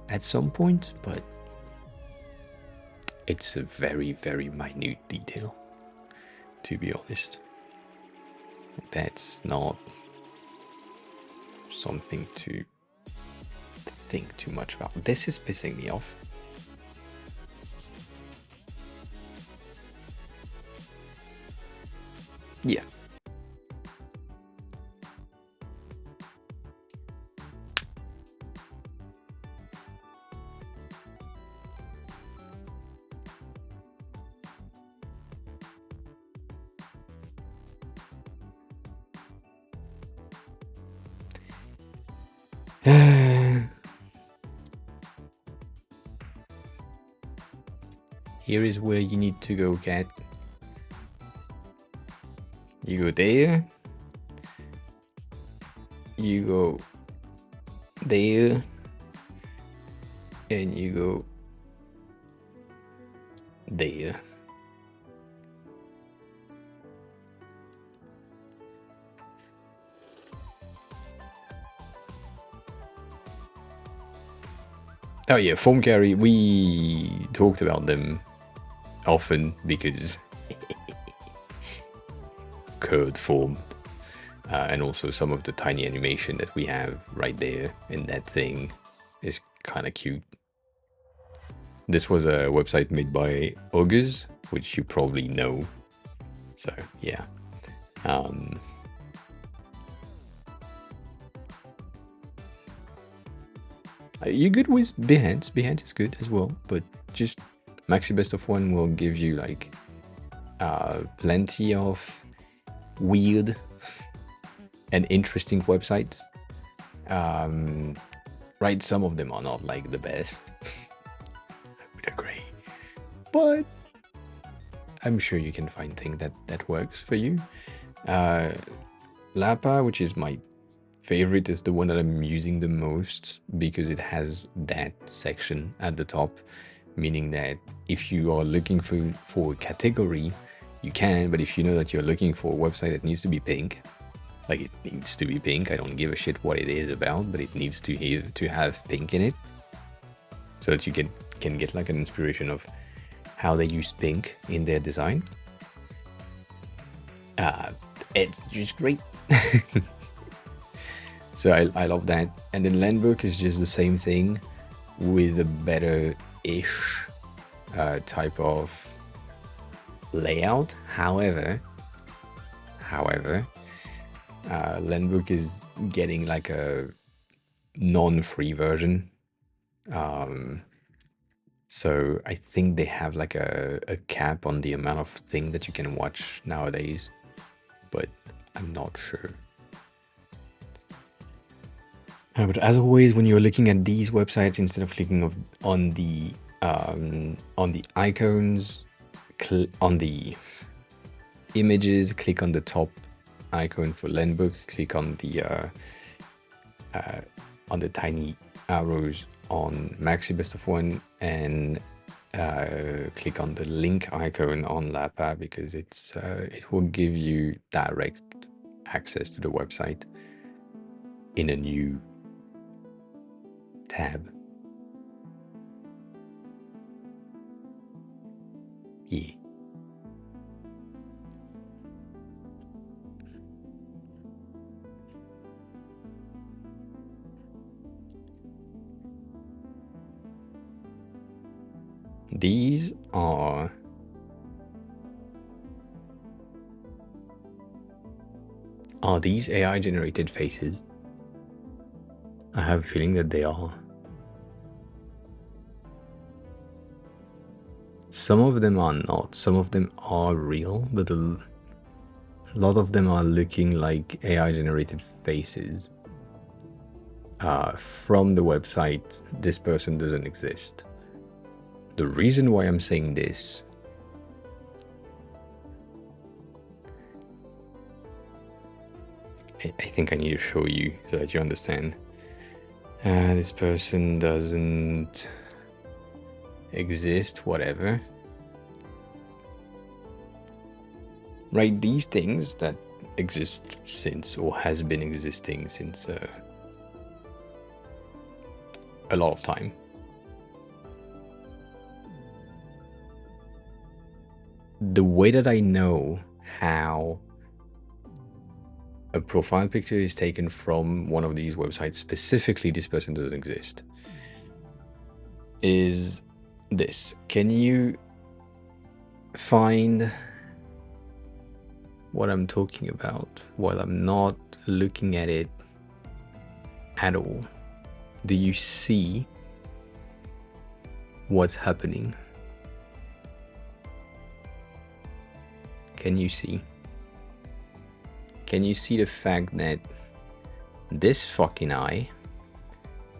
Speaker 1: at some point, but it's a very, very minute detail, to be honest. That's not something to think too much about. This is pissing me off. Yeah. Here is where you need to go, cat. You go there. You go there. And you go there. Oh yeah, form carry, we talked about them often because code form, and also some of the tiny animation that we have right there in that thing is kind of cute. This was a website made by August, which you probably know. So yeah. You're good with Behance. Behance is good as well, but just Maxi Best of One will give you like plenty of weird and interesting websites. Right, some of them are not like the best. I would agree, but I'm sure you can find things that works for you. Lapa, which is my favorite, is the one that I'm using the most because it has that section at the top, meaning that if you are looking for a category, you can, but if you know that you're looking for a website that needs to be pink, like it needs to be pink, I don't give a shit what it is about, but it needs to have pink in it, so that you can get like an inspiration of how they use pink in their design. It's just great. So I love that. And then Landbook is just the same thing with a better-ish type of layout. However, Landbook is getting like a non-free version. So I think they have like a cap on the amount of thing that you can watch nowadays, but I'm not sure. But as always, when you're looking at these websites, instead of clicking on the icons, on the images, click on the top icon for Landbook, click on the tiny arrows on Maxi Best of One, and click on the link icon on Lapa, because it will give you direct access to the website in a new tab. Yeah. These are these AI generated faces? I have a feeling that they are. Some of them are not. Some of them are real, but a lot of them are looking like AI generated faces. From the website, this person doesn't exist. The reason why I'm saying this I think I need to show you so that you understand. This person doesn't exist, whatever. Right, these things that exist since, or has been existing since a lot of time. The way that I know how a profile picture is taken from one of these websites, specifically this person doesn't exist, is this. Can you find what I'm talking about while I'm not looking at it at all? Do you see what's happening? Can you see? Can you see the fact that this fucking eye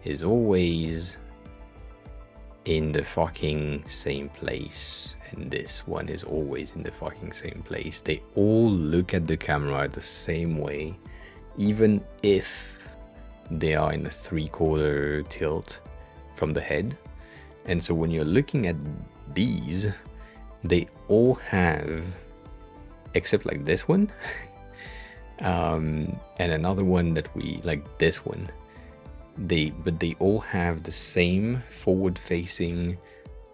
Speaker 1: is always in the fucking same place, and this one is always in the fucking same place. They all look at the camera the same way, even if they are in a 3/4 tilt from the head. And so when you're looking at these, they all have, except like this one, and another one that we like, this one, but they all have the same forward-facing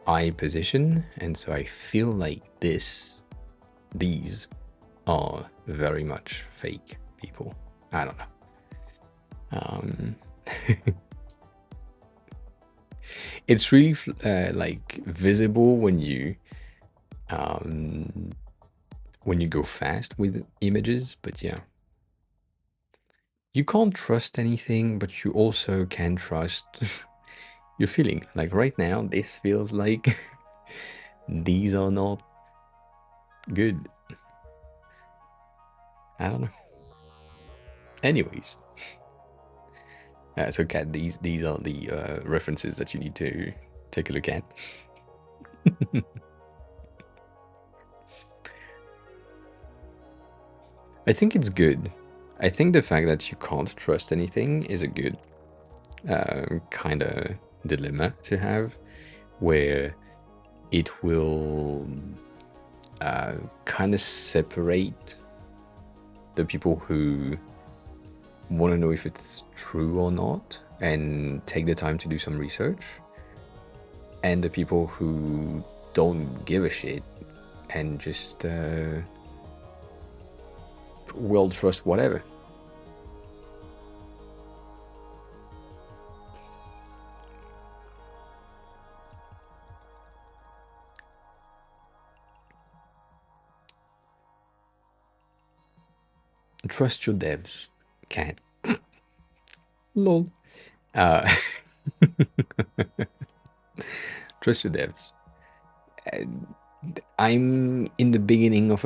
Speaker 1: eye position, and so I feel like these are very much fake people. I don't know. It's really like visible when you go fast with images, but yeah. You can't trust anything, but you also can trust your feeling. Like right now, this feels like these are not good. I don't know. Anyways. So Kat, these are the references that you need to take a look at. I think it's good. I think the fact that you can't trust anything is a good kind of dilemma to have, where it will kind of separate the people who want to know if it's true or not and take the time to do some research, and the people who don't give a shit and just will trust whatever. Trust your devs, Cat. Lol. Trust your devs. I'm in the beginning of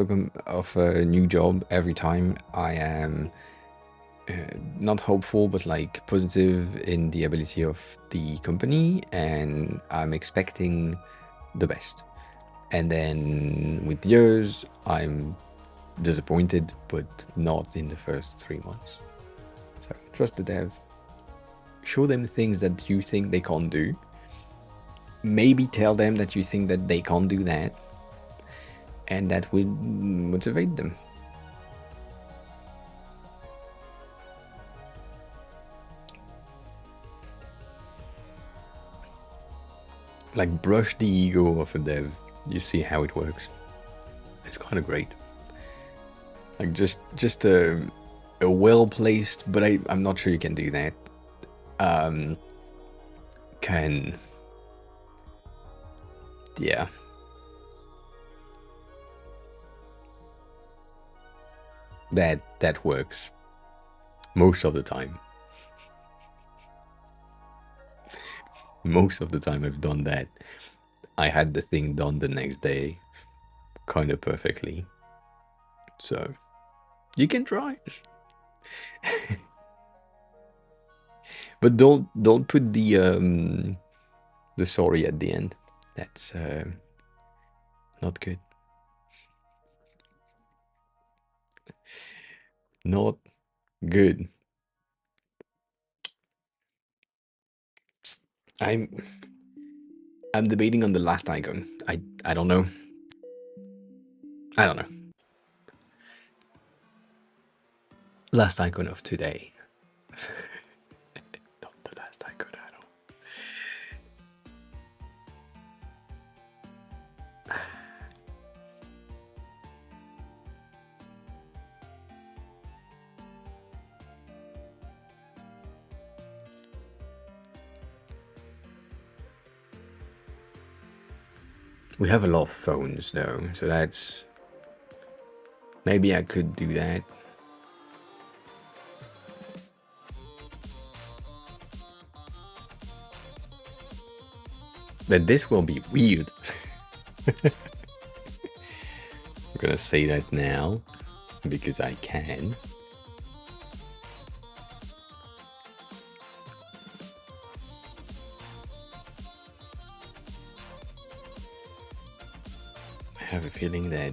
Speaker 1: a new job. Every time I am not hopeful, but like positive in the ability of the company, and I'm expecting the best. And then with years, I'm disappointed, but not in the first 3 months. So trust the dev. Show them things that you think they can't do. Maybe tell them that you think that they can't do that, and that will motivate them. Like, brush the ego of a dev. You see how it works. It's kind of great. Like, just a well-placed, but I'm not sure you can do that. Yeah. That works most of the time. Most of the time I've done that. I had the thing done the next day, kind of perfectly. So you can try. But don't put the sorry at the end. That's not good. Not good. I'm debating on the last icon. I don't know. I don't know. Last icon of today. Not the last icon at all. We have a lot of phones though, so that's... Maybe I could do that. But this will be weird. I'm gonna say that now because I can. have a feeling that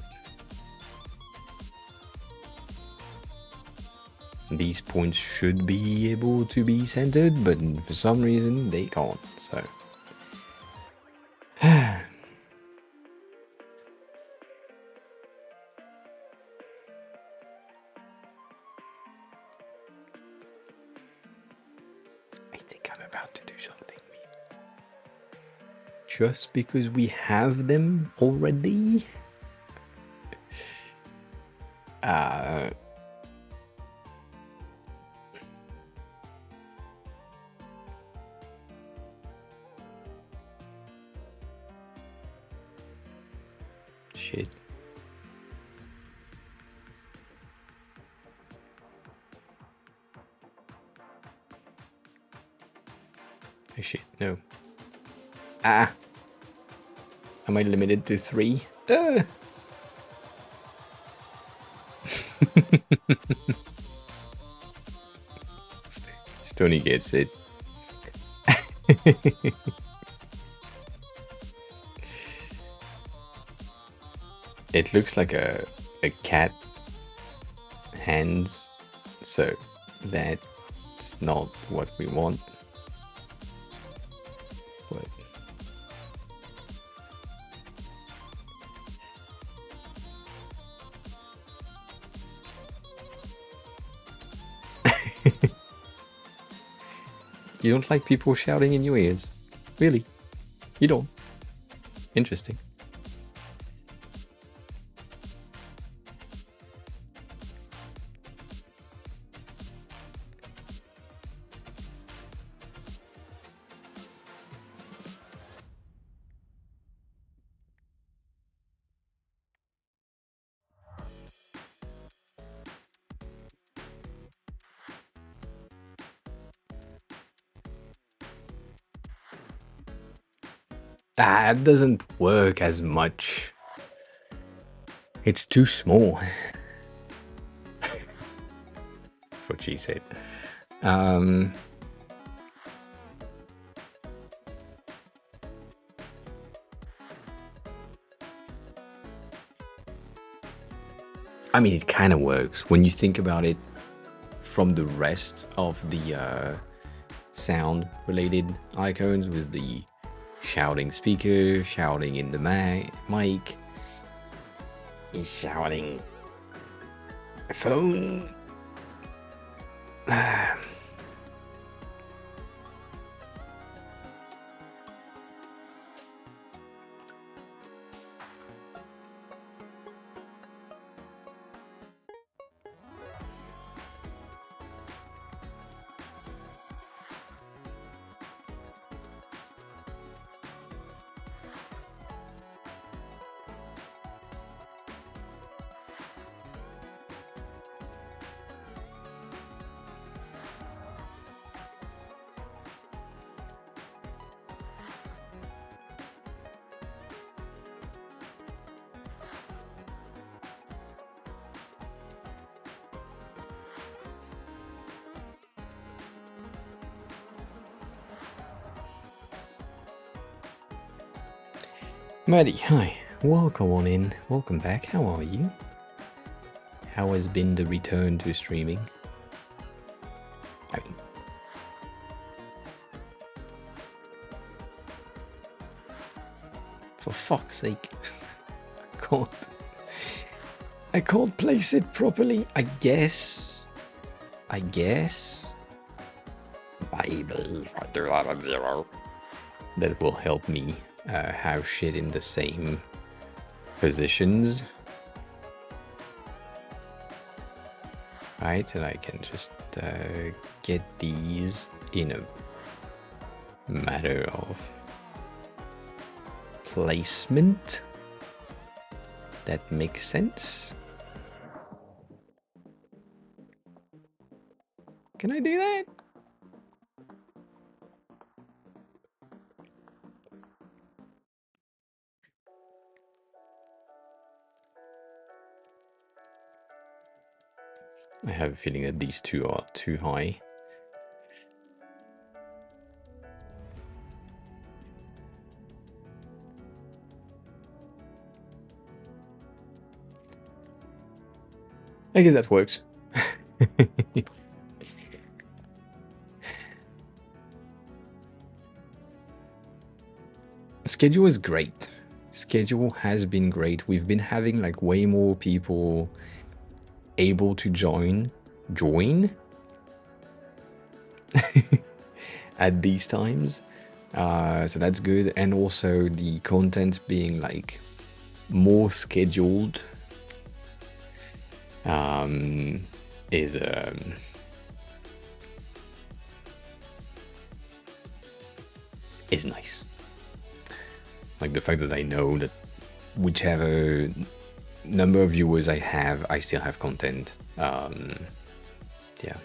Speaker 1: these points should be able to be centered, but for some reason they can't, so. I think I'm about to do something. Just because we have them already? Shit. Oh shit, no. Ah! Am I limited to 3? Stony gets it. It looks like a cat hands, so that's not what we want. But you don't like people shouting in your ears? Really? You don't? Interesting. That doesn't work as much. It's too small. That's what she said. I mean, it kind of works when you think about it from the rest of the sound-related icons with the shouting speaker, shouting in the mic, shouting phone. Maddie, hi. Welcome on in. Welcome back. How are you? How has been the return to streaming? I mean, for fuck's sake. I can't place it properly. I guess. Maybe if I do that on 0. That will help me have shit in the same positions. Right, and I can just get these in a matter of placement. That makes sense. Can I do that? I have a feeling that these two are too high. I guess that works. Schedule is great. Schedule has been great. We've been having like way more people able to join at these times. So that's good. And also the content being like more scheduled is nice. Like the fact that I know that whichever number of viewers I have, I still have content. Yeah.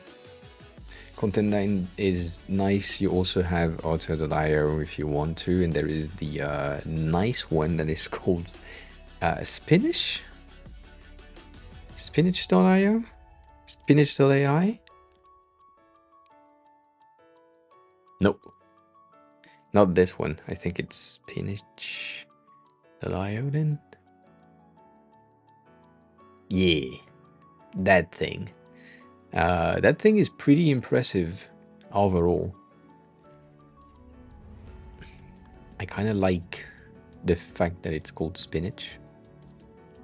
Speaker 1: Content 9 is nice. You also have author.io if you want to, and there is the nice one that is called Spinach? Spinach.io? Spinach.ai? Nope. Not this one. I think it's Spinach.io then? Yeah. That thing. That thing is pretty impressive overall. I kind of like the fact that it's called Spinach.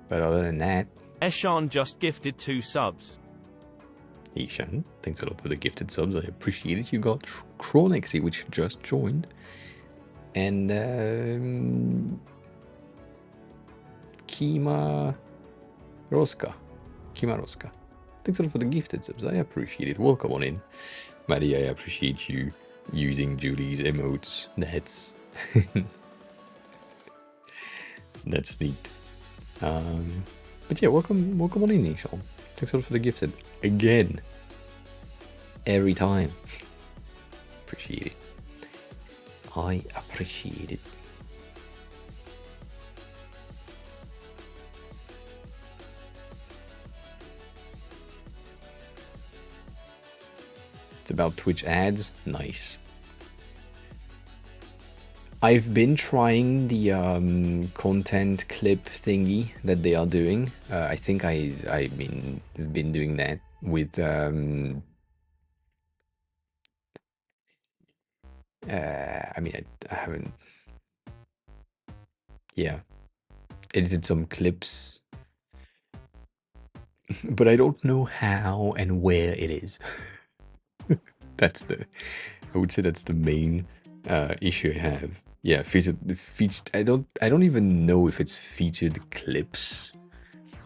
Speaker 1: But other than that...
Speaker 2: Eshan just gifted 2 subs.
Speaker 1: Ishan, thanks a lot for the gifted subs. I appreciate it. You got Chronexy, which just joined. And Kima Roska. Thanks a lot for the gifted subs. I appreciate it. Welcome on in. Maddie, I appreciate you using Julie's emotes. That's neat. But yeah, welcome on in, Ishan. Thanks a lot for the gifted. Again. Every time. Appreciate it. I appreciate it. It's about Twitch ads. Nice. I've been trying the content clip thingy that they are doing. I think I've been doing that with I mean I haven't, yeah, edited some clips, but I don't know how and where it is. I would say that's the main issue I have. Yeah, featured. I don't even know if it's featured clips.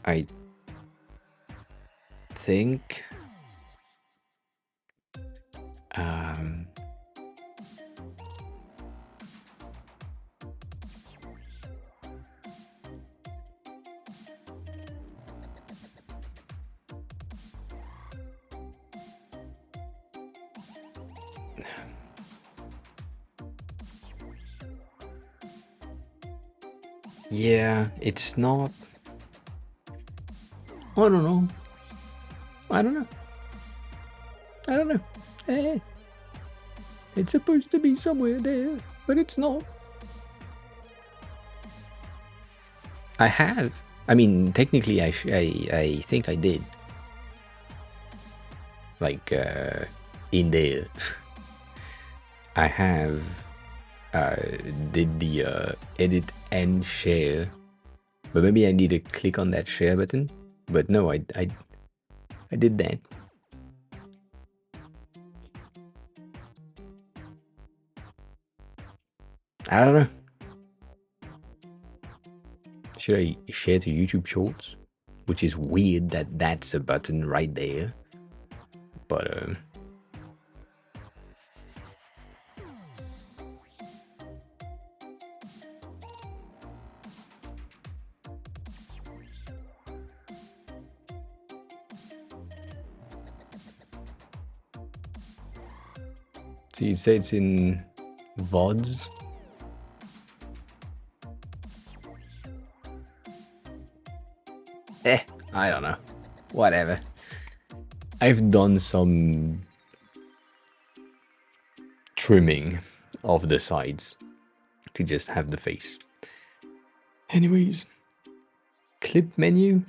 Speaker 1: I think. Yeah, it's not. I don't know. It's supposed to be somewhere there, but it's not. I have. I mean, technically, I think I did. Like, in there. I have did the edit and share, but maybe I need to click on that share button. But no, I did that. I don't know. Should I share to YouTube Shorts? Which is weird that that's a button right there. But so you say it's in VODs? I don't know. Whatever. I've done some trimming of the sides to just have the face. Anyways, clip menu.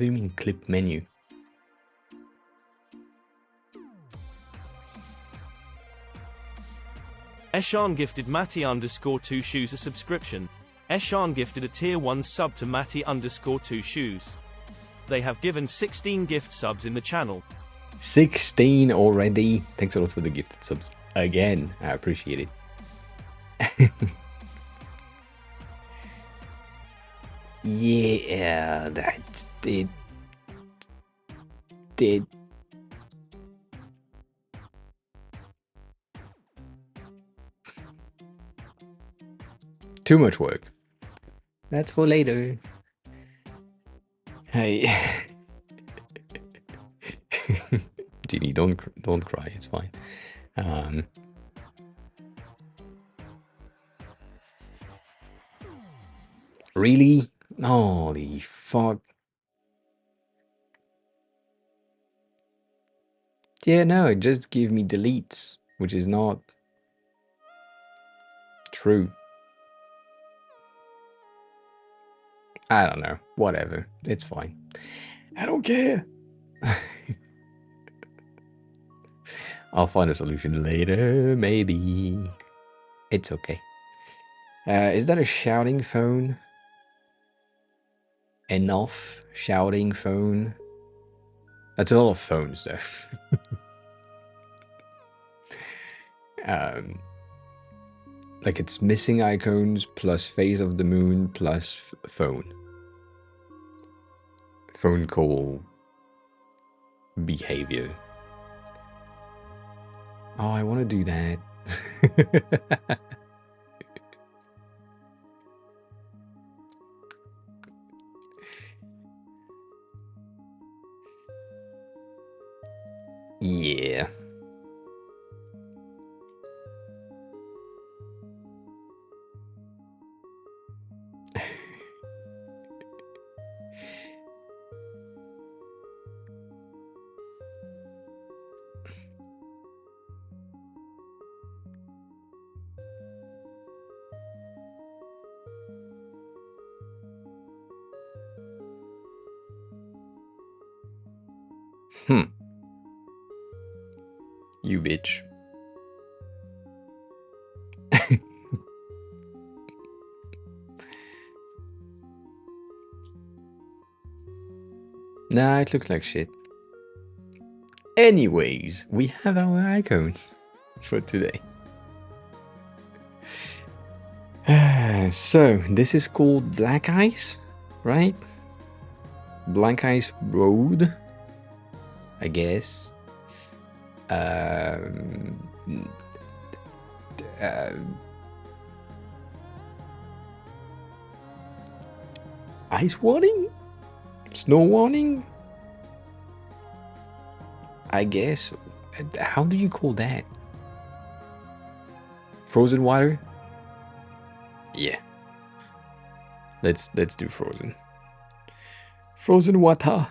Speaker 1: do you mean clip menu?
Speaker 2: Eshan gifted Matty_2 shoes a subscription. Eshan gifted a tier 1 sub to Matty_2 shoes. They have given 16 gift subs in the channel.
Speaker 1: 16 already. Thanks a lot for the gifted subs. Again, I appreciate it. Yeah, that's it. Too much work. That's for later. Hey. Genie, don't cry. It's fine. Really? Holy fuck. Yeah, no, it just gave me deletes, which is not true. I don't know. Whatever. It's fine. I don't care. I'll find a solution later, maybe. It's okay. Is that a shouting phone? Enough shouting phone? That's a lot of phones, though. Like it's missing icons plus face of the moon plus phone. Phone call behavior. Oh, I want to do that. Yeah. You bitch. Nah, it looks like shit. Anyways, we have our icons for today. So, this is called Black Ice, right? Black Ice Road, I guess. Ice warning? Snow warning? I guess. How do you call that? Frozen water? Yeah. Let's do frozen. Frozen water.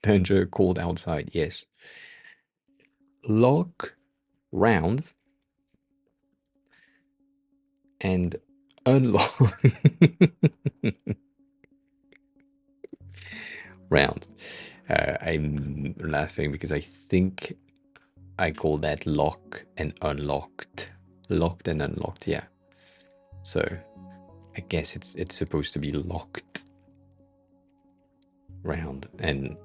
Speaker 1: Danger cold outside, yes. Lock round and unlock round. I'm laughing because I think I call that lock and unlocked. Locked and unlocked, yeah. So I guess it's supposed to be locked round and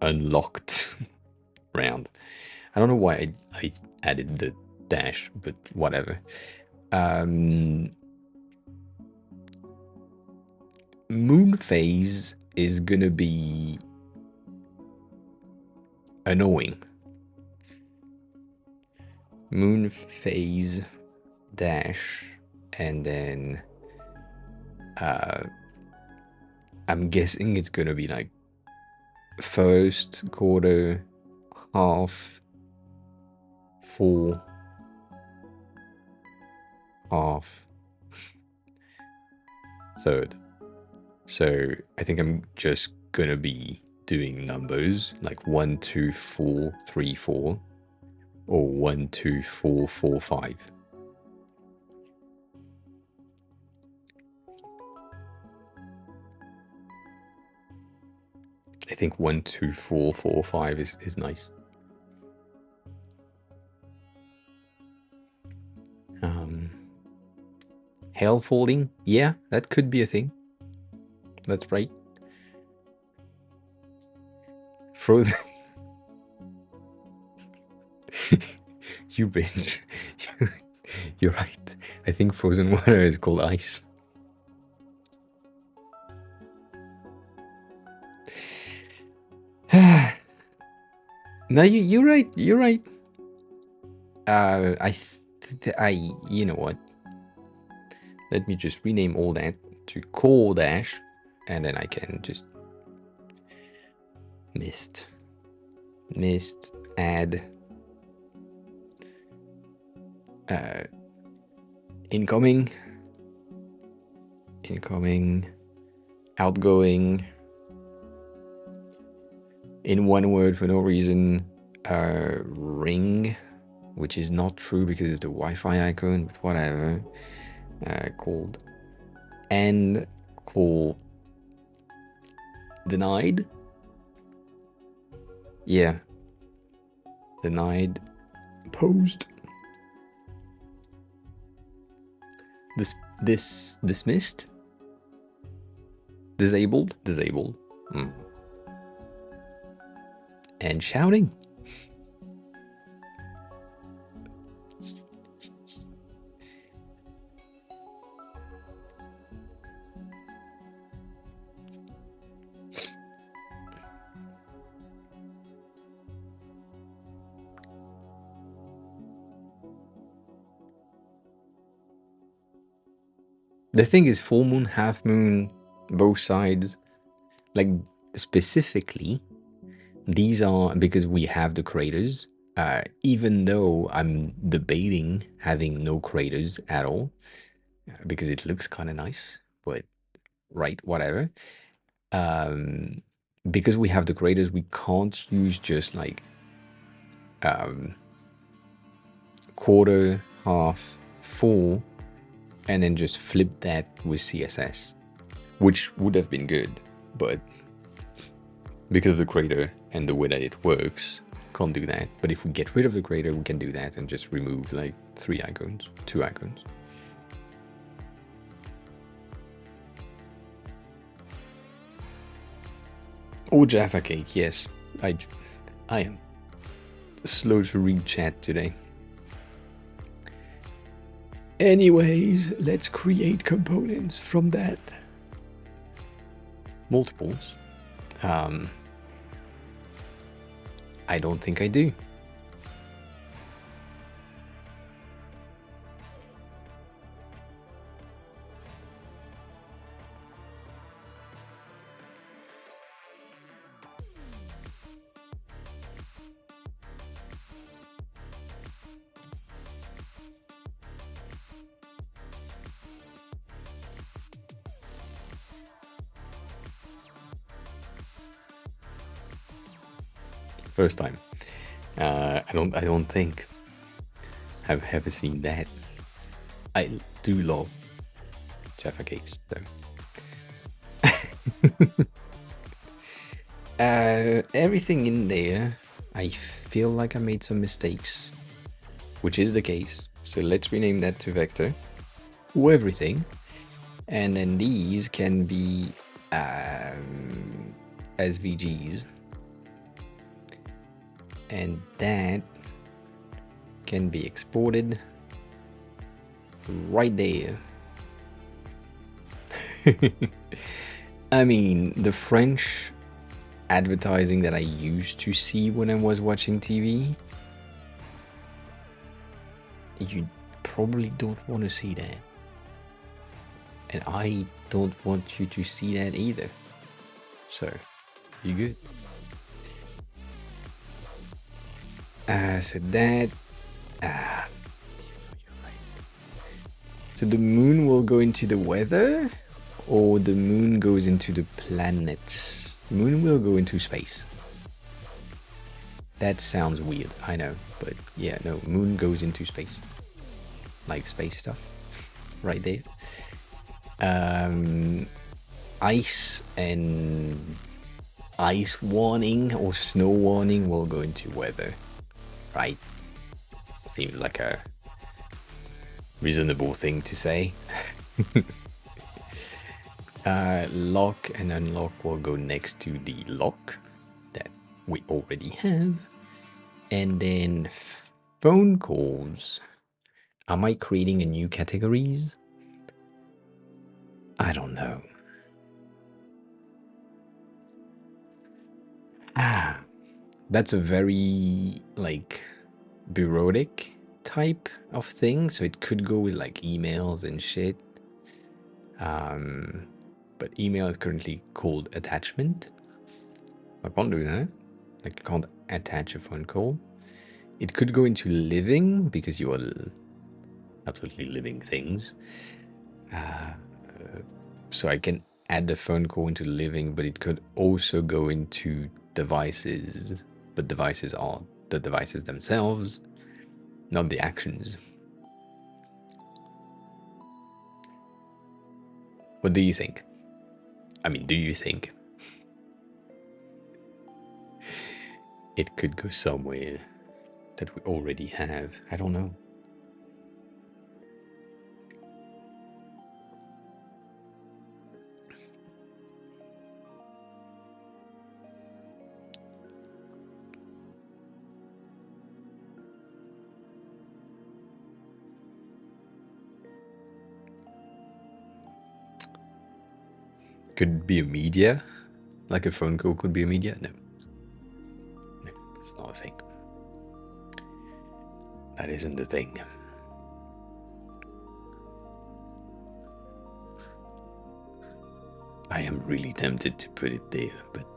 Speaker 1: unlocked round. I don't know why I added the dash, but whatever. Moon phase is gonna be annoying. Moon phase dash and then I'm guessing it's gonna be like first quarter, half, full, half, third. So I think I'm just gonna be doing numbers like 1, 2, 4, 3, 4, or 1, 2, 4, 4, 5. I think 1, 2, 4, 4, 5 is nice. Hail falling, yeah, that could be a thing. That's right. Frozen. You bitch. You're right. I think frozen water is called ice. No, you're right. You're right. You know what? Let me just rename all that to Core Dash, and then I can just mist, add incoming, outgoing, in one word for no reason, ring, which is not true because it's the Wi-Fi icon, but whatever, called, and call denied. Yeah, denied, posed, dismissed, disabled, and shouting. The thing is, full moon, half moon, both sides, like specifically, these are because we have the craters. Even though I'm debating having no craters at all, because it looks kind of nice, but right, whatever. Because we have the craters, we can't use just like quarter, half, full, and then just flip that with CSS, which would have been good, but because of the crater and the way that it works, can't do that. But if we get rid of the crater, we can do that and just remove like 3 icons, 2 icons. Or Jaffa Cake, yes. I am slow to read chat today. Anyways, let's create components from that. Multiples. I don't think I do. First time. I don't think I've ever seen that. I do love Jaffa Cakes though. Everything in there, I feel like I made some mistakes, which is the case. So let's rename that to vector for everything. And then these can be SVGs. And that can be exported right there. I mean, the French advertising that I used to see when I was watching TV, you probably don't want to see that. And I don't want you to see that either. So, you good? So that... So the moon will go into the weather, or the moon goes into the planets? The moon will go into space. That sounds weird, I know, but yeah, no, moon goes into space. Like space stuff, right there. Ice and ice warning or snow warning, we'll go into weather, right? Seems like a reasonable thing to say. Lock and unlock will go next to the lock that we already have. And then phone calls. Am I creating a new categories? I don't know. That's a very like bureaucratic type of thing, so it could go with like emails and shit. But email is currently called attachment. I can't do that. Like, you can't attach a phone call. It could go into living because you are absolutely living things. So I can add the phone call into living, but it could also go into devices. But devices are the devices themselves, not the actions. What do you think? I mean, do you think it could go somewhere that we already have? I don't know. Could be a media, like a phone call could be a media. No, it's not a thing. That isn't the thing. I am really tempted to put it there, but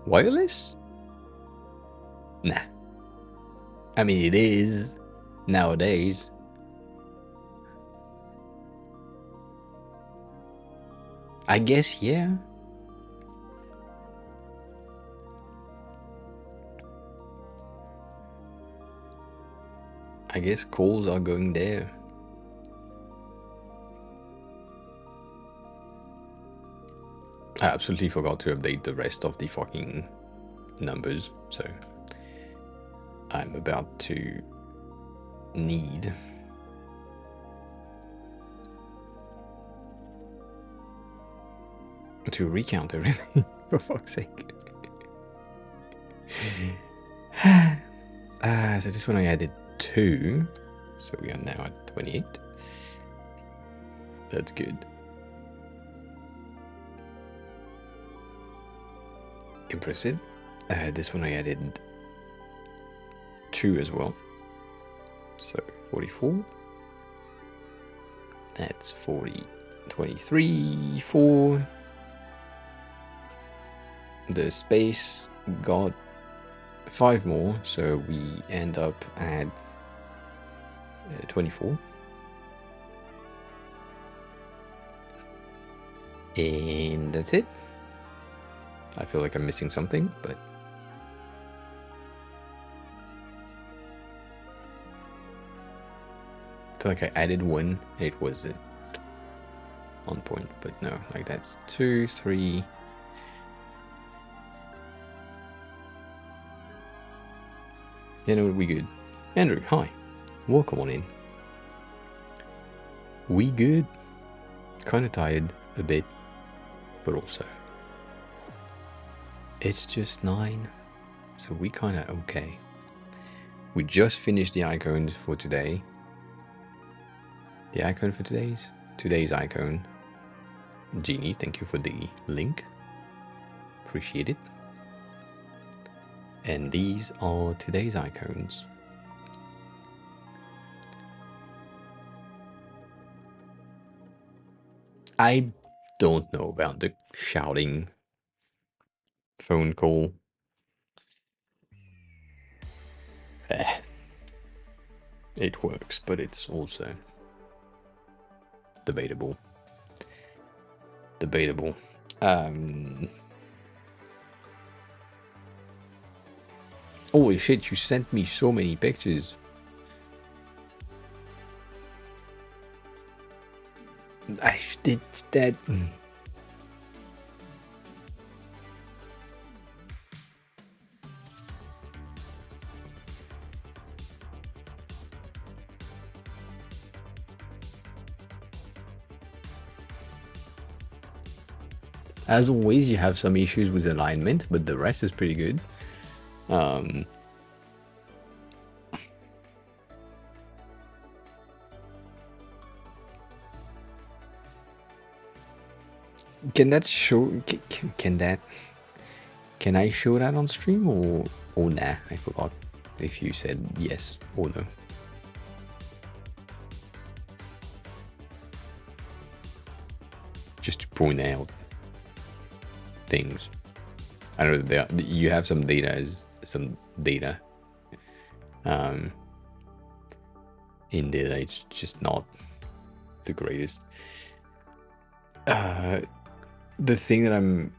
Speaker 1: wireless? Nah. I mean, it is nowadays. I guess, yeah. I guess calls are going there. I absolutely forgot to update the rest of the fucking numbers, so I'm about to need to recount everything, for fuck's sake. So this one I added 2, so we are now at 28. That's good. Impressive. This one I added 2 as well, so 44. That's 40, 23, 4. The space got 5 more, so we end up at 24. And that's it. I feel like I'm missing something, but I feel like I added 1. It was on point, but no, like that's 2, 3. You know, we good. Andrew, hi. Welcome on in. We good. Kind of tired a bit, but also it's just 9, so we kind of okay. We just finished the icons for today. The icon for today's icon. Genie, thank you for the link. Appreciate it. And these are today's icons. I don't know about the shouting phone call. It works, but it's also debatable. Debatable. Holy shit, you sent me so many pictures. I did that. As always, you have some issues with alignment, but the rest is pretty good. Can that show? Can I show that on stream or nah? I forgot if you said yes or no. Just to point out things. I don't know. You have some data in there that it's just not the greatest. The thing that I'm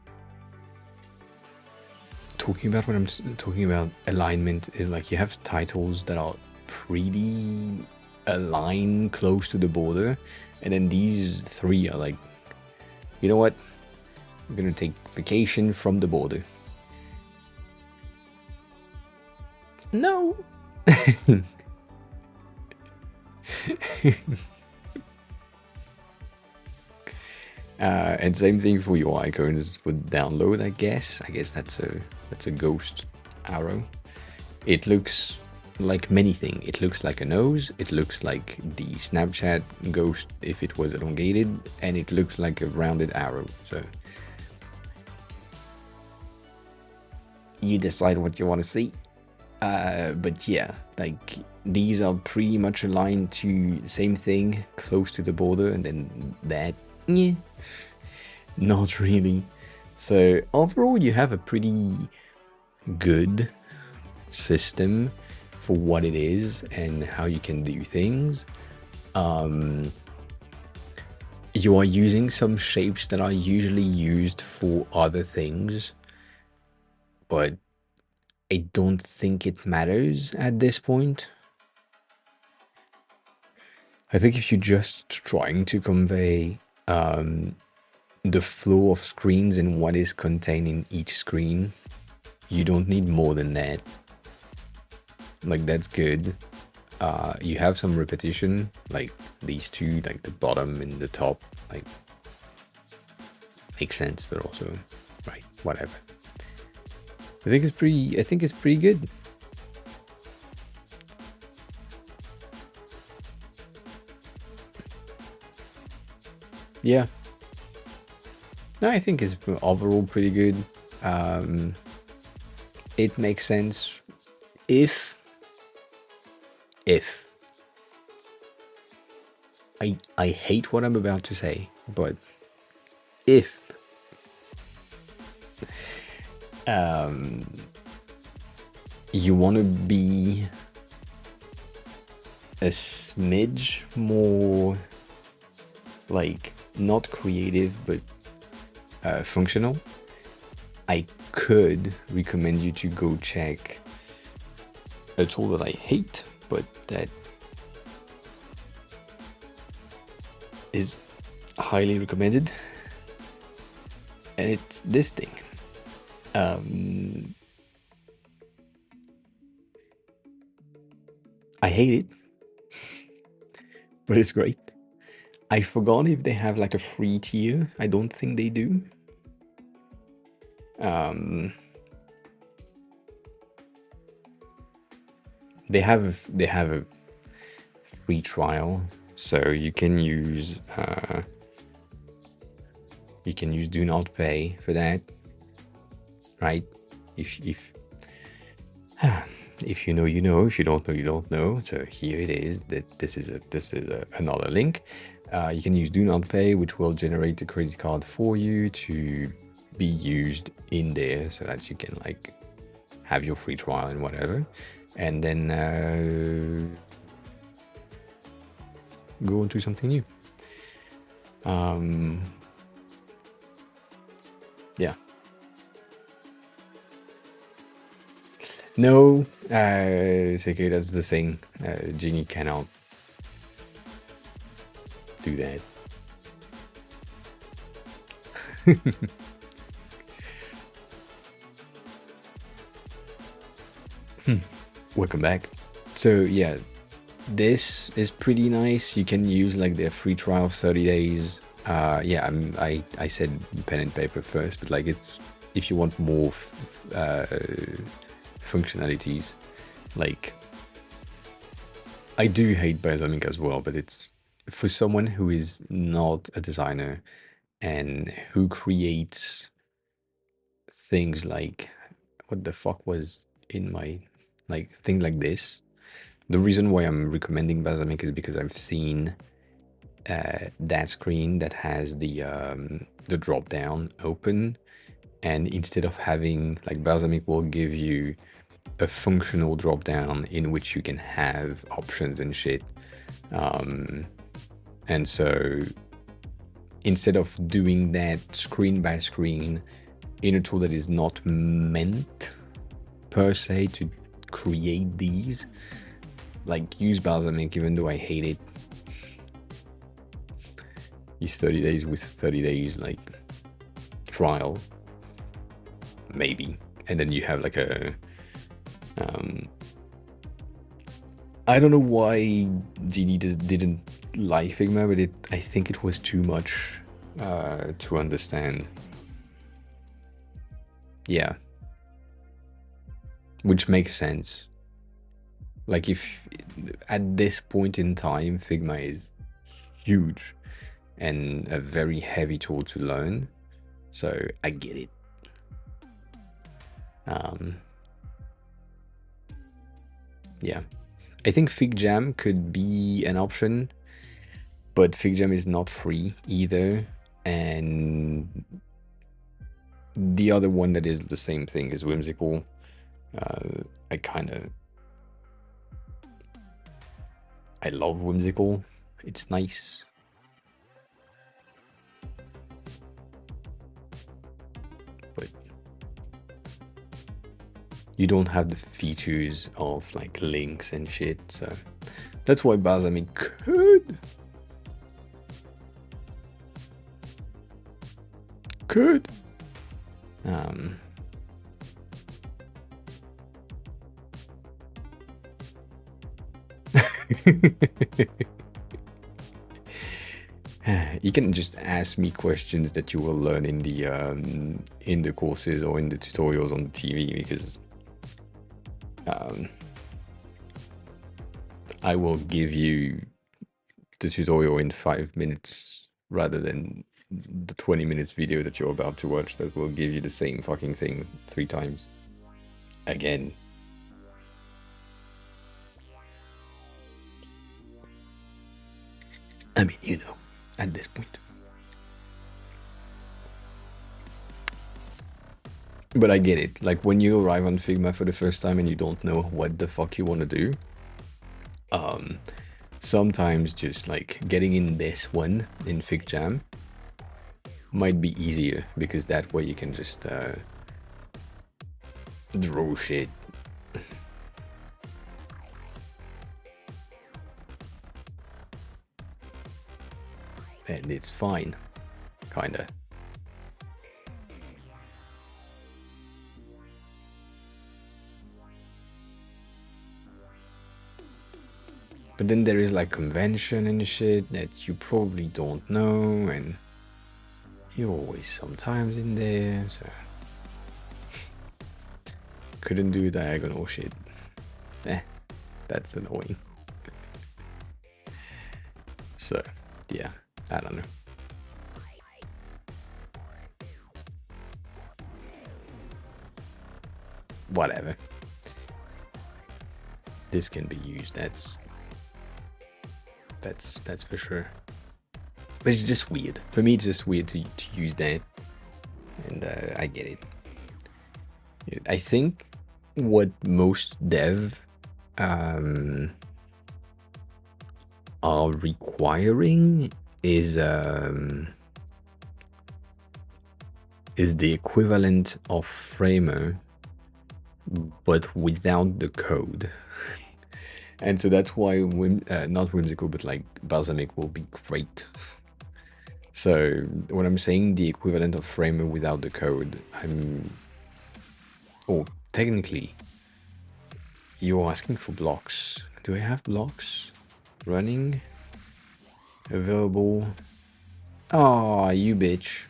Speaker 1: talking about when I'm talking about alignment is like you have titles that are pretty aligned close to the border, and then these three are like, you know what? I'm gonna take vacation from the border. No. And same thing for your icons with download. I guess that's a ghost arrow. It looks like many things. It looks like a nose. It looks like the Snapchat ghost if it was elongated, and it looks like a rounded arrow. So you decide what you want to see. But yeah, like these are pretty much aligned to same thing, close to the border, and then that, yeah, not really. So overall, you have a pretty good system for what it is and how you can do things. You are using some shapes that are usually used for other things, but I don't think it matters at this point. I think if you're just trying to convey the flow of screens and what is contained in each screen, you don't need more than that. Like, that's good. You have some repetition, like these two, like the bottom and the top, like makes sense, but also, right, whatever. I think it's pretty good. Yeah. No, I think it's overall pretty good. It makes sense if I hate what I'm about to say, but if you want to be a smidge more like not creative but functional, I could recommend you to go check a tool that I hate but that is highly recommended, and it's this thing. I hate it, but it's great. I forgot if they have like a free tier. I don't think they do. They have a free trial, so you can use do not pay for that, right? If you know, you know. If you don't know, you don't know. So here it is. That this is another link. You can use do not pay, which will generate a credit card for you to be used in there, so that you can like have your free trial and whatever, and then go into something new. Yeah. No, okay, that's the thing. Genie cannot do that. Welcome back. So yeah, this is pretty nice. You can use like their free trial of 30 days. Yeah, I said pen and paper first, but like it's, if you want more functionalities, like I do hate Balsamic as well, but it's for someone who is not a designer and who creates things like, what the fuck was in my, like things like this. The reason why I'm recommending Balsamic is because I've seen that screen that has the drop down open, and instead of having like Balsamic will give you a functional drop down in which you can have options and shit. And so instead of doing that screen by screen in a tool that is not meant per se to create these, like use Balsamic, even though I hate it. Use 30 days with 30 days like trial, maybe, and then you have like a I don't know why GD didn't like Figma, but I think it was too much to understand. Yeah, which makes sense. Like if at this point in time Figma is huge and a very heavy tool to learn, so I get it. Yeah, I think FigJam could be an option, but FigJam is not free either, and the other one that is the same thing is Whimsical. I love Whimsical. It's nice. But you don't have the features of like links and shit, so that's why Balsamic could you can just ask me questions that you will learn in the courses or in the tutorials on the TV, because I will give you the tutorial in 5 minutes rather than the 20 minutes video that you're about to watch that will give you the same fucking thing 3 times again. I mean, you know, at this point. But I get it. Like when you arrive on Figma for the first time and you don't know what the fuck you want to do, sometimes just like getting in this one in FigJam might be easier, because that way you can just draw shit. And it's fine, kinda. But then there is like convention and shit that you probably don't know, and you're always sometimes in there, so couldn't do diagonal shit. That's annoying. So yeah, I don't know. Whatever. This can be used, that's for sure. But it's just weird. For me, it's just weird to use that. And I get it. I think what most dev are requiring is the equivalent of Framer, but without the code. And so that's why not Whimsical, but like Balsamic will be great. So when I'm saying the equivalent of Framer without the code, technically, you're asking for blocks. Do I have blocks running? Available? Oh, you bitch.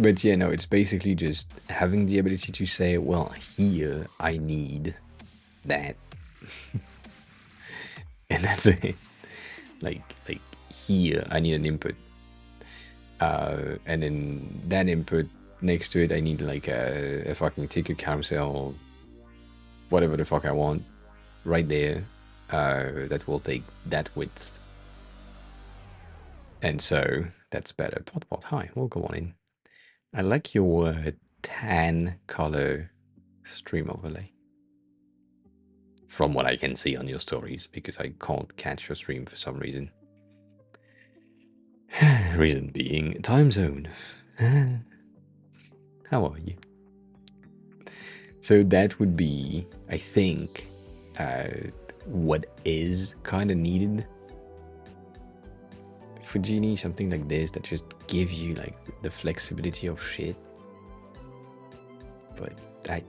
Speaker 1: But yeah, no, it's basically just having the ability to say, well, here I need that. And that's it. Like here I need an input. And then that input next to it, I need like a fucking ticket carousel, whatever the fuck I want, right there. That will take that width. And so that's better. Pot, hi, welcome on in. I like your tan color stream overlay. From what I can see on your stories, because I can't catch your stream for some reason. Reason being, time zone. How are you? So that would be, I think, what is kind of needed for Genie, something like this that just gives you like the flexibility of shit. But I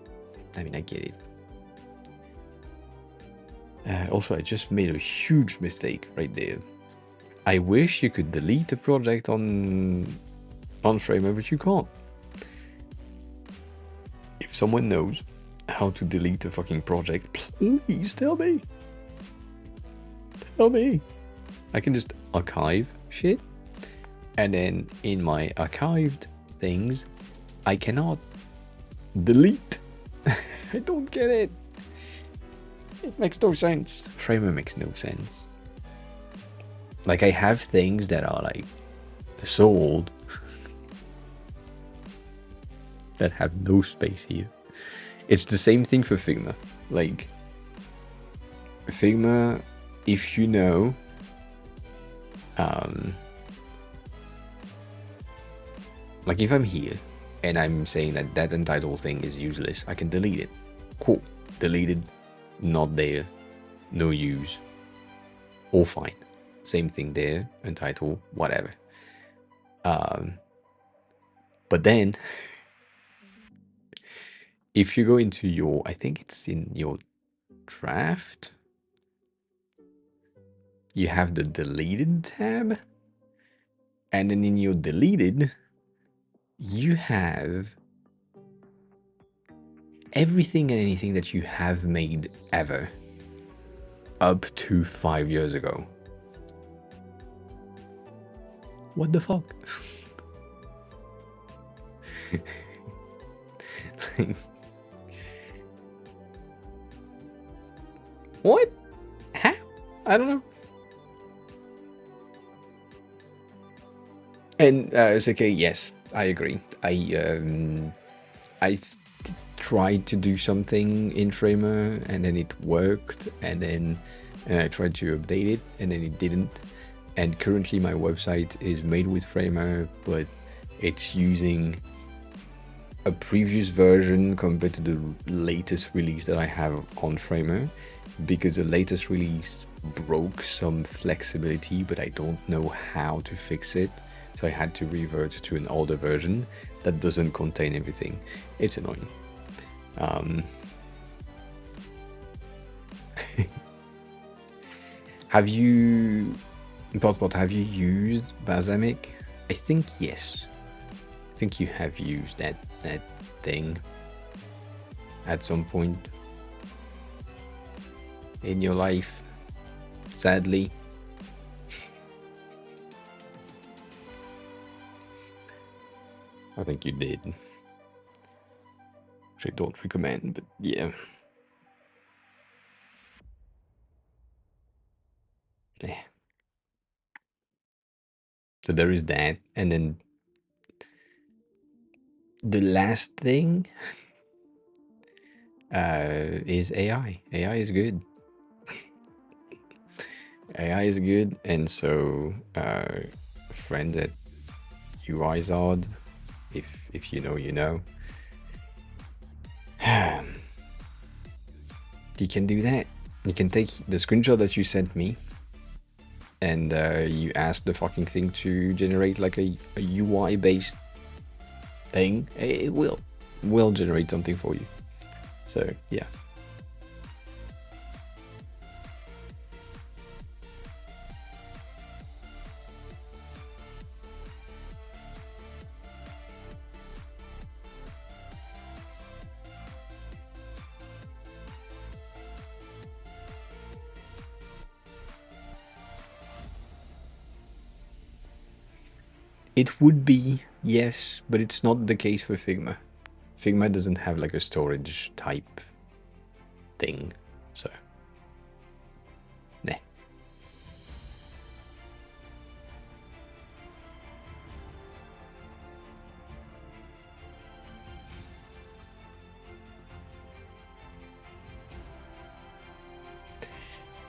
Speaker 1: mean, I get it. Also, I just made a huge mistake right there. I wish you could delete the project on Framer, but you can't. If someone knows how to delete a fucking project, please tell me. Tell me. I can just archive shit, and then in my archived things, I cannot delete. I don't get it. It makes no sense. Framer makes no sense. Like, I have things that are like so old that have no space here. It's the same thing for Figma. Like, Figma, if you know, like if I'm here and I'm saying that that entitled thing is useless, I can delete it. Cool. Deleted, not there, no use. All fine. Same thing there, entitled, whatever. But then, if you go into your, I think it's in your draft, you have the deleted tab, and then in your deleted, you have everything and anything that you have made ever up to 5 years ago. What the fuck? Like, what? How? I don't know. And it's okay. Yes, I agree. I tried to do something in Framer, and then it worked, and then I tried to update it, and then it didn't. And currently my website is made with Framer, but it's using a previous version compared to the latest release that I have on Framer, because the latest release broke some flexibility, but I don't know how to fix it. So I had to revert to an older version that doesn't contain everything. It's annoying. Have you, Pot, have you used Balsamic? I think yes. I think you have used that thing at some point in your life, sadly. I think you did. Which I don't recommend, but yeah. Yeah. So there is that, and then the last thing is AI. AI is good. AI is good, and so friends at UIZard, if you know, you know. You can do that. You can take the screenshot that you sent me, and you ask the fucking thing to generate like a UI based thing. It will generate something for you. So yeah. It would be, yes, but it's not the case for Figma. Figma doesn't have like a storage type thing, so nah.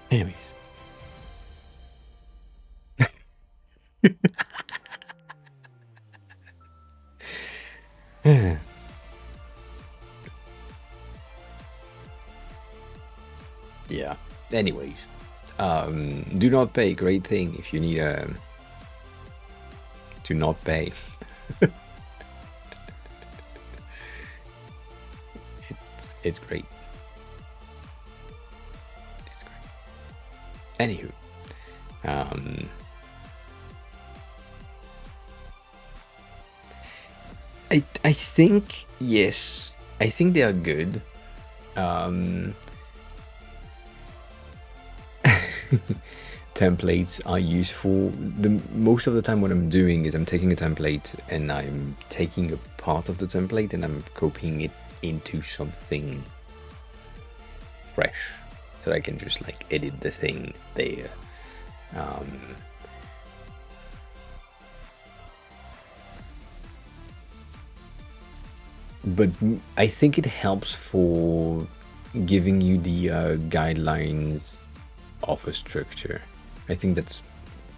Speaker 1: Anyways. Yeah. Anyways, do not pay. Great thing if you need to not pay. It's great. It's great. Anywho, I think yes. I think they are good. Templates are useful. Most of the time what I'm doing is I'm taking a template and I'm taking a part of the template and I'm copying it into something fresh so that I can just like edit the thing there. But I think it helps for giving you the guidelines of a structure. I think that's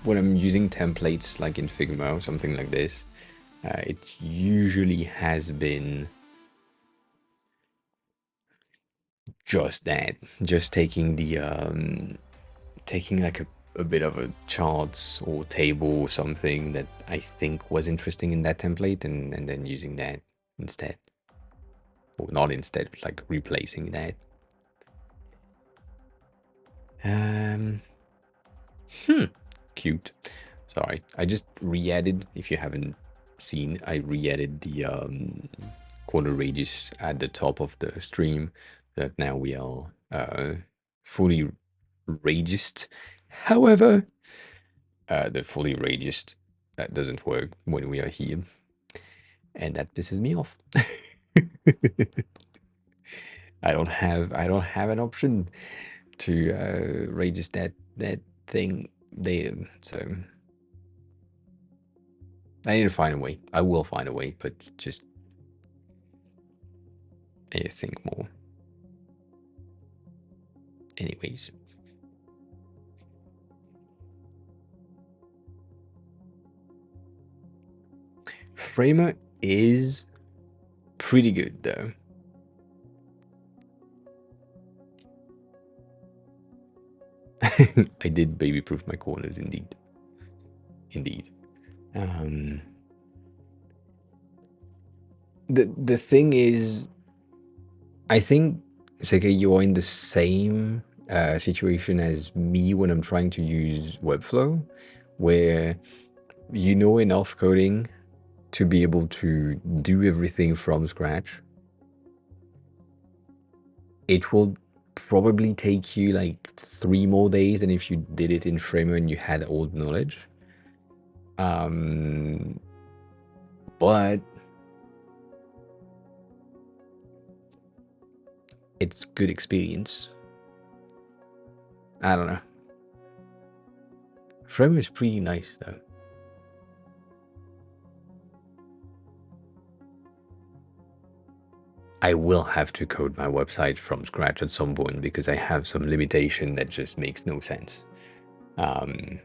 Speaker 1: when I'm using templates like in Figma or something like this. It usually has been just that, just taking the taking like a bit of a charts or table or something that I think was interesting in that template and then using that instead. Or not instead, but like replacing that. Cute. Sorry, I just re-added, if you haven't seen, I re-added the corner radius at the top of the stream, that now we are fully radiused. However, the fully radiused doesn't work when we are here, and that pisses me off. I don't have an option to radius that thing there, so I need to find a way. I will find a way, but just I need to think more. Anyways. Framer is pretty good though. I did baby proof my corners indeed. Indeed. The thing is, I think, Seke, you are in the same situation as me when I'm trying to use Webflow, where you know enough coding to be able to do everything from scratch. It will probably take you like 3 more days than if you did it in Framer and you had all the knowledge. But it's good experience. I don't know. Framer is pretty nice though. I will have to code my website from scratch at some point because I have some limitation that just makes no sense. Like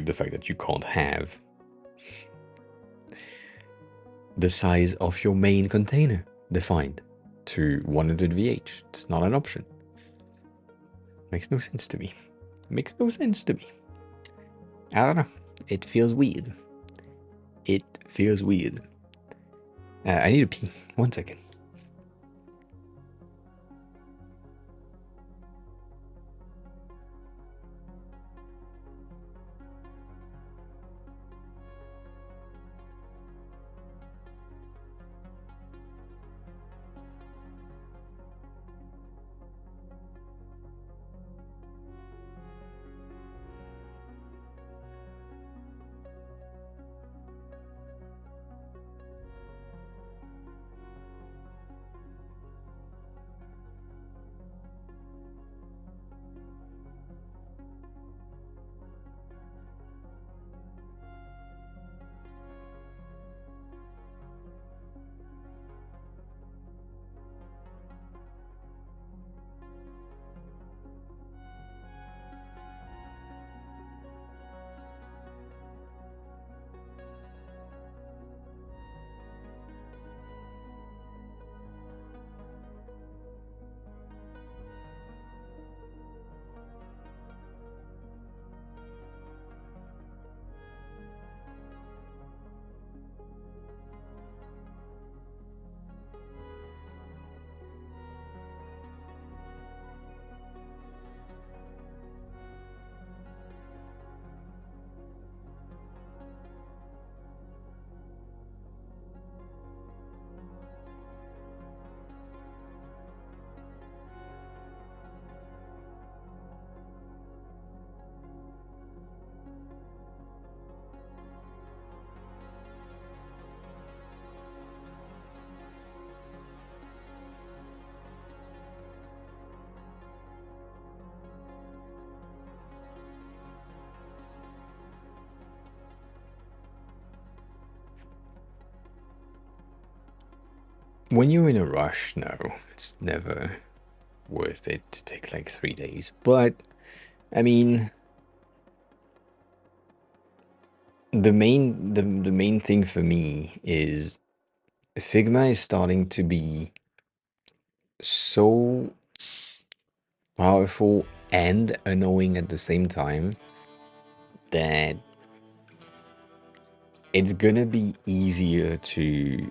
Speaker 1: the fact that you can't have the size of your main container defined to 100 VH. It's not an option. Makes no sense to me. Makes no sense to me. I don't know. It feels weird. It feels weird. I need to pee. 1 second. When you're in a rush, no, it's never worth it to take like 3 days. But, I mean, the main thing for me is Figma is starting to be so powerful and annoying at the same time that it's gonna be easier to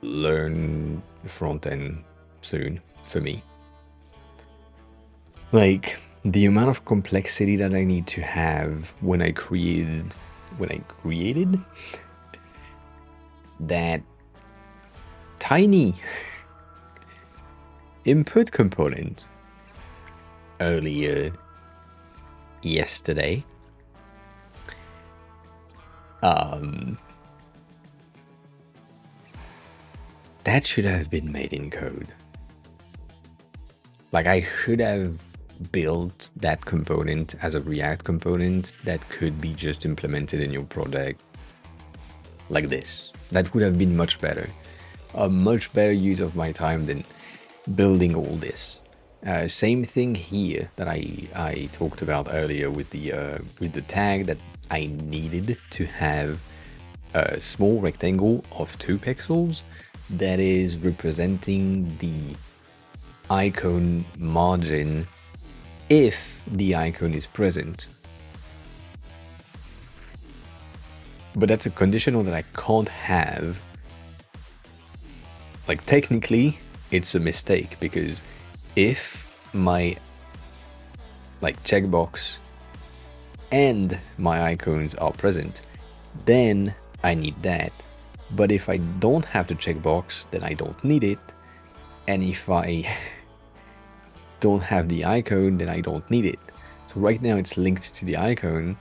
Speaker 1: learn front end soon for me. Like the amount of complexity that I need to have when I created that tiny input component earlier yesterday. That should have been made in code. Like I should have built that component as a React component that could be just implemented in your project like this. That would have been much better. A much better use of my time than building all this. Same thing here that I talked about earlier with the tag that I needed to have a small rectangle of 2 pixels that is representing the icon margin if the icon is present. But that's a conditional that I can't have. Like technically it's a mistake because if my like checkbox and my icons are present, then I need that. But if I don't have the checkbox, then I don't need it. And if I don't have the icon, then I don't need it. So right now it's linked to the icon,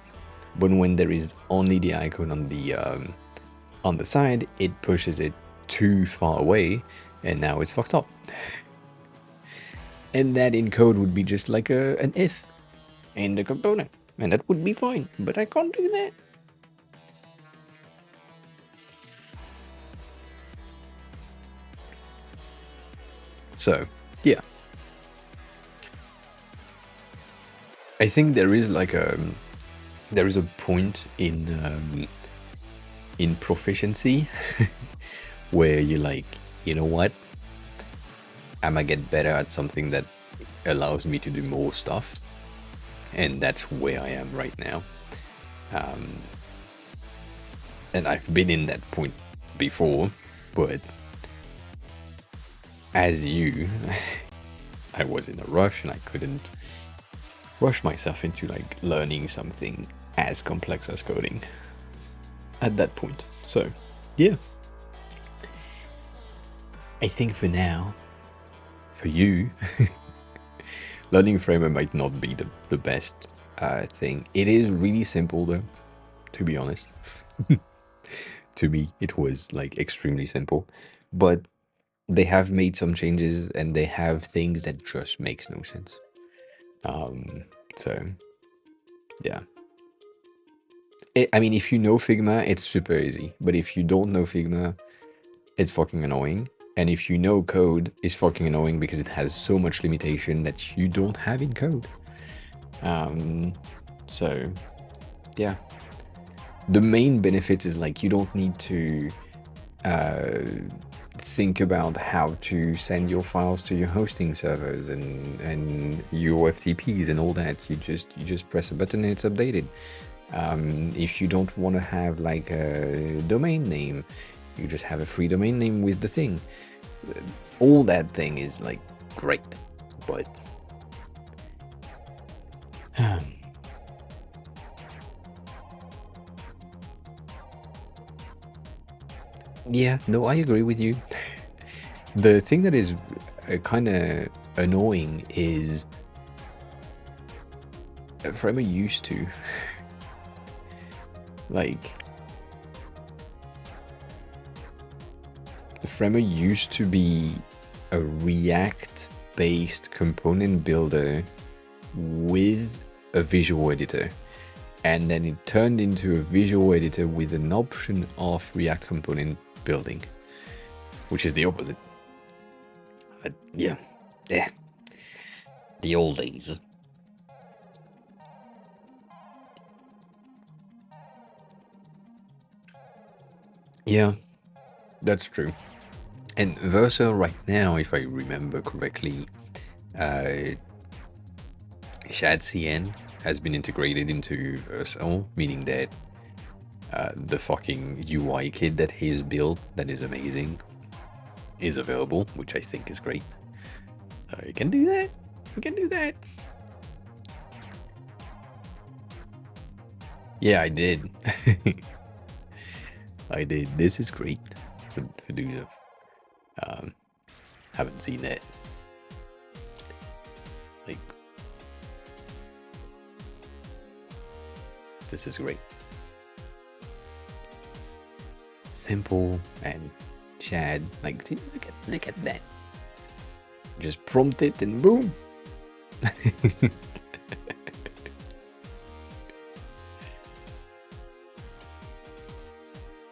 Speaker 1: but when there is only the icon on the side, it pushes it too far away, and now it's fucked up. And that in code would be just like an if in the component, and that would be fine, but I can't do that. So, yeah. I think there is like a point in proficiency where you're like, you know what? I'm gonna get better at something that allows me to do more stuff. And that's where I am right now. And I've been in that point before, but as you, I was in a rush and I couldn't rush myself into like learning something as complex as coding at that point. So, yeah. I think for now, for you, learning Framer might not be the best thing. It is really simple though, to be honest. To me, it was like extremely simple. But they have made some changes and they have things that just makes no sense. So, yeah. I mean, if you know Figma, it's super easy. But if you don't know Figma, it's fucking annoying. And if you know code, it's fucking annoying because it has so much limitation that you don't have in code. So, yeah. The main benefit is like you don't need to think about how to send your files to your hosting servers and your FTPs and all that. You just press a button and it's updated. If you don't want to have like a domain name, you just have a free domain name with the thing. All that thing is like great, but yeah, no, I agree with you. The thing that is kind of annoying is Framer used to like Framer used to be a React-based component builder with a visual editor, and then it turned into a visual editor with an option of React component building, which is the opposite. Yeah, the old days. Yeah, that's true. And Versa right now, if I remember correctly, ShadCN has been integrated into Versa, meaning that the fucking UI kit that he's built, that is amazing, is available, which I think is great. You can do that. You can do that. Yeah, I did. I did. This is great for Duzov. Haven't seen it. Like, this is great. Simple and Shad. Like, look at that. Just prompt it and boom.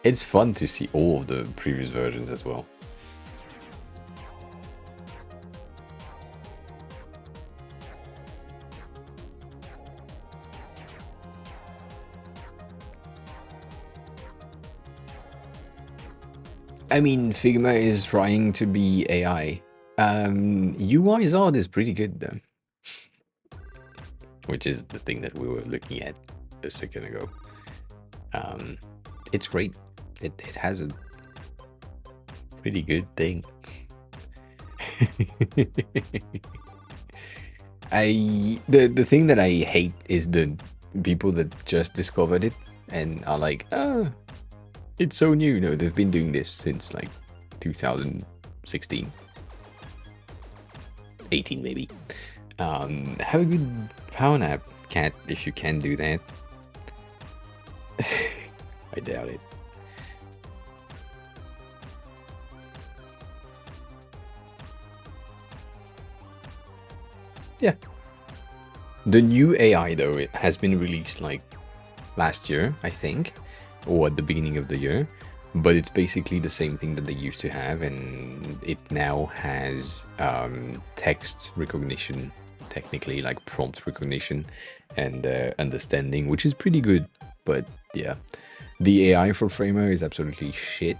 Speaker 1: It's fun to see all of the previous versions as well. I mean, Figma is trying to be AI. UI's art is pretty good though. Which is the thing that we were looking at a second ago. It's great. It has a pretty good thing. The thing that I hate is the people that just discovered it and are like, oh, it's so new. No, they've been doing this since like 2016. 18 maybe. Have a good power nap, cat, if you can do that. I doubt it. Yeah. The new AI though, it has been released like last year, I think, or at the beginning of the year, but it's basically the same thing that they used to have, and it now has text recognition, technically like prompt recognition and understanding, which is pretty good. But yeah, the AI for Framer is absolutely shit.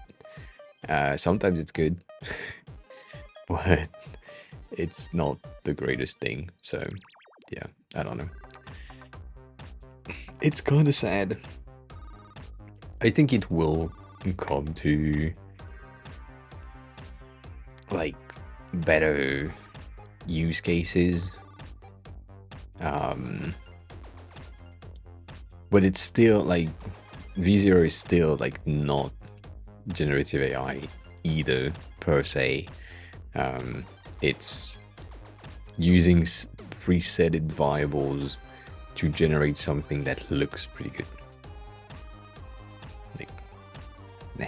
Speaker 1: Sometimes it's good, but it's not the greatest thing. So yeah, I don't know. It's kind of sad. I think it will come to like better use cases. But it's still like V0 is still like not generative AI either per se. It's using presetted variables to generate something that looks pretty good. Like, nah.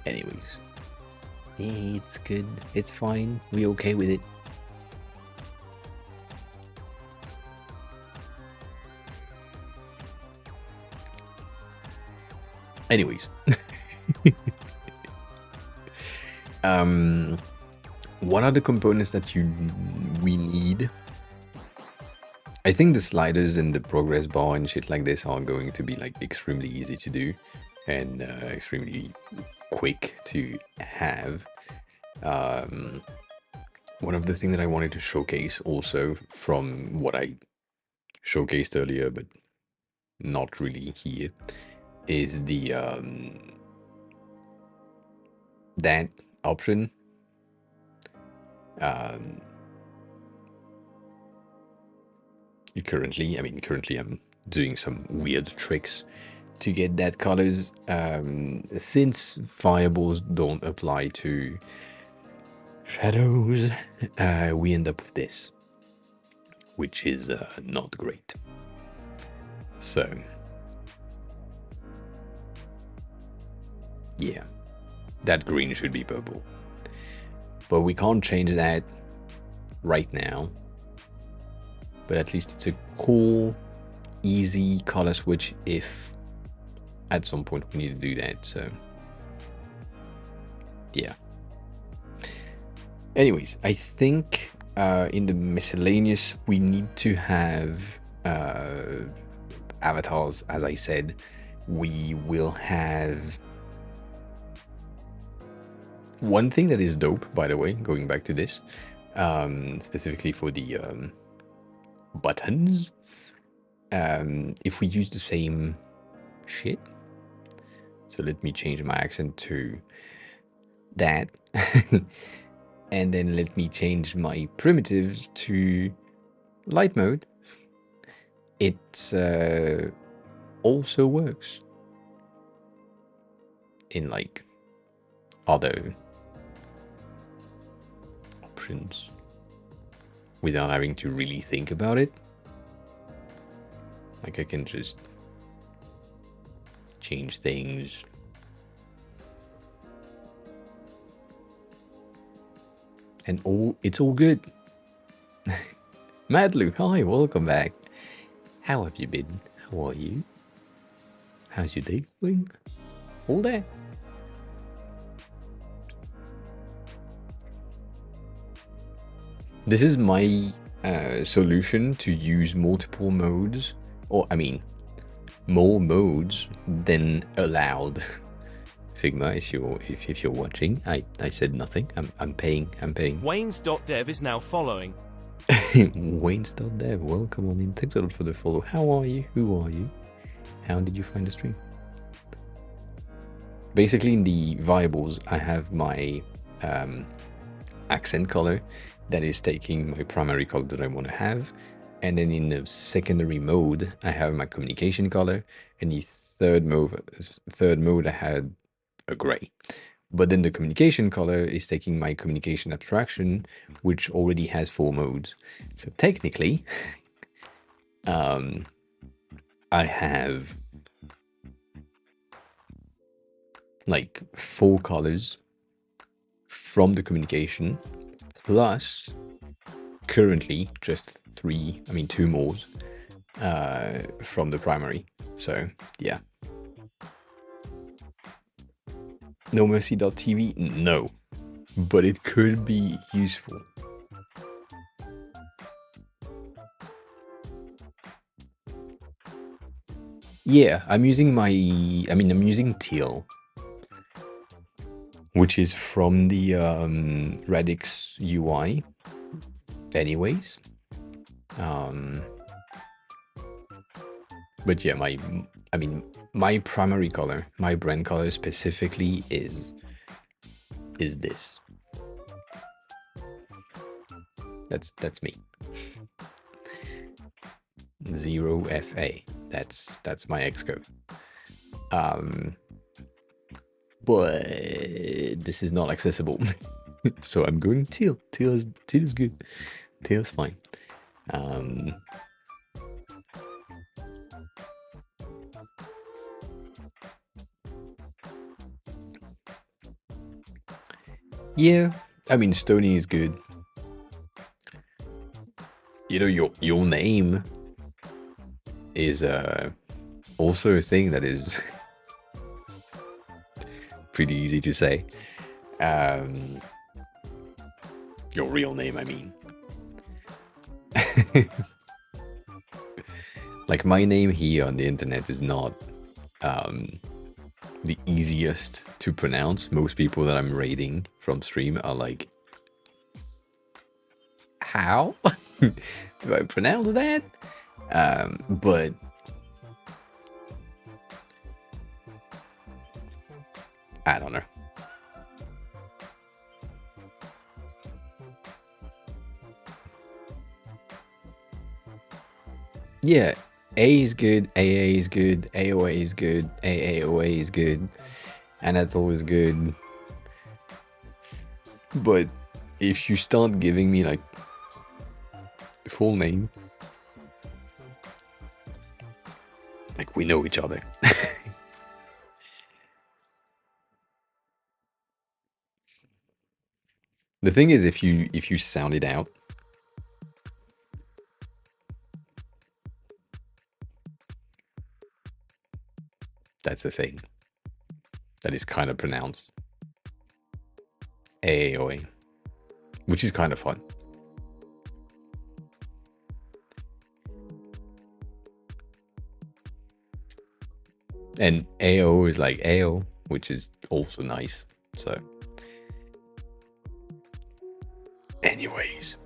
Speaker 1: Anyways, it's good. It's fine. We're okay with it. Anyways, what are the components that we need? I think the sliders and the progress bar and shit like this are going to be like extremely easy to do and extremely quick to have. One of the things that I wanted to showcase also from what I showcased earlier, but not really here, is the that option. Currently I'm doing some weird tricks to get that colors. Since variables don't apply to shadows, we end up with this, which is not great. So yeah, that green should be purple, but we can't change that right now. But at least it's a cool, easy color switch if at some point we need to do that. So yeah. Anyways, I think in the miscellaneous we need to have avatars. As I said, we will have one thing that is dope, by the way, going back to this, specifically for the buttons. If we use the same shit, so let me change my accent to that. And then let me change my primitives to light mode. It also works in like other options without having to really think about it. Like I can just change things. And it's all good. Madlu, hi, welcome back. How have you been? How are you? How's your day going? All there? This is my solution to use multiple modes, or I mean, more modes than allowed. Figma, if you're watching, I said nothing. I'm paying.
Speaker 2: Waynes.dev is now following.
Speaker 1: Waynes.dev, welcome on in. Thanks a lot for the follow. How are you? Who are you? How did you find the stream? Basically, in the variables, I have my accent color that is taking my primary color that I want to have. And then in the secondary mode, I have my communication color. And the third mode, I had a gray. But then the communication color is taking my communication abstraction, which already has 4 modes. So technically, I have like 4 colors from the communication, plus currently just 2 more from the primary. So yeah. No Mercy.tv? No. But it could be useful. Yeah, I'm using teal, which is from the Radix UI anyways. But yeah, I mean, my primary color, my brand color specifically is this. That's me. 0FA. That's my Xcode. But this is not accessible. So I'm going teal. Teal is good. Teal is fine. Yeah, I mean Stony is good. You know, your name is also a thing that is pretty easy to say. Your real name, I mean. Like my name here on the internet is not the easiest to pronounce. Most people that I'm rating from stream are like, how do I pronounce that? But I don't know. Yeah, A is good, AA is good, AOA is good, AAOA is good, Anatole is good. But if you start giving me like full name, like we know each other. The thing is, if you sound it out, that's the thing. That is kind of pronounced. AOA, which is kind of fun. And AO is like AO, which is also nice. So, anyways.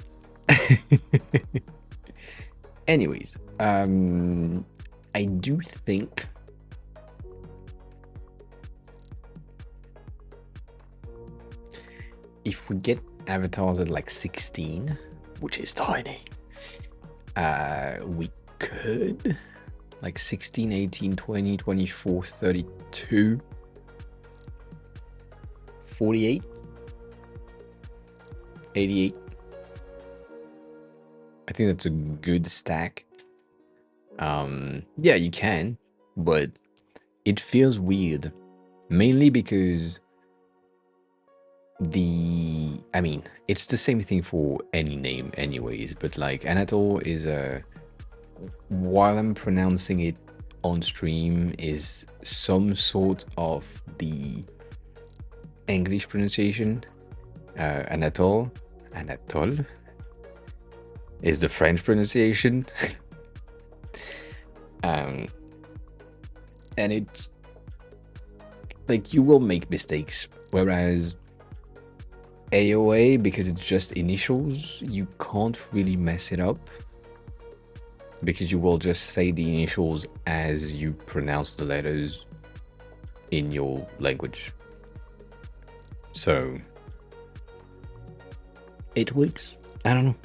Speaker 1: I do think if we get avatars at like 16, which is tiny, we could like 16, 18, 20, 24, 32, 48, 88. I think that's a good stack. Yeah, you can, but it feels weird, mainly because I mean, it's the same thing for any name anyways, but like Anatole is while I'm pronouncing it on stream, is some sort of the English pronunciation. Anatole is the French pronunciation. And it's like you will make mistakes, whereas AOA, because it's just initials, you can't really mess it up because you will just say the initials as you pronounce the letters in your language. So it works. I don't know.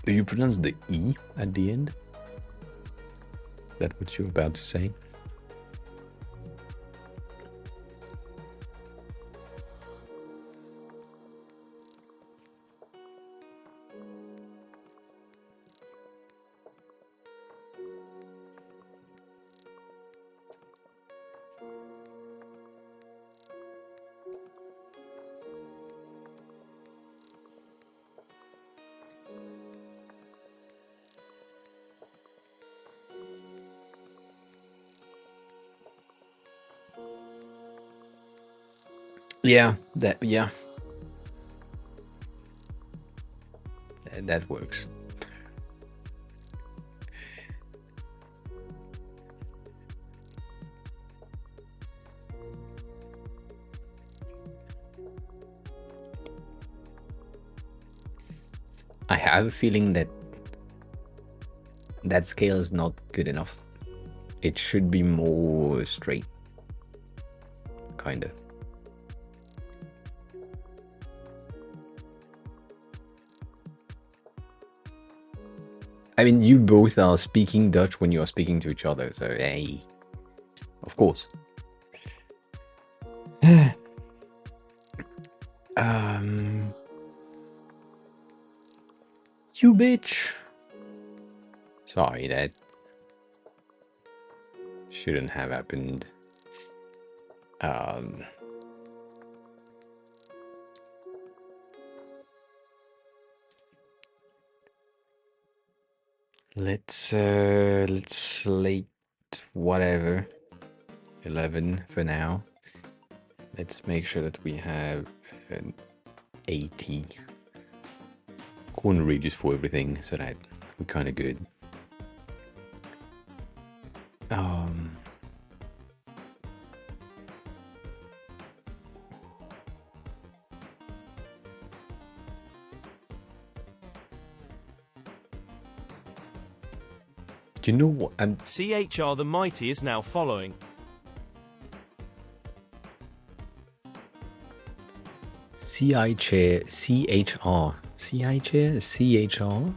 Speaker 1: Do you pronounce the E at the end? Is that what you're about to say? Yeah, that works. I have a feeling that that scale is not good enough. It should be more straight. Kinda. I mean, you both are speaking Dutch when you are speaking to each other, so hey. Of course. You bitch. Sorry, that shouldn't have happened. Let's slate whatever 11 for now. Let's make sure that we have an 80 corner radius for everything, so that we're kind of good. Do you know what?
Speaker 2: CHR the Mighty is now following.
Speaker 1: CI chair, CHR. CI chair, CHR.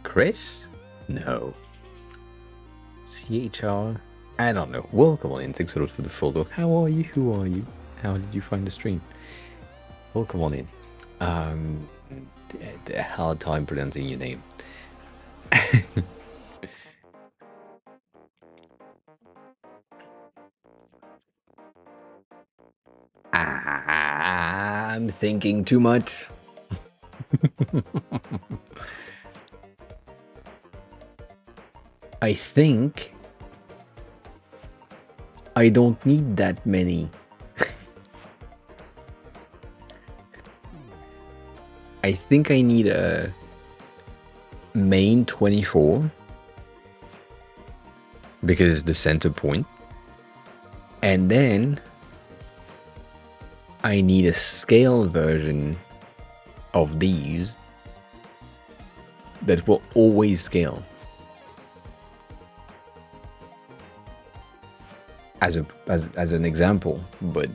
Speaker 1: Chris? No. CHR? I don't know. Welcome on in. Thanks a lot for the follow. How are you? Who are you? How did you find the stream? Welcome on in. A hard time pronouncing your name. I'm thinking too much. I think I don't need that many. I think I need a main 24 because it's the center point. And then I need a scale version of these that will always scale. As an example, but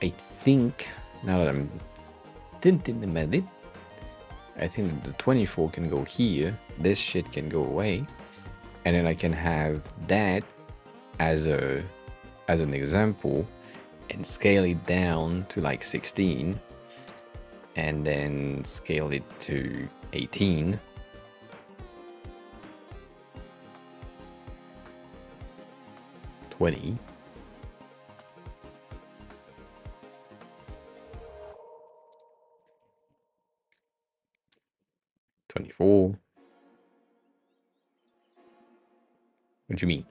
Speaker 1: I think now that I'm thinking about it, I think that the 24 can go here, this shit can go away, and then I can have that as an example and scale it down to like 16 and then scale it to 18. $20. $24. What do you mean?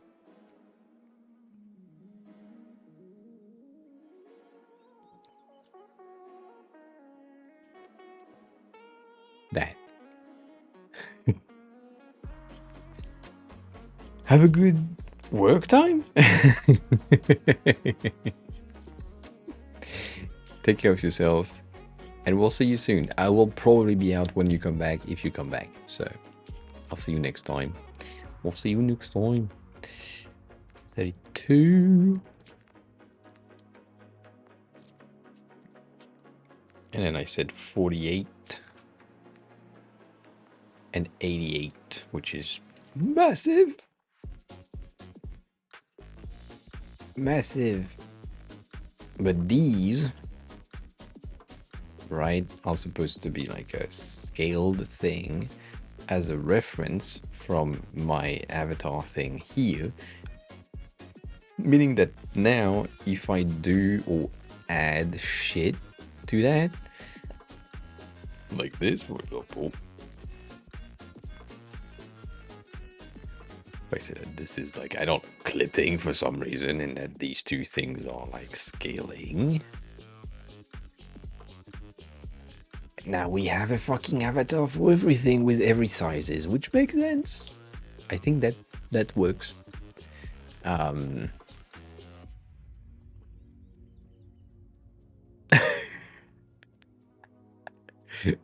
Speaker 1: That. Have a good work time? Take care of yourself, and we'll see you soon. I will probably be out when you come back, if you come back. So I'll see you next time. We'll see you next time. 32. And then I said 48 and 88, which is massive. Massive. But these, right, are supposed to be like a scaled thing as a reference from my avatar thing here. Meaning that now if I do or add shit to that, like this for example, I said that this is like, I don't know, clipping for some reason, and that these two things are like scaling. Now we have a fucking avatar for everything with every sizes, which makes sense. I think that works.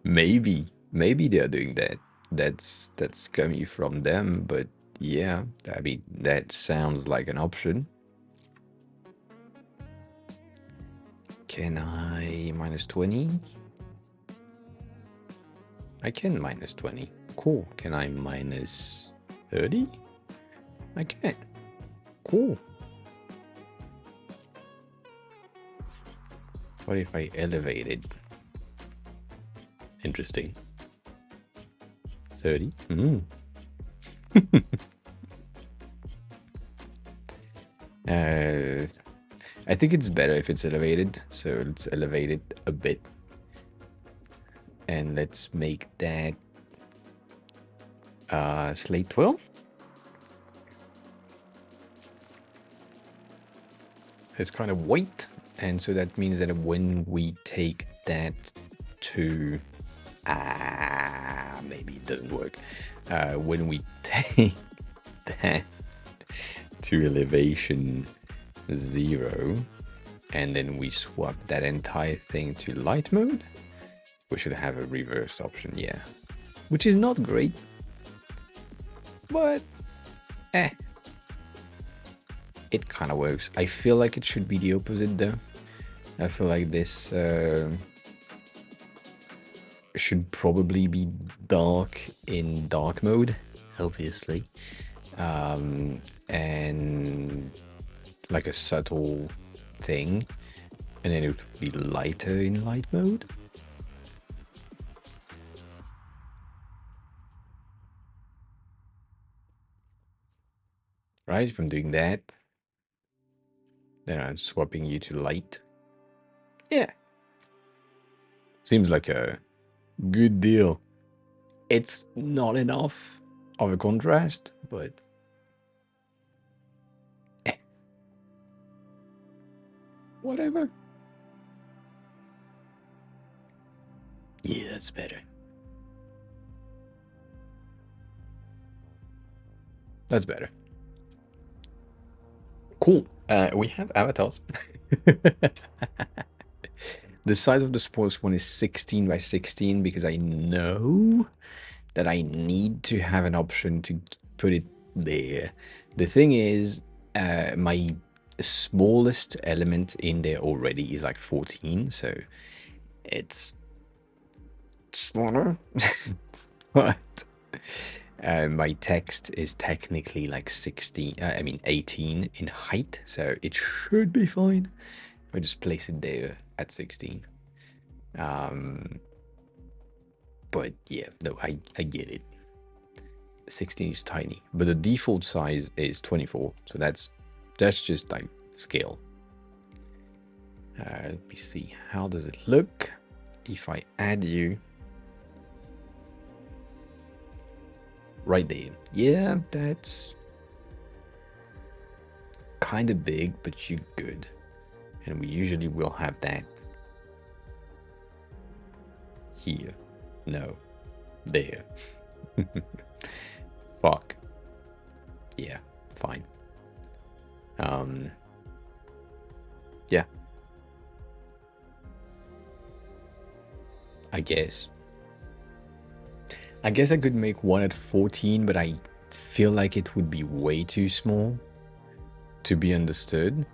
Speaker 1: Maybe they're doing that. That's coming from them, but yeah, I mean that sounds like an option. Can I minus 20? I can minus 20. Cool. Can I minus 30? I can. Cool. What if I elevate it? Interesting. 30? I think it's better if it's elevated, so let's elevate it a bit. And let's make that slate 12. It's kind of white, and so that means that when we take that to maybe it doesn't work. When we take that to elevation 0 and then we swap that entire thing to light mode, we should have a reverse option, yeah, which is not great, but it kind of works. I feel like it should be the opposite though. I feel like this should probably be dark in dark mode, obviously, and like a subtle thing, and then it would be lighter in light mode. Right, if I'm doing that, then I'm swapping you to light. Yeah, seems like a good deal. It's not enough of a contrast, but whatever. Yeah, that's better. That's better. Cool. We have avatars. The size of the sports one is 16 by 16 because I know that I need to have an option to put it there. The thing is, my smallest element in there already is like 14, so it's smaller. But my text is technically like 18 in height, so it should be fine if I just place it there at 16. But yeah, no, I get it. 16 is tiny, but the default size is 24, so that's just like scale. Let me see, how does it look if I add you right there? Yeah, that's kind of big, but you're good, and we usually will have that here. No, there. Fuck. Yeah, fine. Yeah. I guess I could make one at 14, but I feel like it would be way too small to be understood.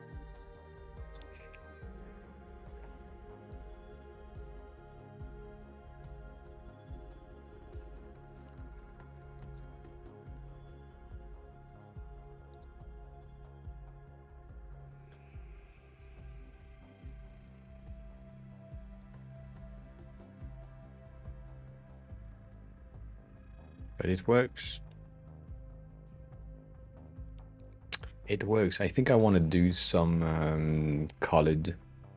Speaker 1: But it works. It works. I think I want to do some colored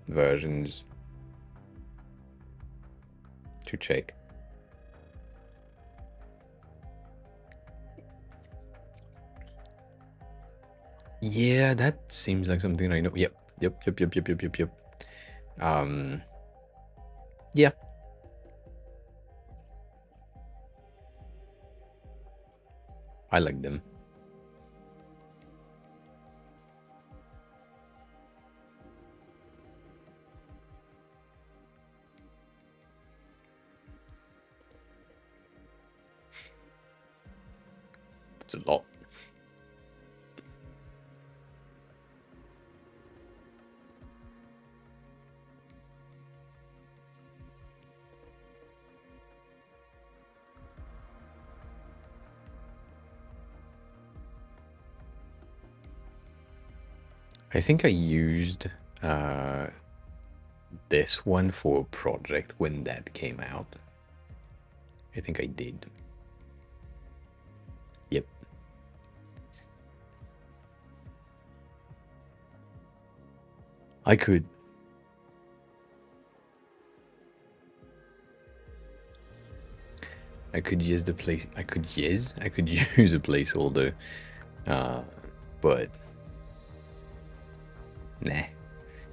Speaker 1: versions to check. Yeah, that seems like something I know. Yep. Yeah. I like them. That's a lot. I think I used this one for a project when that came out. I think I did. Yep. I could. I could use the place. I could use a placeholder, but nah.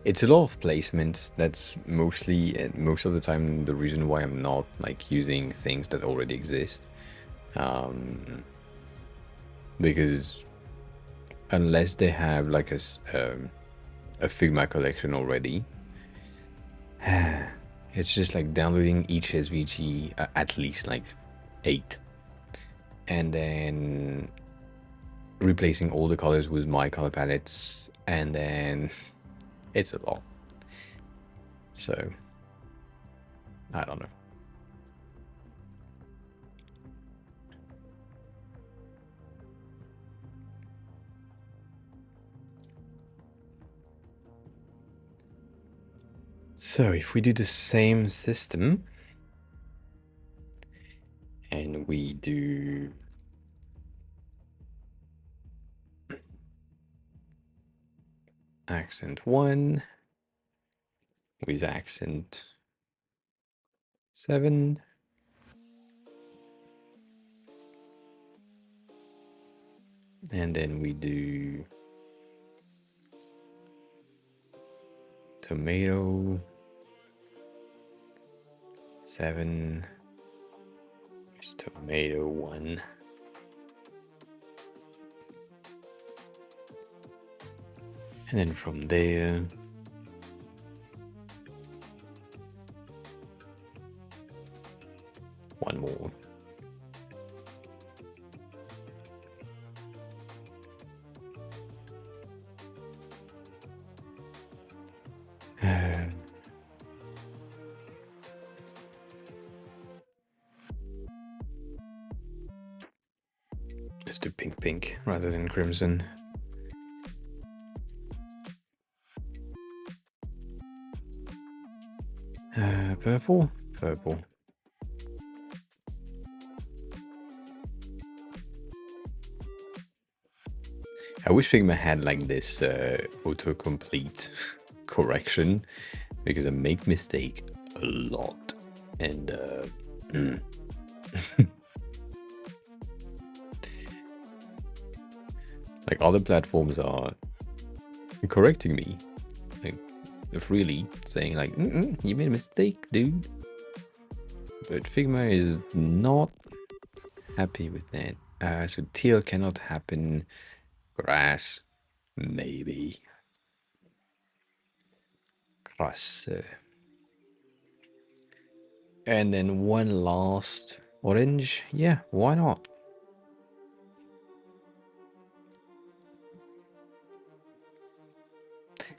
Speaker 1: It's a lot of placement. That's mostly, and most of the time, the reason why I'm not like using things that already exist. Because unless they have like a Figma collection already, it's just like downloading each SVG, at least like 8, and then replacing all the colors with my color palettes, and then it's a lot. So I don't know. So if we do the same system and we do accent 1 with accent 7, and then we do tomato 7 is tomato 1, and then from there one more. Let's do pink rather than crimson. Purple. I wish Figma had like this autocomplete correction, because I make mistake a lot, and like other platforms are correcting me, like freely saying like, you made a mistake, dude. But Figma is not happy with that. So teal cannot happen. Grass, maybe. Grass. And then one last orange. Yeah, why not?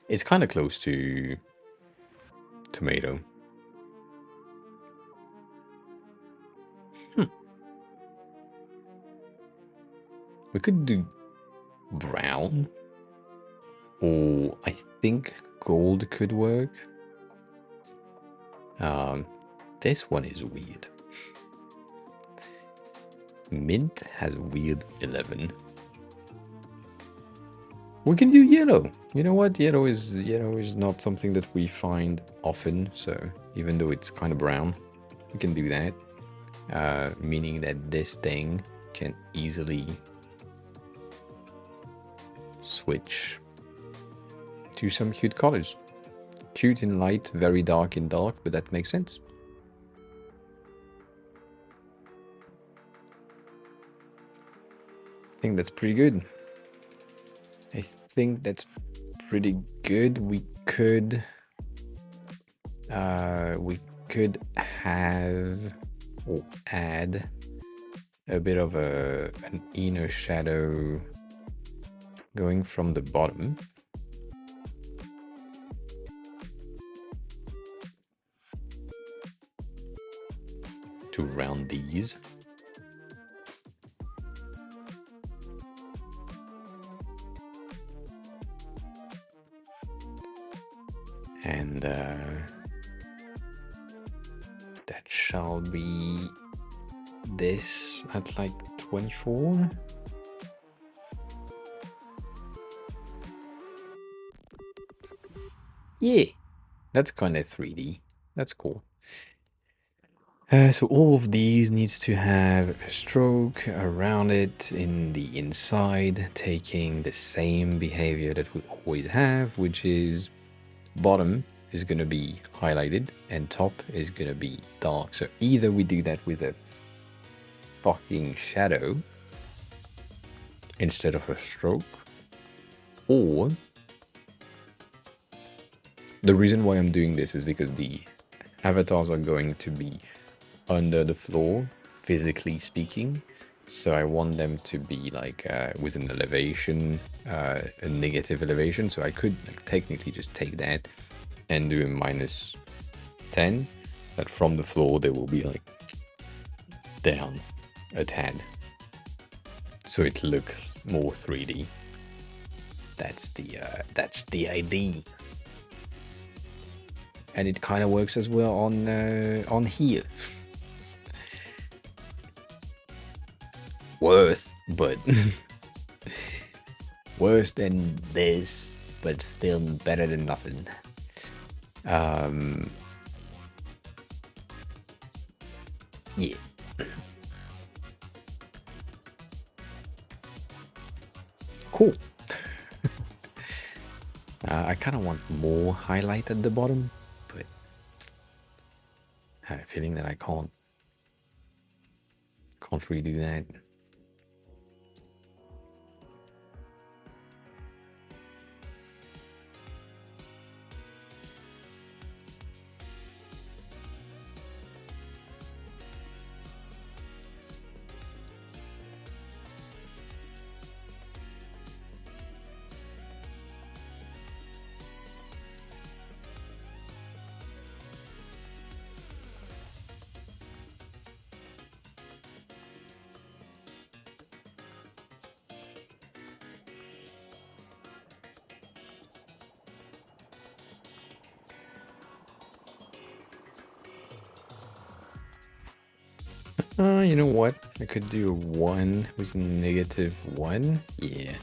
Speaker 1: It's kind of close to tomato. We could do brown, or I think gold could work. This one is weird. Mint has weird 11. We can do yellow. You know what? Yellow is not something that we find often. So even though it's kind of brown, we can do that. Meaning that this thing can easily switch to some cute colors. Cute in light, very dark in dark, but that makes sense. I think that's pretty good. We could have or add a bit of an inner shadow going from the bottom. To round these. And that shall be this at like 24. Yeah, that's kind of 3D. That's cool. So all of these needs to have a stroke around it in the inside, taking the same behavior that we always have, which is bottom is going to be highlighted and top is going to be dark. So either we do that with a fucking shadow instead of a stroke, or the reason why I'm doing this is because the avatars are going to be under the floor, physically speaking. So I want them to be like with an elevation, a negative elevation. So I could like, technically just take that and do a -10, but from the floor they will be like down a tad. So it looks more 3D. That's the idea. And it kind of works as well on here. Worse, but worse than this, but still better than nothing. Yeah. Cool. I kind of want more highlight at the bottom, but I have a feeling that I can't really do that. You know what? I could do a 1 with -1. Yeah.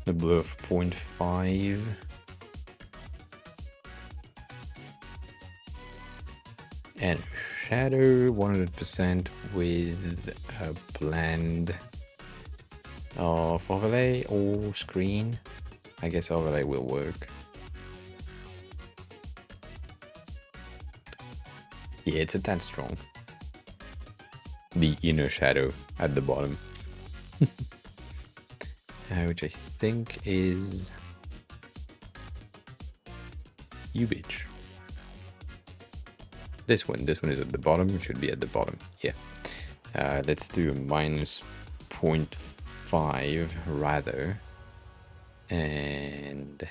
Speaker 1: The blur of 0.5. And shadow 100% with a blend of overlay or screen. I guess overlay will work. Yeah, it's a tad strong. The inner shadow at the bottom. Which I think is you bitch. This one is at the bottom. It should be at the bottom. Yeah. Let's do a -0.5 rather, and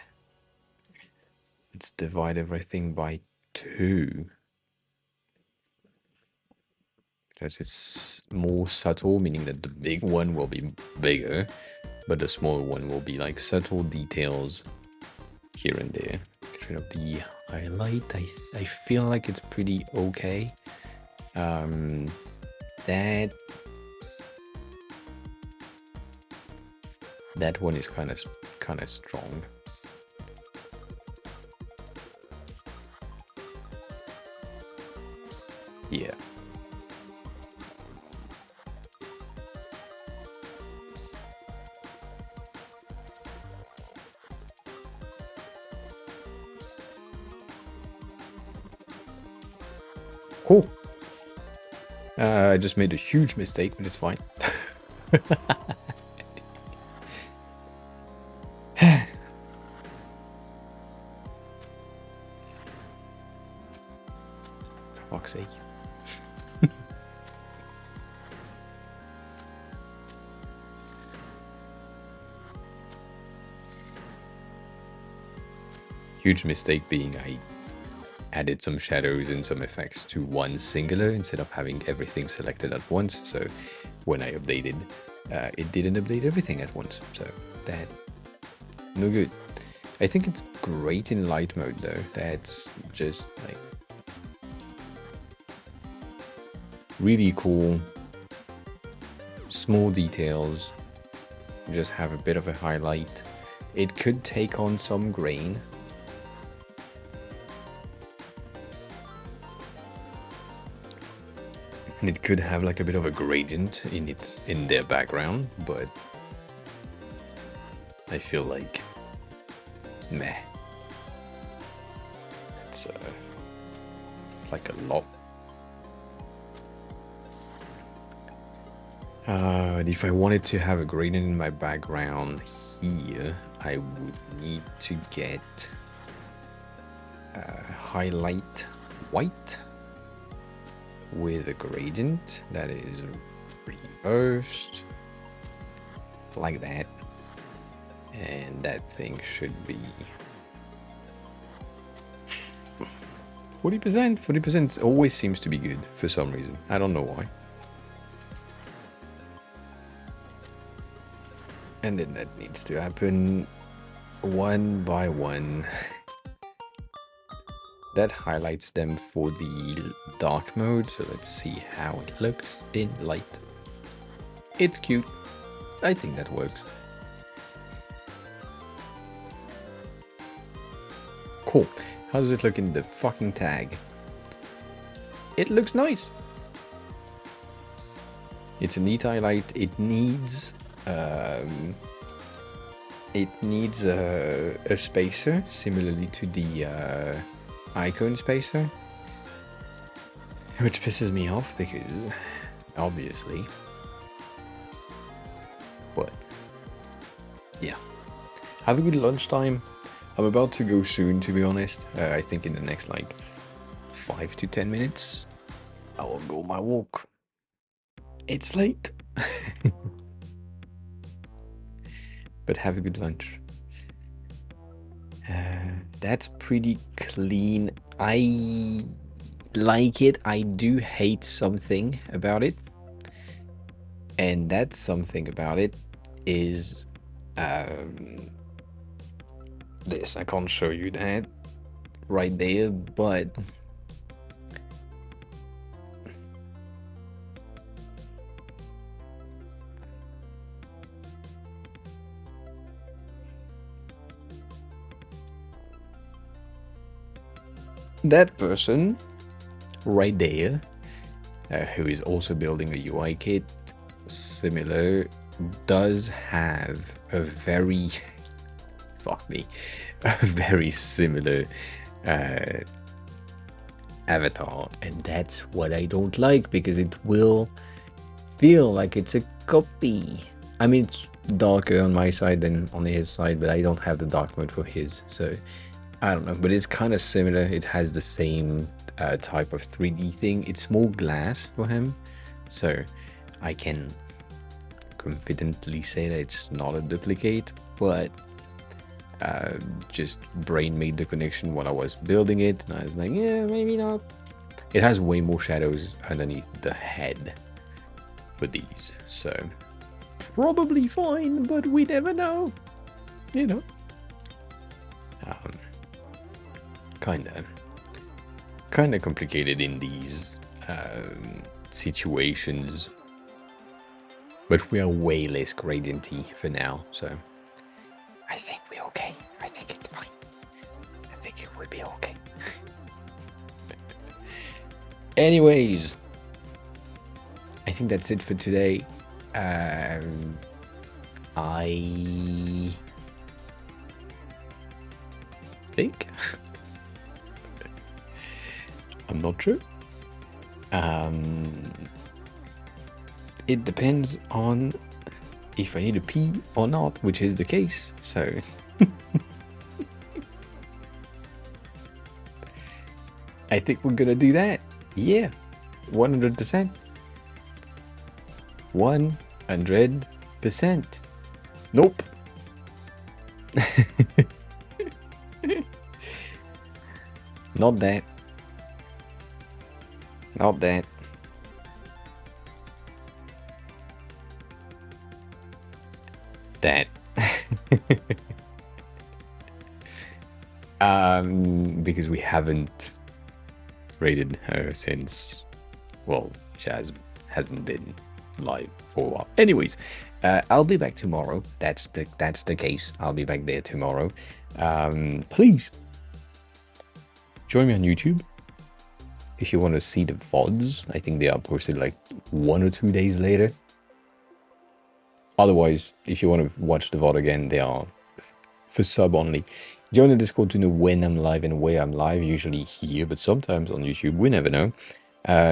Speaker 1: let's divide everything by 2. Because it's more subtle, meaning that the big one will be bigger, but the small one will be like subtle details here and there. Straight up the highlight, I feel like it's pretty okay. That one is kind of strong. Yeah. Cool. I just made a huge mistake, but it's fine. For fuck's sake. Huge mistake being I added some shadows and some effects to one singular instead of having everything selected at once. So when I updated, it didn't update everything at once. So that, no good. I think it's great in light mode though. That's just like really cool. Small details, just have a bit of a highlight. It could take on some grain. And it could have like a bit of a gradient in their background, but I feel like meh. It's like a lot. If I wanted to have a gradient in my background here, I would need to get highlight white with a gradient that is reversed like that, and that thing should be 40%. 40% always seems to be good for some reason. I don't know why. And then that needs to happen one by one. That highlights them for the dark mode, so let's see how it looks in light. It's cute. I think that works. Cool. How does it look in the fucking tag? It looks nice. It's a neat highlight. It needs a spacer, similarly to the icon spacer, which pisses me off because obviously, but yeah, have a good lunchtime. I'm about to go soon, to be honest. I think in the next like 5 to 10 minutes I will go my walk. It's late. But have a good lunch. That's pretty clean. I like it. I do hate something about it. And that something about it is this. I can't show you that right there, but that person right there, who is also building a UI kit similar, does have a very fuck me, a very similar avatar, and that's what I don't like, because it will feel like it's a copy. I mean, it's darker on my side than on his side, but I don't have the dark mode for his, so I don't know, but it's kind of similar. It has the same type of 3D thing. It's more glass for him, so I can confidently say that it's not a duplicate, but just brain made the connection while I was building it, and I was like, yeah, maybe not. It has way more shadows underneath the head for these, so probably fine, but we never know, you know. Kind of complicated in these situations, but we are way less gradienty for now, so I think we're okay. I think it's fine. I think it will be okay. Anyways, I think that's it for today. I think I'm not sure. It depends on if I need to pee or not, which is the case, so I think we're gonna do that. Yeah, 100%. 100%. Nope. Not that. Not that. That. Because we haven't rated her since, well, she hasn't been live for a while. Anyways, I'll be back tomorrow. That's the case. I'll be back there tomorrow. Please join me on YouTube if you want to see the VODs. I think they are posted like 1 or 2 days later. Otherwise, if you want to watch the VOD again, they are for sub only. Join the Discord to know when I'm live and where I'm live, usually here, but sometimes on YouTube, we never know.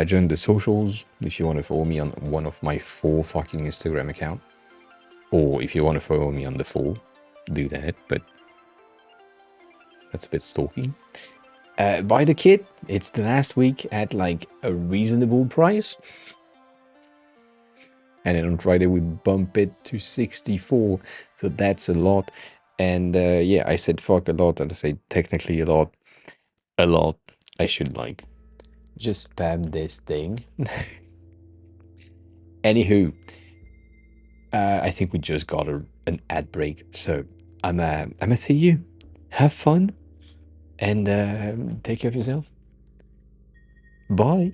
Speaker 1: Join the socials if you want to follow me on one of my 4 fucking Instagram accounts. Or if you want to follow me on the 4, do that, but that's a bit stalking. Buy the kit. It's the last week at like a reasonable price. And then on Friday we bump it to 64, so that's a lot. And yeah, I said fuck a lot, and I say technically a lot. I should like just spam this thing. Anywho, I think we just got an ad break, so I'ma see you. Have fun, and take care of yourself. Bye.